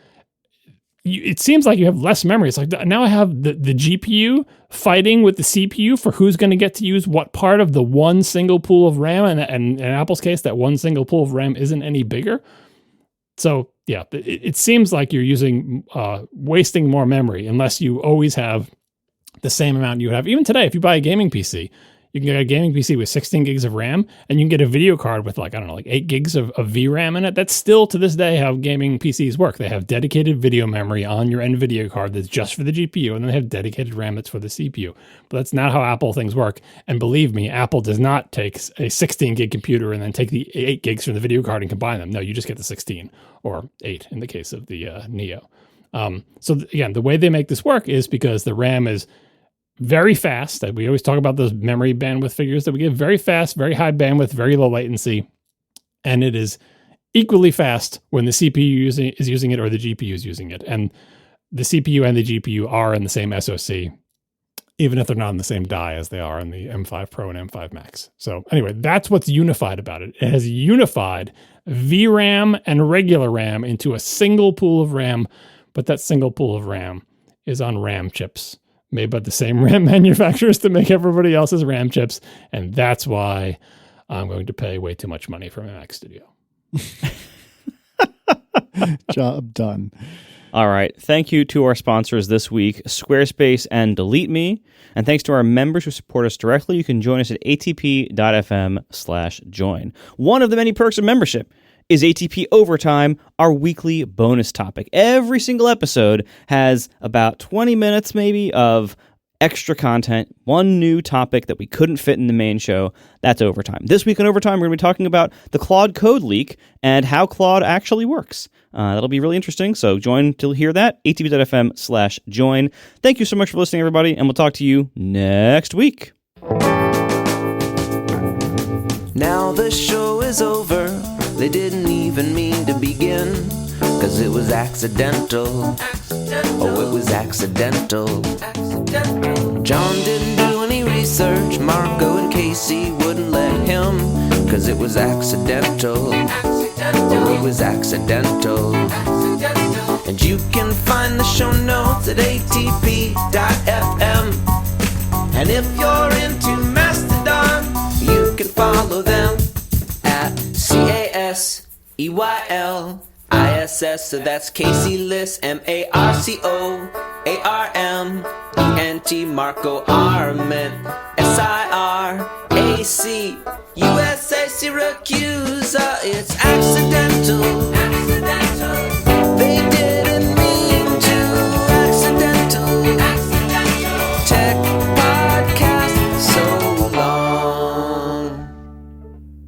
[SPEAKER 3] it seems like you have less memory. It's like now I have the GPU fighting with the CPU for who's going to get to use what part of the one single pool of RAM. And in Apple's case, that one single pool of RAM isn't any bigger. So yeah, it seems like you're wasting more memory unless you always have the same amount you would have. Even today, if you buy a gaming PC, you can get a gaming PC with 16 gigs of RAM, and you can get a video card with 8 gigs of VRAM in it. That's still, to this day, how gaming PCs work. They have dedicated video memory on your NVIDIA card that's just for the GPU, and then they have dedicated RAM that's for the CPU. But that's not how Apple things work. And believe me, Apple does not take a 16 gig computer and then take the 8 gigs from the video card and combine them. No, you just get the 16 or 8 in the case of the Neo. Again, the way they make this work is because the RAM is very fast. We always talk about those memory bandwidth figures that we give. Very fast, very high bandwidth, very low latency. And it is equally fast when the CPU is using it or the GPU is using it. And the CPU and the GPU are in the same SoC, even if they're not on the same die as they are in the M5 Pro and M5 Max. So anyway, that's what's unified about it. It has unified VRAM and regular RAM into a single pool of RAM, but that single pool of RAM is on RAM chips made by the same RAM manufacturers to make everybody else's RAM chips. And that's why I'm going to pay way too much money for my Mac Studio.
[SPEAKER 1] Job done.
[SPEAKER 2] All right. Thank you to our sponsors this week, Squarespace and DeleteMe. And thanks to our members who support us directly. You can join us at atp.fm/join. One of the many perks of membership is ATP Overtime, our weekly bonus topic. Every single episode has about 20 minutes maybe of extra content, one new topic that we couldn't fit in the main show. That's Overtime. This week on Overtime, we're going to be talking about the Claude code leak and how Claude actually works. That'll be really interesting, so join to hear that, atp.fm/join. Thank you so much for listening, everybody, and we'll talk to you next week.
[SPEAKER 4] Now the show is over. They didn't even mean to begin, 'cause it was accidental. Oh, it was accidental. John didn't do any research. Marco and Casey wouldn't let him, 'cause it was accidental. Oh, it was accidental. And you can find the show notes at atp.fm. And if you're into Mastodon, you can follow them at CASEYLISS. So that's Casey Liss, MARCOARMENT, Marco Arment, SIRAC, USA Syracuse. It's accidental. They didn't mean to. Accidental. Tech podcast so long.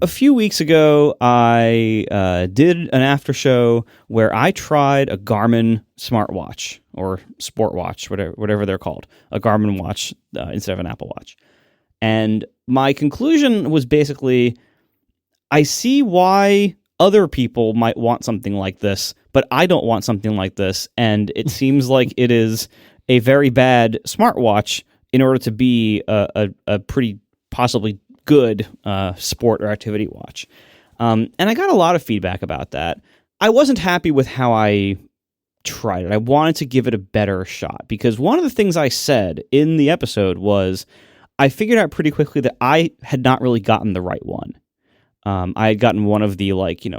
[SPEAKER 2] A few weeks ago, I did an after show where I tried a Garmin smartwatch or sport watch, whatever they're called, a Garmin watch instead of an Apple Watch. And my conclusion was basically, I see why other people might want something like this, but I don't want something like this. And it seems like it is a very bad smartwatch in order to be a pretty possibly good sport or activity watch. And I got a lot of feedback about that. I wasn't happy with how I tried it. I wanted to give it a better shot, because one of the things I said in the episode was I figured out pretty quickly that I had not really gotten the right one. I had gotten one of the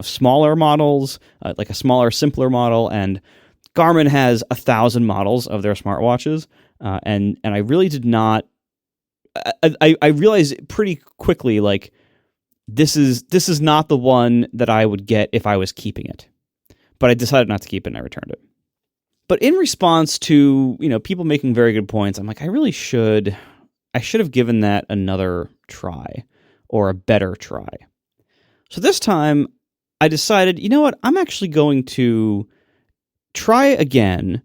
[SPEAKER 2] smaller models, like a smaller, simpler model, and Garmin has 1,000 models of their smartwatches, and I really did not. I realized pretty quickly, like, this is not the one that I would get if I was keeping it. But I decided not to keep it, and I returned it. But in response to people making very good points, I'm like, I should have given that another try, or a better try. So this time, I decided, you know what, I'm actually going to try again,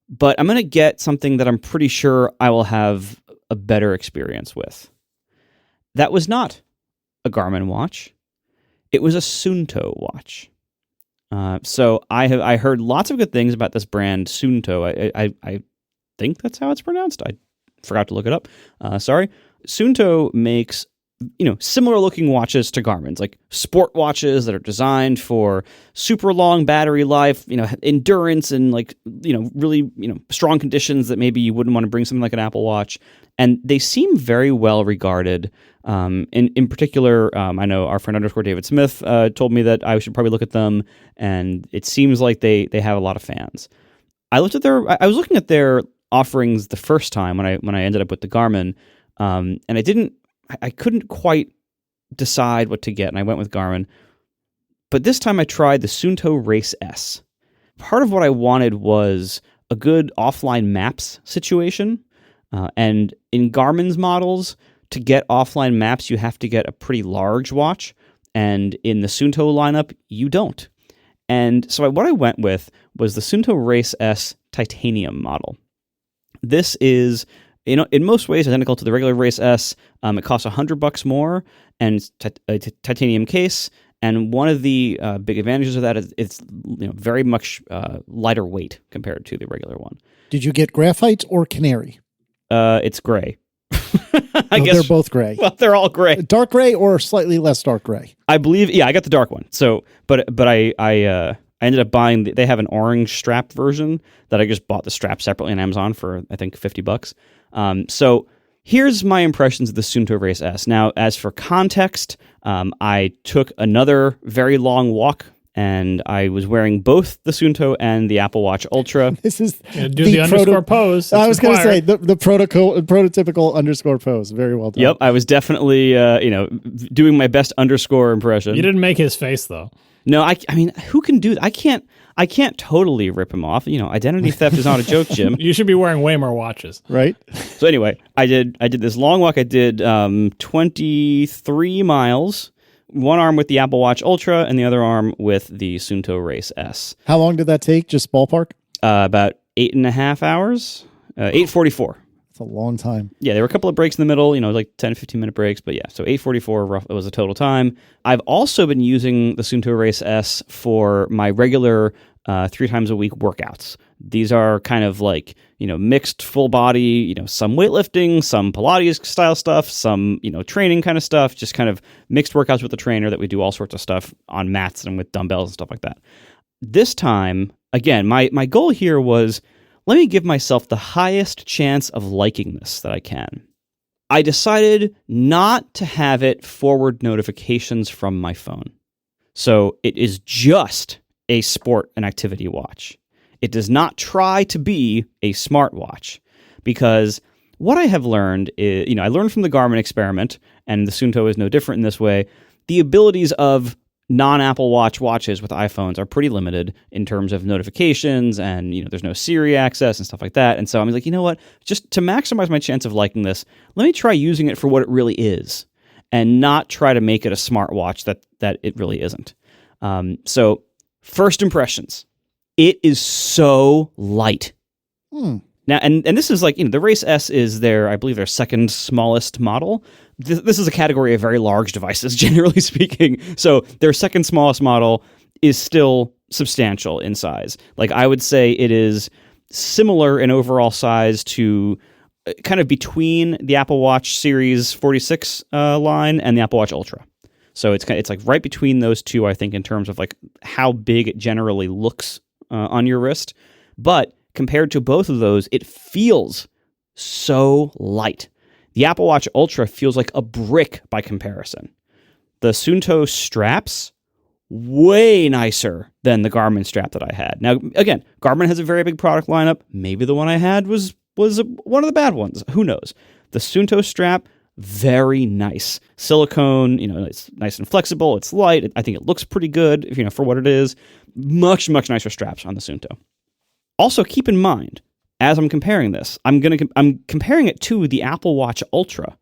[SPEAKER 2] but I'm going to get something that I'm pretty sure I will have a better experience with. That was not a Garmin watch. It was a Suunto watch. So I heard lots of good things about this brand, Suunto. I think that's how it's pronounced. I forgot to look it up. Sorry. Suunto makes similar looking watches to Garmin's, like sport watches that are designed for super long battery life, endurance, and really strong conditions that maybe you wouldn't want to bring something like an Apple Watch. And they seem very well regarded. In particular, I know our friend _David Smith told me that I should probably look at them, and it seems like they have a lot of fans. I was looking at their offerings the first time when I ended up with the Garmin, and I couldn't quite decide what to get, and I went with Garmin. But this time I tried the Suunto Race S. Part of what I wanted was a good offline maps situation. And in Garmin's models, to get offline maps, you have to get a pretty large watch. And in the Suunto lineup, you don't. And so what I went with was the Suunto Race S titanium model. This is, in most ways identical to the regular Race S. It costs $100 more, and it's a titanium case. And one of the big advantages of that is it's very much lighter weight compared to the regular one.
[SPEAKER 1] Did you get graphite or canary?
[SPEAKER 2] It's gray.
[SPEAKER 1] I guess they're both gray.
[SPEAKER 2] Well, they're all gray.
[SPEAKER 1] Dark gray or slightly less dark gray?
[SPEAKER 2] I believe, yeah, I got the dark one. So, but I I ended up buying, they have an orange strap version that I just bought the strap separately on Amazon for, I think, $50. So here's my impressions of the Suunto Race S. Now, as for context, I took another very long walk, and I was wearing both the Suunto and the Apple Watch Ultra.
[SPEAKER 1] This is
[SPEAKER 3] do the underscore pose.
[SPEAKER 1] I was going to say the prototypical underscore pose. Very well done.
[SPEAKER 2] Yep, I was definitely doing my best underscore impression.
[SPEAKER 3] You didn't make his face though.
[SPEAKER 2] No, I mean, who can do that? I can't totally rip him off. Identity theft is not a joke, Jim.
[SPEAKER 3] You should be wearing way more watches,
[SPEAKER 1] right?
[SPEAKER 2] So anyway, I did this long walk. I did 23 miles. One arm with the Apple Watch Ultra and the other arm with the Suunto Race S.
[SPEAKER 1] How long did that take? Just ballpark?
[SPEAKER 2] About 8.5 hours. 8:44.
[SPEAKER 1] That's a long time.
[SPEAKER 2] Yeah, there were a couple of breaks in the middle, like 10 to 15 minute breaks, but yeah, so 8:44 was the total time. I've also been using the Suunto Race S for my regular 3 times a week workouts. These are kind of like, mixed full body, some weightlifting, some Pilates style stuff, some, training kind of stuff, just kind of mixed workouts with the trainer that we do all sorts of stuff on mats and with dumbbells and stuff like that. This time, again, my goal here was, let me give myself the highest chance of liking this that I can. I decided not to have it forward notifications from my phone. So it is just a sport and activity watch. It does not try to be a smartwatch, because what I have learned is, I learned from the Garmin experiment, and the Suunto is no different in this way. The abilities of non-Apple Watch watches with iPhones are pretty limited in terms of notifications, and there's no Siri access and stuff like that. And so I'm like, you know what? Just to maximize my chance of liking this, let me try using it for what it really is, and not try to make it a smartwatch that it really isn't. So first impressions. It is so light. Now, and this is like, the Race S is I believe their second smallest model. This is a category of very large devices, generally speaking. So their second smallest model is still substantial in size. Like, I would say it is similar in overall size to kind of between the Apple Watch Series 46 line and the Apple Watch Ultra. So it's like right between those two, I think, in terms of like how big it generally looks on your wrist. But compared to both of those, it feels so light. The Apple Watch Ultra feels like a brick by comparison. The Suunto straps, way nicer than the Garmin strap that I had. Now, again, Garmin has a very big product lineup. Maybe the one I had was one of the bad ones. Who knows? The Suunto strap, very nice. Silicone, it's nice and flexible. It's light. I think it looks pretty good, for what it is. Much, much nicer straps on the Suunto. Also, keep in mind, as I'm comparing this, I'm comparing it to the Apple Watch Ultra,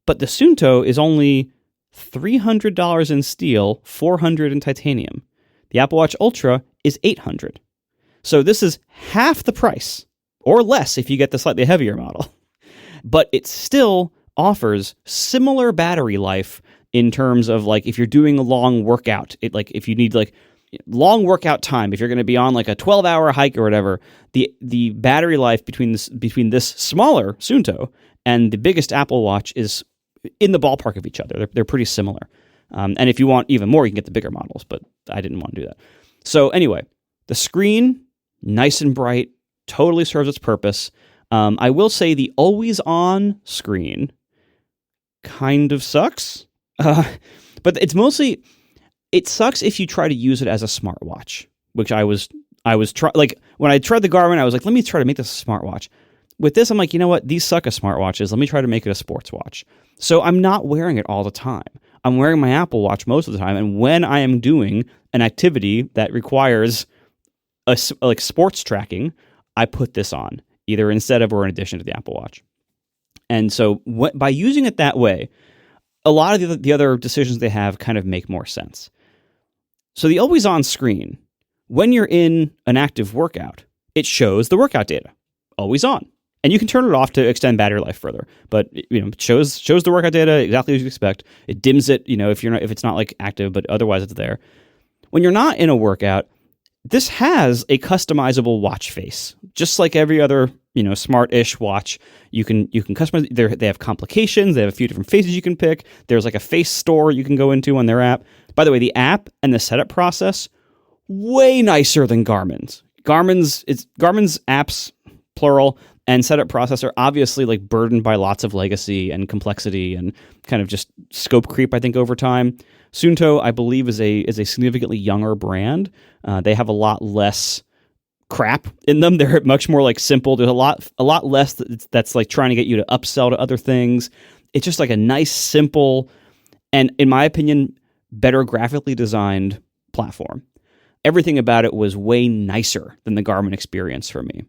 [SPEAKER 2] but the Suunto is only $300 in steel, $400 in titanium. The Apple Watch Ultra is $800. So this is half the price, or less if you get the slightly heavier model. But it still offers similar battery life in terms of, like, if you're doing a long workout, if you need long workout time, if you're going to be on like a 12-hour hike or whatever, the battery life between this smaller Suunto and the biggest Apple Watch is in the ballpark of each other. They're pretty similar. And if you want even more, you can get the bigger models, but I didn't want to do that. So anyway, the screen, nice and bright, totally serves its purpose. I will say the always-on screen kind of sucks, but it's mostly... It sucks if you try to use it as a smartwatch, which I was when I tried the Garmin, I was like, let me try to make this a smartwatch. With this, I'm like, you know what? These suck as smartwatches. Let me try to make it a sports watch. So I'm not wearing it all the time. I'm wearing my Apple Watch most of the time. And when I am doing an activity that requires sports tracking, I put this on, either instead of or in addition to the Apple Watch. And so by using it that way, a lot of the other decisions they have kind of make more sense. So the always-on screen, when you're in an active workout, it shows the workout data, always on. And you can turn it off to extend battery life further. But it shows the workout data exactly as you expect. It dims it, if it's not like active, but otherwise it's there. When you're not in a workout, this has a customizable watch face, just like every other smart-ish watch. You can customize. They have complications. They have a few different faces you can pick. There's like a face store you can go into on their app. By the way, the app and the setup process, way nicer than Garmin's. Garmin's apps, plural, and setup processor obviously like burdened by lots of legacy and complexity and kind of just scope creep, I think, over time. Suunto, I believe, is a significantly younger brand. They have a lot less crap in them. They're much more like simple. There's a lot less that's like trying to get you to upsell to other things. It's just like a nice, simple, and in my opinion, better graphically designed platform. Everything about it was way nicer than the Garmin experience for me,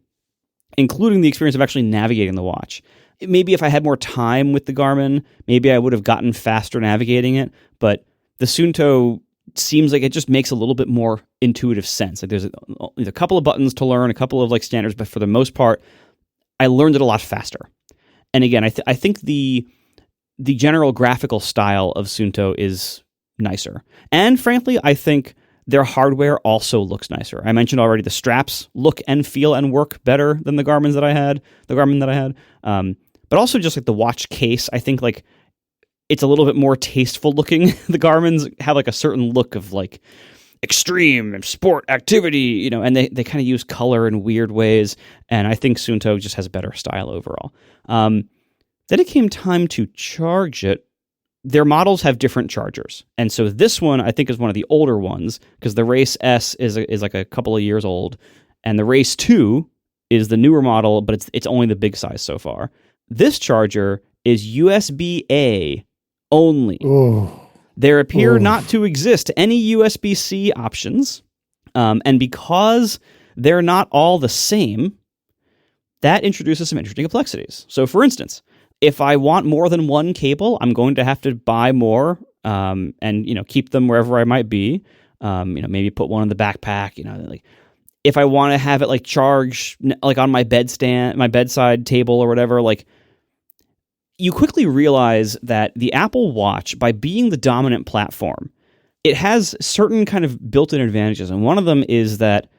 [SPEAKER 2] including the experience of actually navigating the watch. Maybe if I had more time with the Garmin, maybe I would have gotten faster navigating it, but the Suunto seems like it just makes a little bit more intuitive sense. Like there's a couple of buttons to learn, a couple of like standards, but for the most part, I learned it a lot faster. And again, I think the general graphical style of Suunto is nicer. And frankly, I think their hardware also looks nicer. I mentioned already the straps look and feel and work better than the Garmin that I had. But also just like the watch case, I think like it's a little bit more tasteful looking. The Garmin's have like a certain look of like extreme sport activity, and they kind of use color in weird ways. And I think Suunto just has better style overall. Then it came time to charge it. Their models have different chargers. And so this one, I think, is one of the older ones because the Race S is like a couple of years old. And the Race 2 is the newer model, but it's only the big size so far. This charger is USB-A only.
[SPEAKER 1] Ooh.
[SPEAKER 2] There appear not to exist any USB-C options. And because they're not all the same, that introduces some interesting complexities. So for instance, if I want more than one cable, I'm going to have to buy more and keep them wherever I might be. Maybe put one in the backpack. Like if I want to have it like charge like on my bedside table or whatever, like you quickly realize that the Apple Watch, by being the dominant platform, it has certain kind of built-in advantages. And one of them is that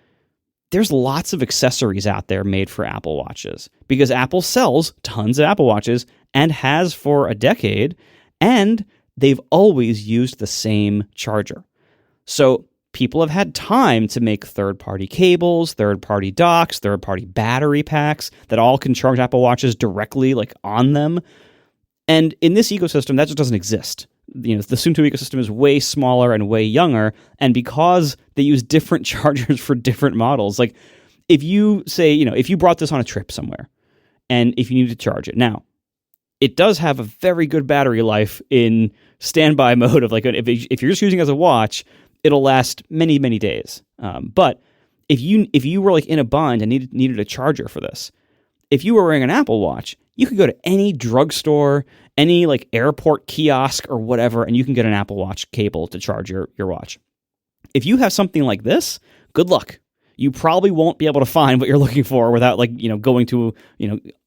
[SPEAKER 2] there's lots of accessories out there made for Apple Watches because Apple sells tons of Apple Watches and has for a decade, and they've always used the same charger. So people have had time to make third-party cables, third-party docks, third-party battery packs that all can charge Apple Watches directly like on them. And in this ecosystem, that just doesn't exist. The Suunto ecosystem is way smaller and way younger, and because they use different chargers for different models, like if you say, if you brought this on a trip somewhere, and if you need to charge it, now, it does have a very good battery life in standby mode of like, if you're just using it as a watch, it'll last many, many days. But if you were like in a bind and needed a charger for this, if you were wearing an Apple Watch, you could go to any drugstore, any like airport kiosk or whatever, and you can get an Apple Watch cable to charge your watch. If you have something like this, good luck. You probably won't be able to find what you're looking for without like, going to,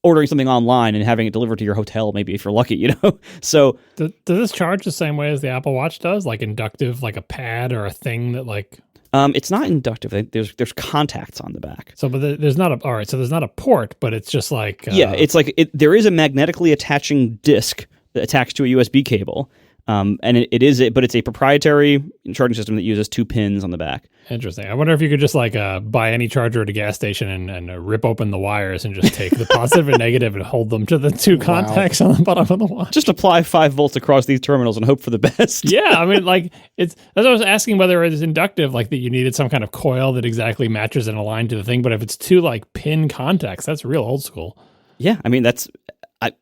[SPEAKER 2] ordering something online and having it delivered to your hotel, maybe if you're lucky, So
[SPEAKER 3] does this charge the same way as the Apple Watch does? Like inductive, like a pad or a thing that like...
[SPEAKER 2] It's not inductive. There's contacts on the back.
[SPEAKER 3] So, but there's not there's not a port, but it's just like
[SPEAKER 2] it's like there is a magnetically attaching disc attached to a USB cable, and but it's a proprietary charging system that uses 2 pins on the back.
[SPEAKER 3] Interesting. I wonder if you could just like buy any charger at a gas station and rip open the wires and just take the positive and negative and hold them to the 2 contacts on the bottom of the watch.
[SPEAKER 2] Just apply 5 volts across these terminals and hope for the best.
[SPEAKER 3] Yeah, I mean, like that's what I was asking, whether it is inductive, like that you needed some kind of coil that exactly matches and aligned to the thing. But if it's 2 like pin contacts, that's real old school.
[SPEAKER 2] Yeah, I mean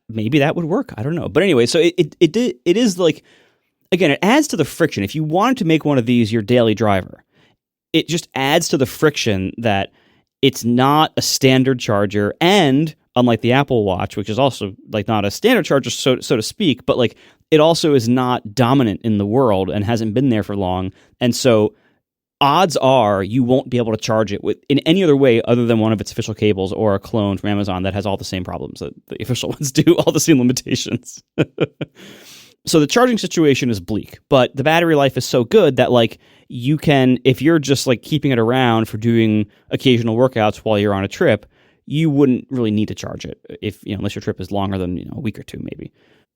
[SPEAKER 2] maybe that would work. I don't know, but anyway, so it is like, again, it adds to the friction. If you wanted to make one of these your daily driver, it just adds to the friction that it's not a standard charger, and unlike the Apple Watch, which is also like not a standard charger, so to speak, but like it also is not dominant in the world and hasn't been there for long, and so odds are you won't be able to charge it in any other way other than one of its official cables or a clone from Amazon that has all the same problems that the official ones do, all the same limitations. So the charging situation is bleak, but the battery life is so good that like you can, if you're just like keeping it around for doing occasional workouts while you're on a trip, you wouldn't really need to charge it unless your trip is longer than a week or 2 maybe.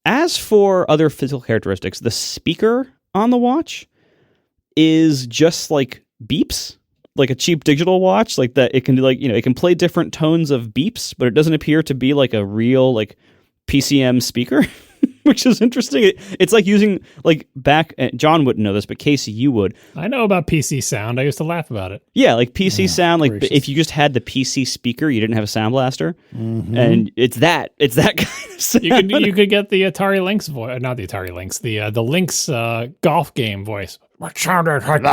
[SPEAKER 2] As for other physical characteristics, the speaker on the watch is just like beeps like a cheap digital watch, like that it can do like, it can play different tones of beeps, but it doesn't appear to be like a real like PCM speaker, which is interesting. It's like using like back, John wouldn't know this, but Casey, you would.
[SPEAKER 3] I know about PC sound. I used to laugh about it.
[SPEAKER 2] Yeah, like PC sound, like
[SPEAKER 1] gracious.
[SPEAKER 2] if you just had the PC speaker, you didn't have a sound blaster, and it's that kind of sound.
[SPEAKER 3] You could get the Atari Lynx voice, not the Atari Lynx, the Lynx golf game voice. What sounded like this?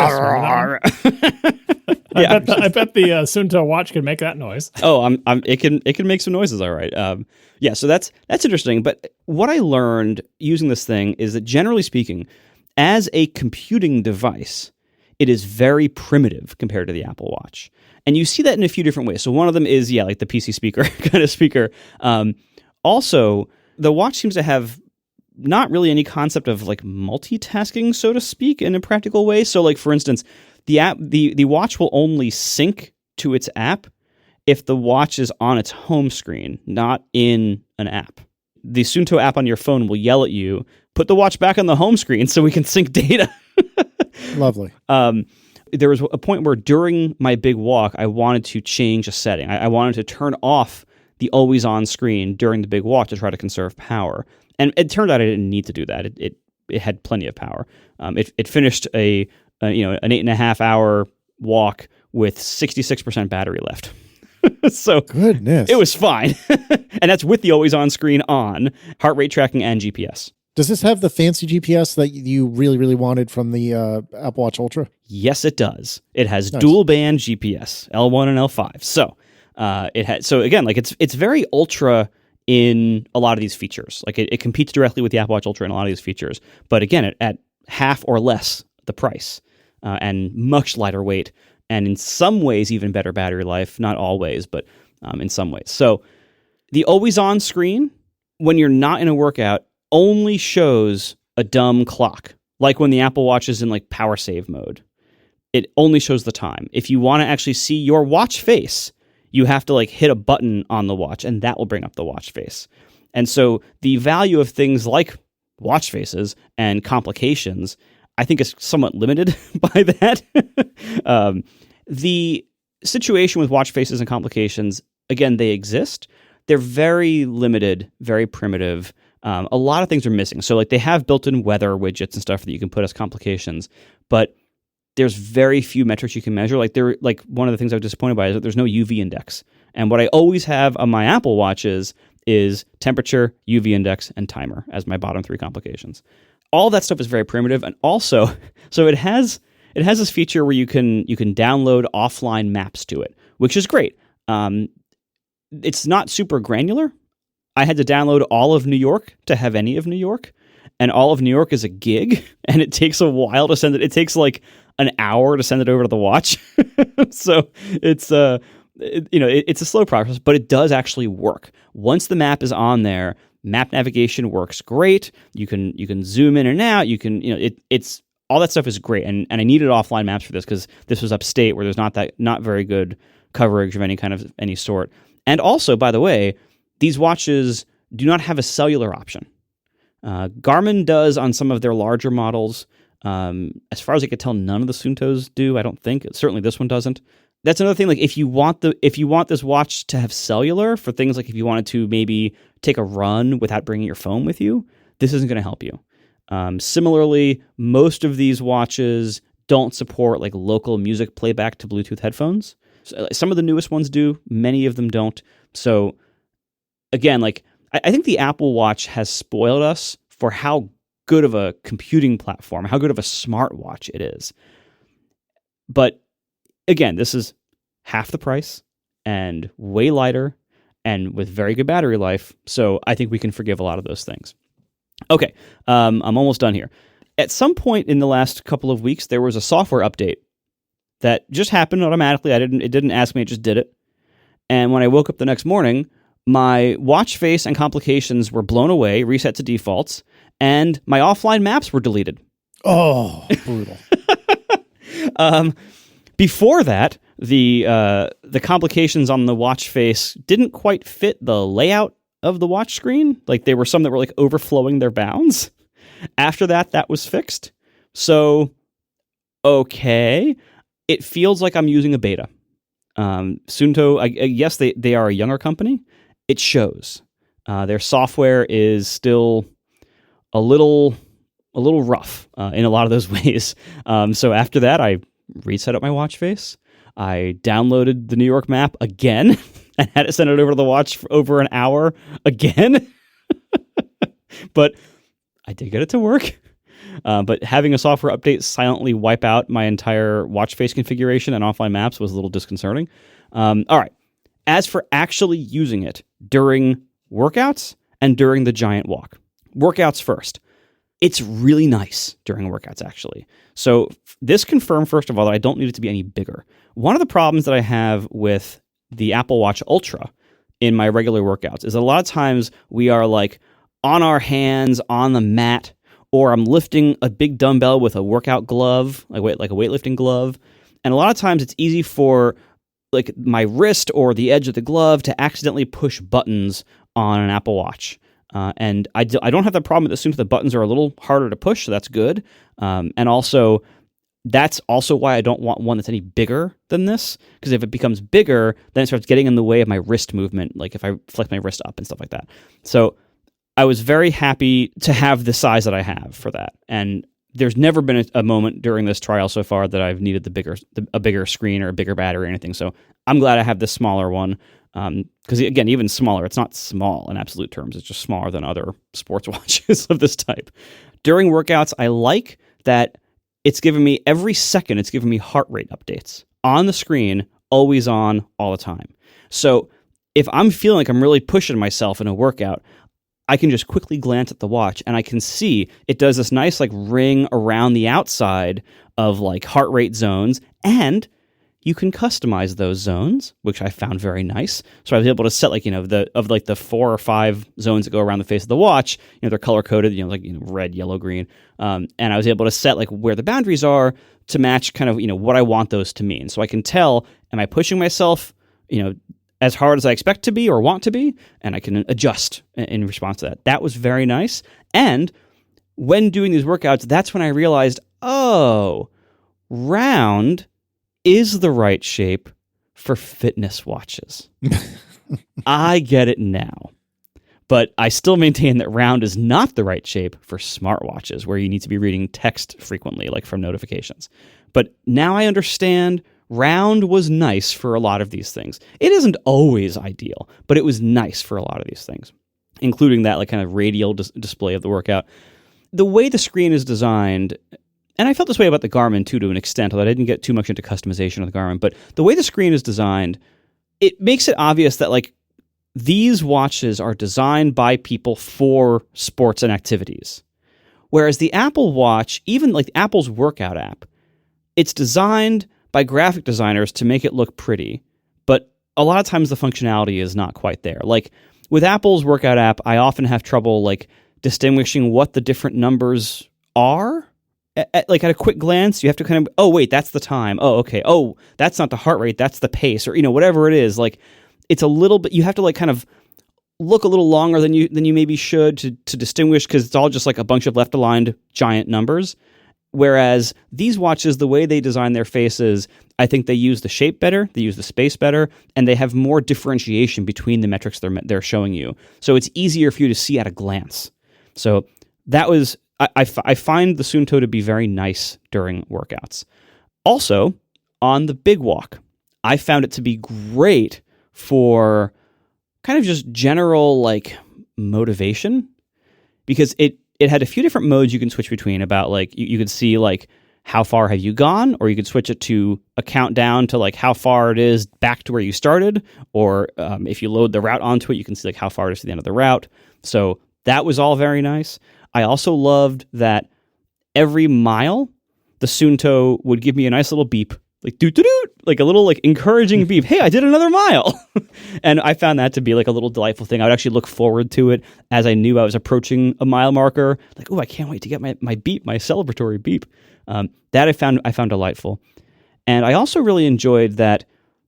[SPEAKER 2] Yeah.
[SPEAKER 3] I bet the Sunto watch can make that noise.
[SPEAKER 2] Oh, it can make some noises, all right. Yeah, so that's interesting. But what I learned using this thing is that generally speaking, as a computing device, it is very primitive compared to the Apple Watch. And you see that in a few different ways. So one of them is, like the PC speaker kind of speaker. Also, the watch seems to have not really any concept of like multitasking, so to speak, in a practical way. So like, for instance, the watch will only sync to its app if the watch is on its home screen, not in an app. The Sunto app on your phone will yell at you, put the watch back on the home screen so we can sync data.
[SPEAKER 1] Lovely.
[SPEAKER 2] There was a point where during my big walk, I wanted to change a setting. I wanted to turn off the always on screen during the big walk to try to conserve power. And it turned out I didn't need to do that. It had plenty of power. It finished an 8.5 hour walk with 66% battery left. So
[SPEAKER 1] Goodness.
[SPEAKER 2] it was fine. And that's with the always on screen on, heart rate tracking, and GPS.
[SPEAKER 1] Does this have the fancy GPS that you really, really wanted from the Apple Watch Ultra?
[SPEAKER 2] Yes, it does. It has
[SPEAKER 1] Nice.
[SPEAKER 2] dual band GPS, L1 and L5. So again, like it's very ultra in a lot of these features. Like it competes directly with the Apple Watch Ultra in a lot of these features. But again, at half or less the price, and much lighter weight, and in some ways even better battery life. Not always, but in some ways. So the always on screen, when you're not in a workout, only shows a dumb clock. Like when the Apple Watch is in like power save mode, it only shows the time. If you want to actually see your watch face, you have to like hit a button on the watch, and that will bring up the watch face. And so the value of things like watch faces and complications, I think, is somewhat limited by that. The situation with watch faces and complications, again, they exist. They're very limited, very primitive. A lot of things are missing. So like they have built-in weather widgets and stuff that you can put as complications, but there's very few metrics you can measure. Like one of the things I was disappointed by is that there's no UV index. And what I always have on my Apple Watches is temperature, UV index, and timer as my bottom three complications. All that stuff is very primitive. And also, so it has this feature where you can download offline maps to it, which is great. It's not super granular. I had to download all of New York to have any of New York, and all of New York is a gig, and it takes a while to send it. It takes like an hour to send it over to the watch. So it's it's a slow process, but it does actually work. Once the map is on there, map navigation works great. You can zoom in and out. You can it's all that stuff is great. And I needed offline maps for this because this was upstate where there's not very good coverage of any sort. And also, by the way, these watches do not have a cellular option. Garmin does on some of their larger models. As far as I could tell, none of the Suntos do. I don't think. Certainly this one doesn't. That's another thing. Like if you want this watch to have cellular for things like if you wanted to maybe take a run without bringing your phone with you, this isn't going to help you. Similarly, most of these watches don't support like local music playback to Bluetooth headphones. So, some of the newest ones do. Many of them don't. So again, like I think the Apple Watch has spoiled us for how good of a computing platform, how good of a smartwatch it is. But again, this is half the price and way lighter and with very good battery life. So I think we can forgive a lot of those things. Okay, I'm almost done here. At some point in the last couple of weeks, there was a software update that just happened automatically. It didn't ask me, it just did it. And when I woke up the next morning, my watch face and complications were blown away, reset to defaults, and my offline maps were deleted.
[SPEAKER 1] Oh, brutal.
[SPEAKER 2] Before that, the complications on the watch face didn't quite fit the layout of the watch screen. Like there were some that were like overflowing their bounds. After that was fixed. So, okay. it feels like I'm using a beta. Suunto, yes, they are a younger company. It shows. Their software is still a little rough in a lot of those ways. So after that, I reset up my watch face. I downloaded the New York map again and had it send it over to the watch for over an hour again. But I did get it to work. But having a software update silently wipe out my entire watch face configuration and offline maps was a little disconcerting. All right. As for actually using it during workouts and during the giant walk. Workouts first. It's really nice during workouts, actually. So this confirmed, first of all, that I don't need it to be any bigger. One of the problems that I have with the Apple Watch Ultra in my regular workouts is a lot of times we are like on our hands on the mat, or I'm lifting a big dumbbell with a workout glove, like a weightlifting glove. And a lot of times it's easy for like my wrist or the edge of the glove to accidentally push buttons on an Apple Watch. And I don't have that problem with the Suunto. The buttons are a little harder to push, so that's good. And also, that's also why I don't want one that's any bigger than this, because if it becomes bigger, then it starts getting in the way of my wrist movement, like if I flex my wrist up and stuff like that. So I was very happy to have the size that I have for that. And there's never been a moment during this trial so far that I've needed a bigger screen or a bigger battery or anything. So I'm glad I have this smaller one. Because again, even smaller, it's not small in absolute terms. It's just smaller than other sports watches of this type. During workouts, I like that it's giving me every second, it's giving me heart rate updates on the screen, always on, all the time. So if I'm feeling like I'm really pushing myself in a workout, I can just quickly glance at the watch and I can see it does this nice like ring around the outside of like heart rate zones, and you can customize those zones, which I found very nice. So I was able to set the 4 or 5 zones that go around the face of the watch. They're color coded, red, yellow, green. And I was able to set like where the boundaries are to match kind of, what I want those to mean. So I can tell, am I pushing myself, as hard as I expect to be or want to be? And I can adjust in response to that. That was very nice. And when doing these workouts, that's when I realized, round is the right shape for fitness watches. I get it now. But I still maintain that round is not the right shape for smartwatches, where you need to be reading text frequently, like from notifications. But now I understand round was nice for a lot of these things. It isn't always ideal, but it was nice for a lot of these things, including that like kind of radial display of the workout. The way the screen is designed, and I felt this way about the Garmin too, to an extent, although I didn't get too much into customization of the Garmin, but the way the screen is designed, it makes it obvious that like these watches are designed by people for sports and activities. Whereas the Apple Watch, even like Apple's workout app, it's designed by graphic designers to make it look pretty, but a lot of times the functionality is not quite there. Like with Apple's workout app, I often have trouble like distinguishing what the different numbers are. At a quick glance, you have to kind of, wait, that's the time. Oh, okay. Oh, that's not the heart rate. That's the pace, or whatever it is. Like, it's a little bit. You have to like kind of look a little longer than you maybe should to distinguish, because it's all just like a bunch of left aligned giant numbers. Whereas these watches, the way they design their faces, I think they use the shape better, they use the space better, and they have more differentiation between the metrics they're showing you. So it's easier for you to see at a glance. So that was. I find the Suunto to be very nice during workouts. Also, on the big walk, I found it to be great for kind of just general like motivation, because it had a few different modes you can switch between. About like you could see like how far have you gone, or you could switch it to a countdown to like how far it is back to where you started, or if you load the route onto it, you can see like how far it is to the end of the route. So that was all very nice. I also loved that every mile, the Suunto would give me a nice little beep, like doot-doot-doot, like a little like encouraging beep. Hey, I did another mile. And I found that to be like a little delightful thing. I would actually look forward to it as I knew I was approaching a mile marker. Like, I can't wait to get my beep, my celebratory beep. That I found delightful. And I also really enjoyed that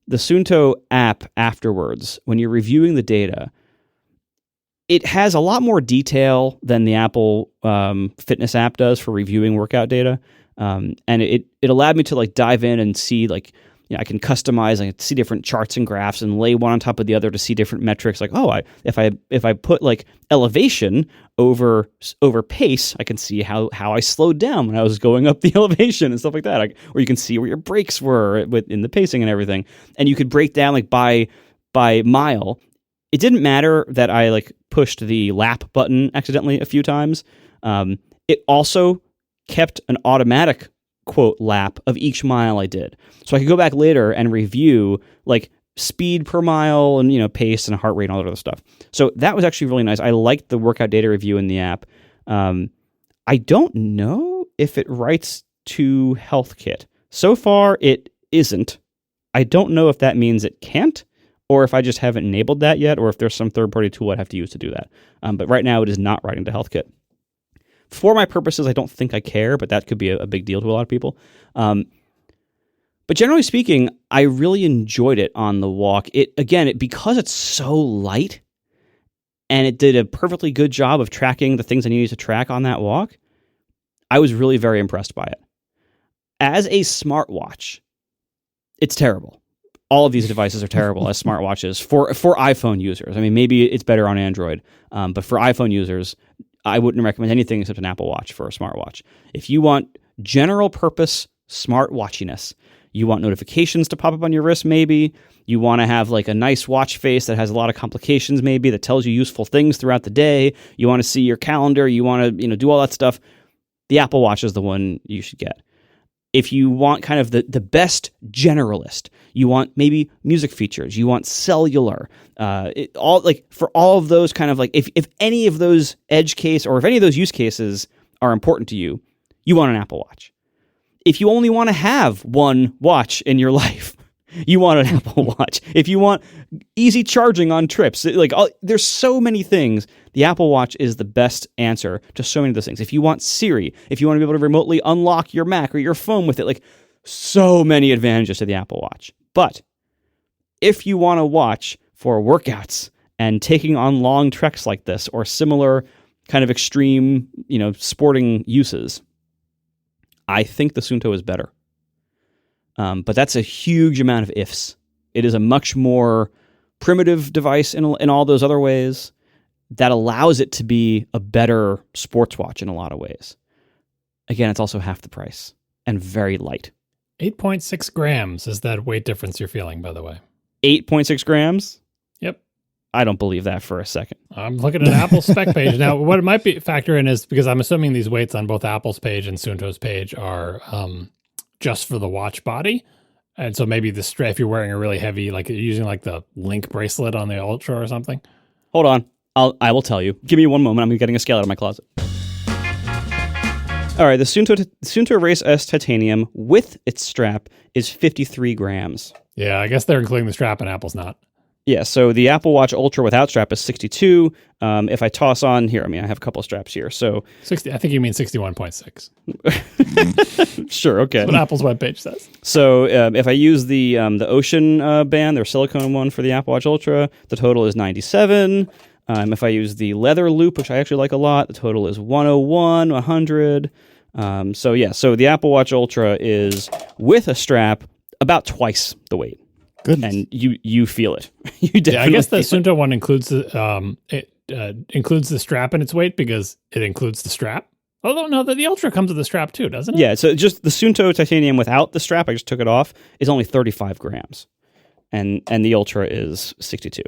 [SPEAKER 2] the Suunto app afterwards, when you're reviewing the data, it has a lot more detail than the Apple Fitness app does for reviewing workout data. And it allowed me to like dive in and see like, I can customize, I can see different charts and graphs and lay one on top of the other to see different metrics. Like, if I put like elevation over pace, I can see how I slowed down when I was going up the elevation and stuff like that. Or you can see where your brakes were in the pacing and everything. And you could break down like by mile. It didn't matter that I like pushed the lap button accidentally a few times. It also kept an automatic quote lap of each mile I did. So I could go back later and review like speed per mile and, pace and heart rate and all that other stuff. So that was actually really nice. I liked the workout data review in the app. I don't know if it writes to HealthKit. So far, it isn't. I don't know if that means it can't, or if I just haven't enabled that yet, or if there's some third-party tool I'd have to use to do that. But right now, it is not writing to HealthKit. For my purposes, I don't think I care, but that could be a big deal to a lot of people. But generally speaking, I really enjoyed it on the walk. Because it's so light, and it did a perfectly good job of tracking the things I needed to track on that walk, I was really very impressed by it. As a smartwatch, it's terrible. All of these devices are terrible as smartwatches for iPhone users. I mean, maybe it's better on Android, but for iPhone users, I wouldn't recommend anything except an Apple Watch for a smartwatch. If you want general purpose smartwatchiness, you want notifications to pop up on your wrist, maybe. You want to have like a nice watch face that has a lot of complications, maybe, that tells you useful things throughout the day. You want to see your calendar. You want to do all that stuff. The Apple Watch is the one you should get. If you want kind of the best generalist, you want maybe music features, you want cellular, for all of those kind of like, if any of those edge case or if any of those use cases are important to you, you want an Apple Watch. If you only want to have one watch in your life, you want an Apple Watch. If you want easy charging on trips, there's so many things. The Apple Watch is the best answer to so many of those things. If you want Siri, if you want to be able to remotely unlock your Mac or your phone with it, like so many advantages to the Apple Watch. But if you want to watch for workouts and taking on long treks like this or similar kind of extreme, sporting uses, I think the Suunto is better. But that's a huge amount of ifs. It is a much more primitive device in all those other ways that allows it to be a better sports watch in a lot of ways. Again, it's also half the price and very light.
[SPEAKER 3] 8.6 grams is that weight difference you're feeling, by the way.
[SPEAKER 2] 8.6 grams?
[SPEAKER 3] Yep.
[SPEAKER 2] I don't believe that for a second.
[SPEAKER 3] I'm looking at an Apple spec page. Now, what it might be factor in is, because I'm assuming these weights on both Apple's page and Suunto's page are just for the watch body. And so maybe the strap, if you're wearing a really heavy, like you're using like the Link bracelet on the Ultra or something.
[SPEAKER 2] Hold on. I will tell you. Give me one moment. I'm getting a scale out of my closet. All right. The Suunto Race S Titanium with its strap is 53 grams.
[SPEAKER 3] Yeah, I guess they're including the strap and Apple's not.
[SPEAKER 2] Yeah, so the Apple Watch Ultra without strap is 62. If I toss on here, I have a couple of straps here. So
[SPEAKER 3] 60. I think you mean 61.6.
[SPEAKER 2] Sure, okay.
[SPEAKER 3] That's what Apple's webpage says.
[SPEAKER 2] So if I use the Ocean band, their silicone one for the Apple Watch Ultra, the total is 97. If I use the leather loop, which I actually like a lot, the total is 101, 100. So the Apple Watch Ultra is with a strap about twice the weight.
[SPEAKER 1] Goodness.
[SPEAKER 2] And you feel it. You definitely.
[SPEAKER 3] Yeah, I guess the Suunto one includes includes the strap in its weight because it includes the strap. Although no, the Ultra comes with the strap too, doesn't it?
[SPEAKER 2] Yeah, so just the Suunto Titanium without the strap, I just took it off, is only 35 grams, and the Ultra is 62.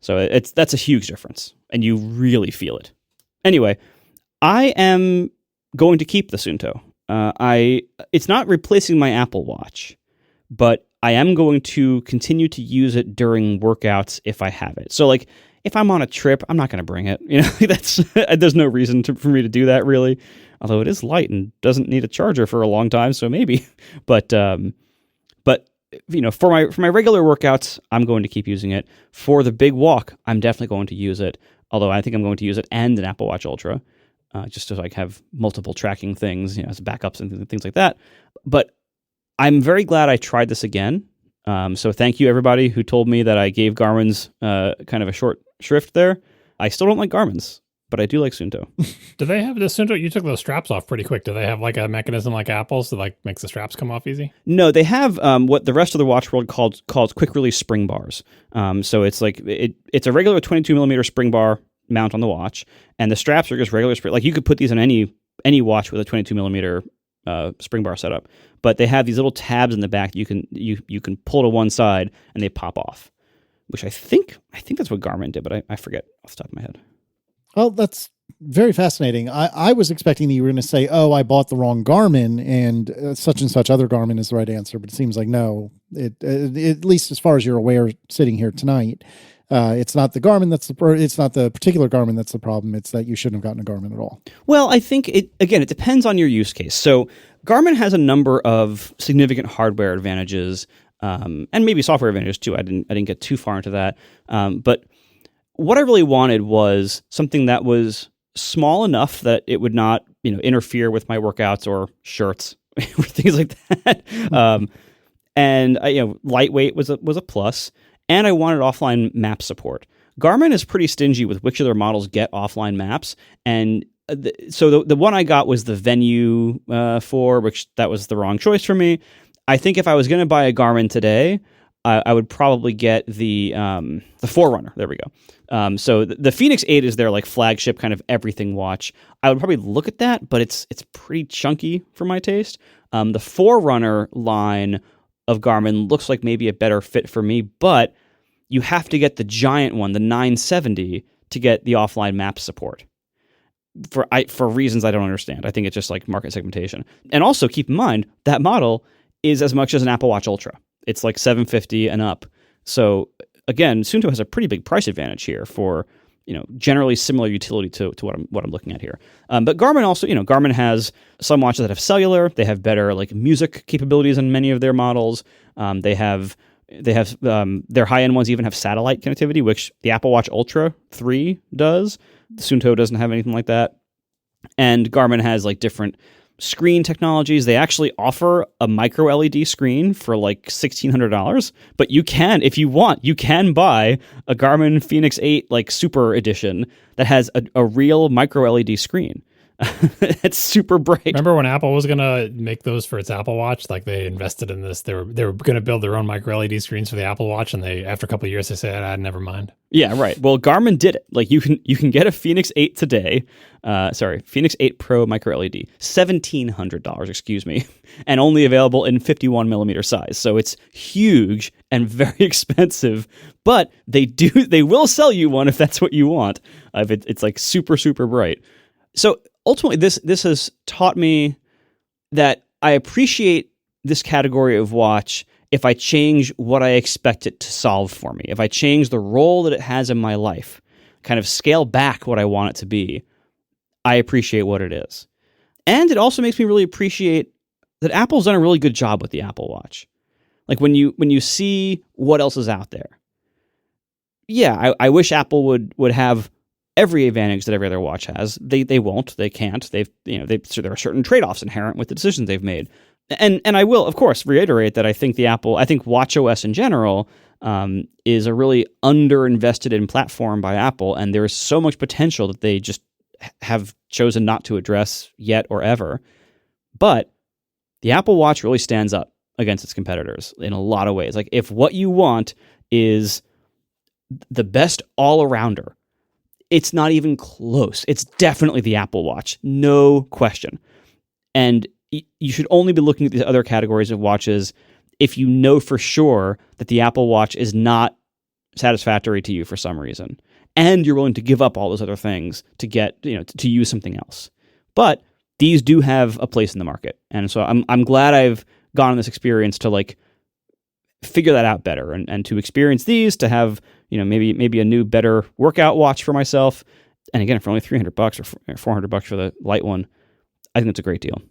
[SPEAKER 2] So that's a huge difference, and you really feel it. Anyway, I am going to keep the Suunto. It's not replacing my Apple Watch, but I am going to continue to use it during workouts if I have it. So like if I'm on a trip, I'm not going to bring it. There's no reason for me to do that really. Although it is light and doesn't need a charger for a long time, so maybe. But for my regular workouts, I'm going to keep using it. For the big walk, I'm definitely going to use it. Although I think I'm going to use it and an Apple Watch Ultra, just to like have multiple tracking things, as backups and things like that. But I'm very glad I tried this again. So thank you, everybody who told me that I gave Garmin's kind of a short shrift there. I still don't like Garmin's, but I do like Suunto.
[SPEAKER 3] Do they have the Suunto? You took those straps off pretty quick. Do they have like a mechanism like Apple's that like makes the straps come off easy?
[SPEAKER 2] No, they have what the rest of the watch world calls quick release spring bars. So it's like it's a regular 22 millimeter spring bar mount on the watch, and the straps are just regular spring. Like you could put these on any watch with a 22 millimeter spring bar setup, but they have these little tabs in the back you can pull to one side and they pop off. Which I think that's what Garmin did, but I forget off the top of my head.
[SPEAKER 1] Well, that's very fascinating. I was expecting that you were going to say, "Oh, I bought the wrong Garmin," and such other Garmin is the right answer. But it seems like no. At least as far as you're aware, sitting here tonight, it's not the Garmin it's not the particular Garmin that's the problem. It's that you shouldn't have gotten a Garmin at all.
[SPEAKER 2] Well, I think it depends on your use case. So Garmin has a number of significant hardware advantages. And maybe software advantages too. I didn't get too far into that. But what I really wanted was something that was small enough that it would not, interfere with my workouts or shirts or things like that. And lightweight was a plus. And I wanted offline map support. Garmin is pretty stingy with which of their models get offline maps, and so the one I got was the Venue 4, which that was the wrong choice for me. I think if I was going to buy a Garmin today, I would probably get the Forerunner. There we go. So the Fenix 8 is their like flagship kind of everything watch. I would probably look at that, but it's pretty chunky for my taste. The Forerunner line of Garmin looks like maybe a better fit for me, but you have to get the giant one, the 970, to get the offline map support. For reasons I don't understand. I think it's just like market segmentation. And also keep in mind that model is as much as an Apple Watch Ultra. It's like $750 and up. So again, Suunto has a pretty big price advantage here for generally similar utility to what I'm looking at here. But Garmin also, Garmin has some watches that have cellular. They have better like music capabilities in many of their models. They have their high end ones even have satellite connectivity, which the Apple Watch Ultra 3 does. The Suunto doesn't have anything like that. And Garmin has like different screen technologies. They actually offer a micro LED screen for like $1,600, but you can, if you want, you can buy a Garmin Fenix 8 like super edition that has a real micro LED screen. It's super bright.
[SPEAKER 3] Remember when Apple was going to make those for its Apple Watch? Like they invested in this. They were going to build their own micro LED screens for the Apple Watch, and after a couple of years they said, never mind.
[SPEAKER 2] Yeah, right. Well, Garmin did it. Like you can get a Fenix 8 today. Fenix 8 Pro micro LED, $1,700, excuse me, and only available in 51 millimeter size. So it's huge and very expensive, but they will sell you one if that's what you want. If it's like super, super bright. So ultimately, this has taught me that I appreciate this category of watch if I change what I expect it to solve for me. If I change the role that it has in my life, kind of scale back what I want it to be, I appreciate what it is. And it also makes me really appreciate that Apple's done a really good job with the Apple Watch. Like when you see what else is out there. Yeah, I wish Apple would have every advantage that every other watch has. They won't. They can't. There are certain trade-offs inherent with the decisions they've made. And I will, of course, reiterate that I think watchOS in general is a really underinvested in platform by Apple, and there is so much potential that they just have chosen not to address yet or ever. But the Apple Watch really stands up against its competitors in a lot of ways. Like if what you want is the best all-arounder, it's not even close. It's definitely the Apple Watch, no question. And you should only be looking at these other categories of watches if you know for sure that the Apple Watch is not satisfactory to you for some reason, and you're willing to give up all those other things to get to use something else. But these do have a place in the market, and so I'm glad I've gone on this experience to like figure that out better and to experience these, to have maybe a new better workout watch for myself. And again, for only $300 or $400 for the light one, I think that's a great deal.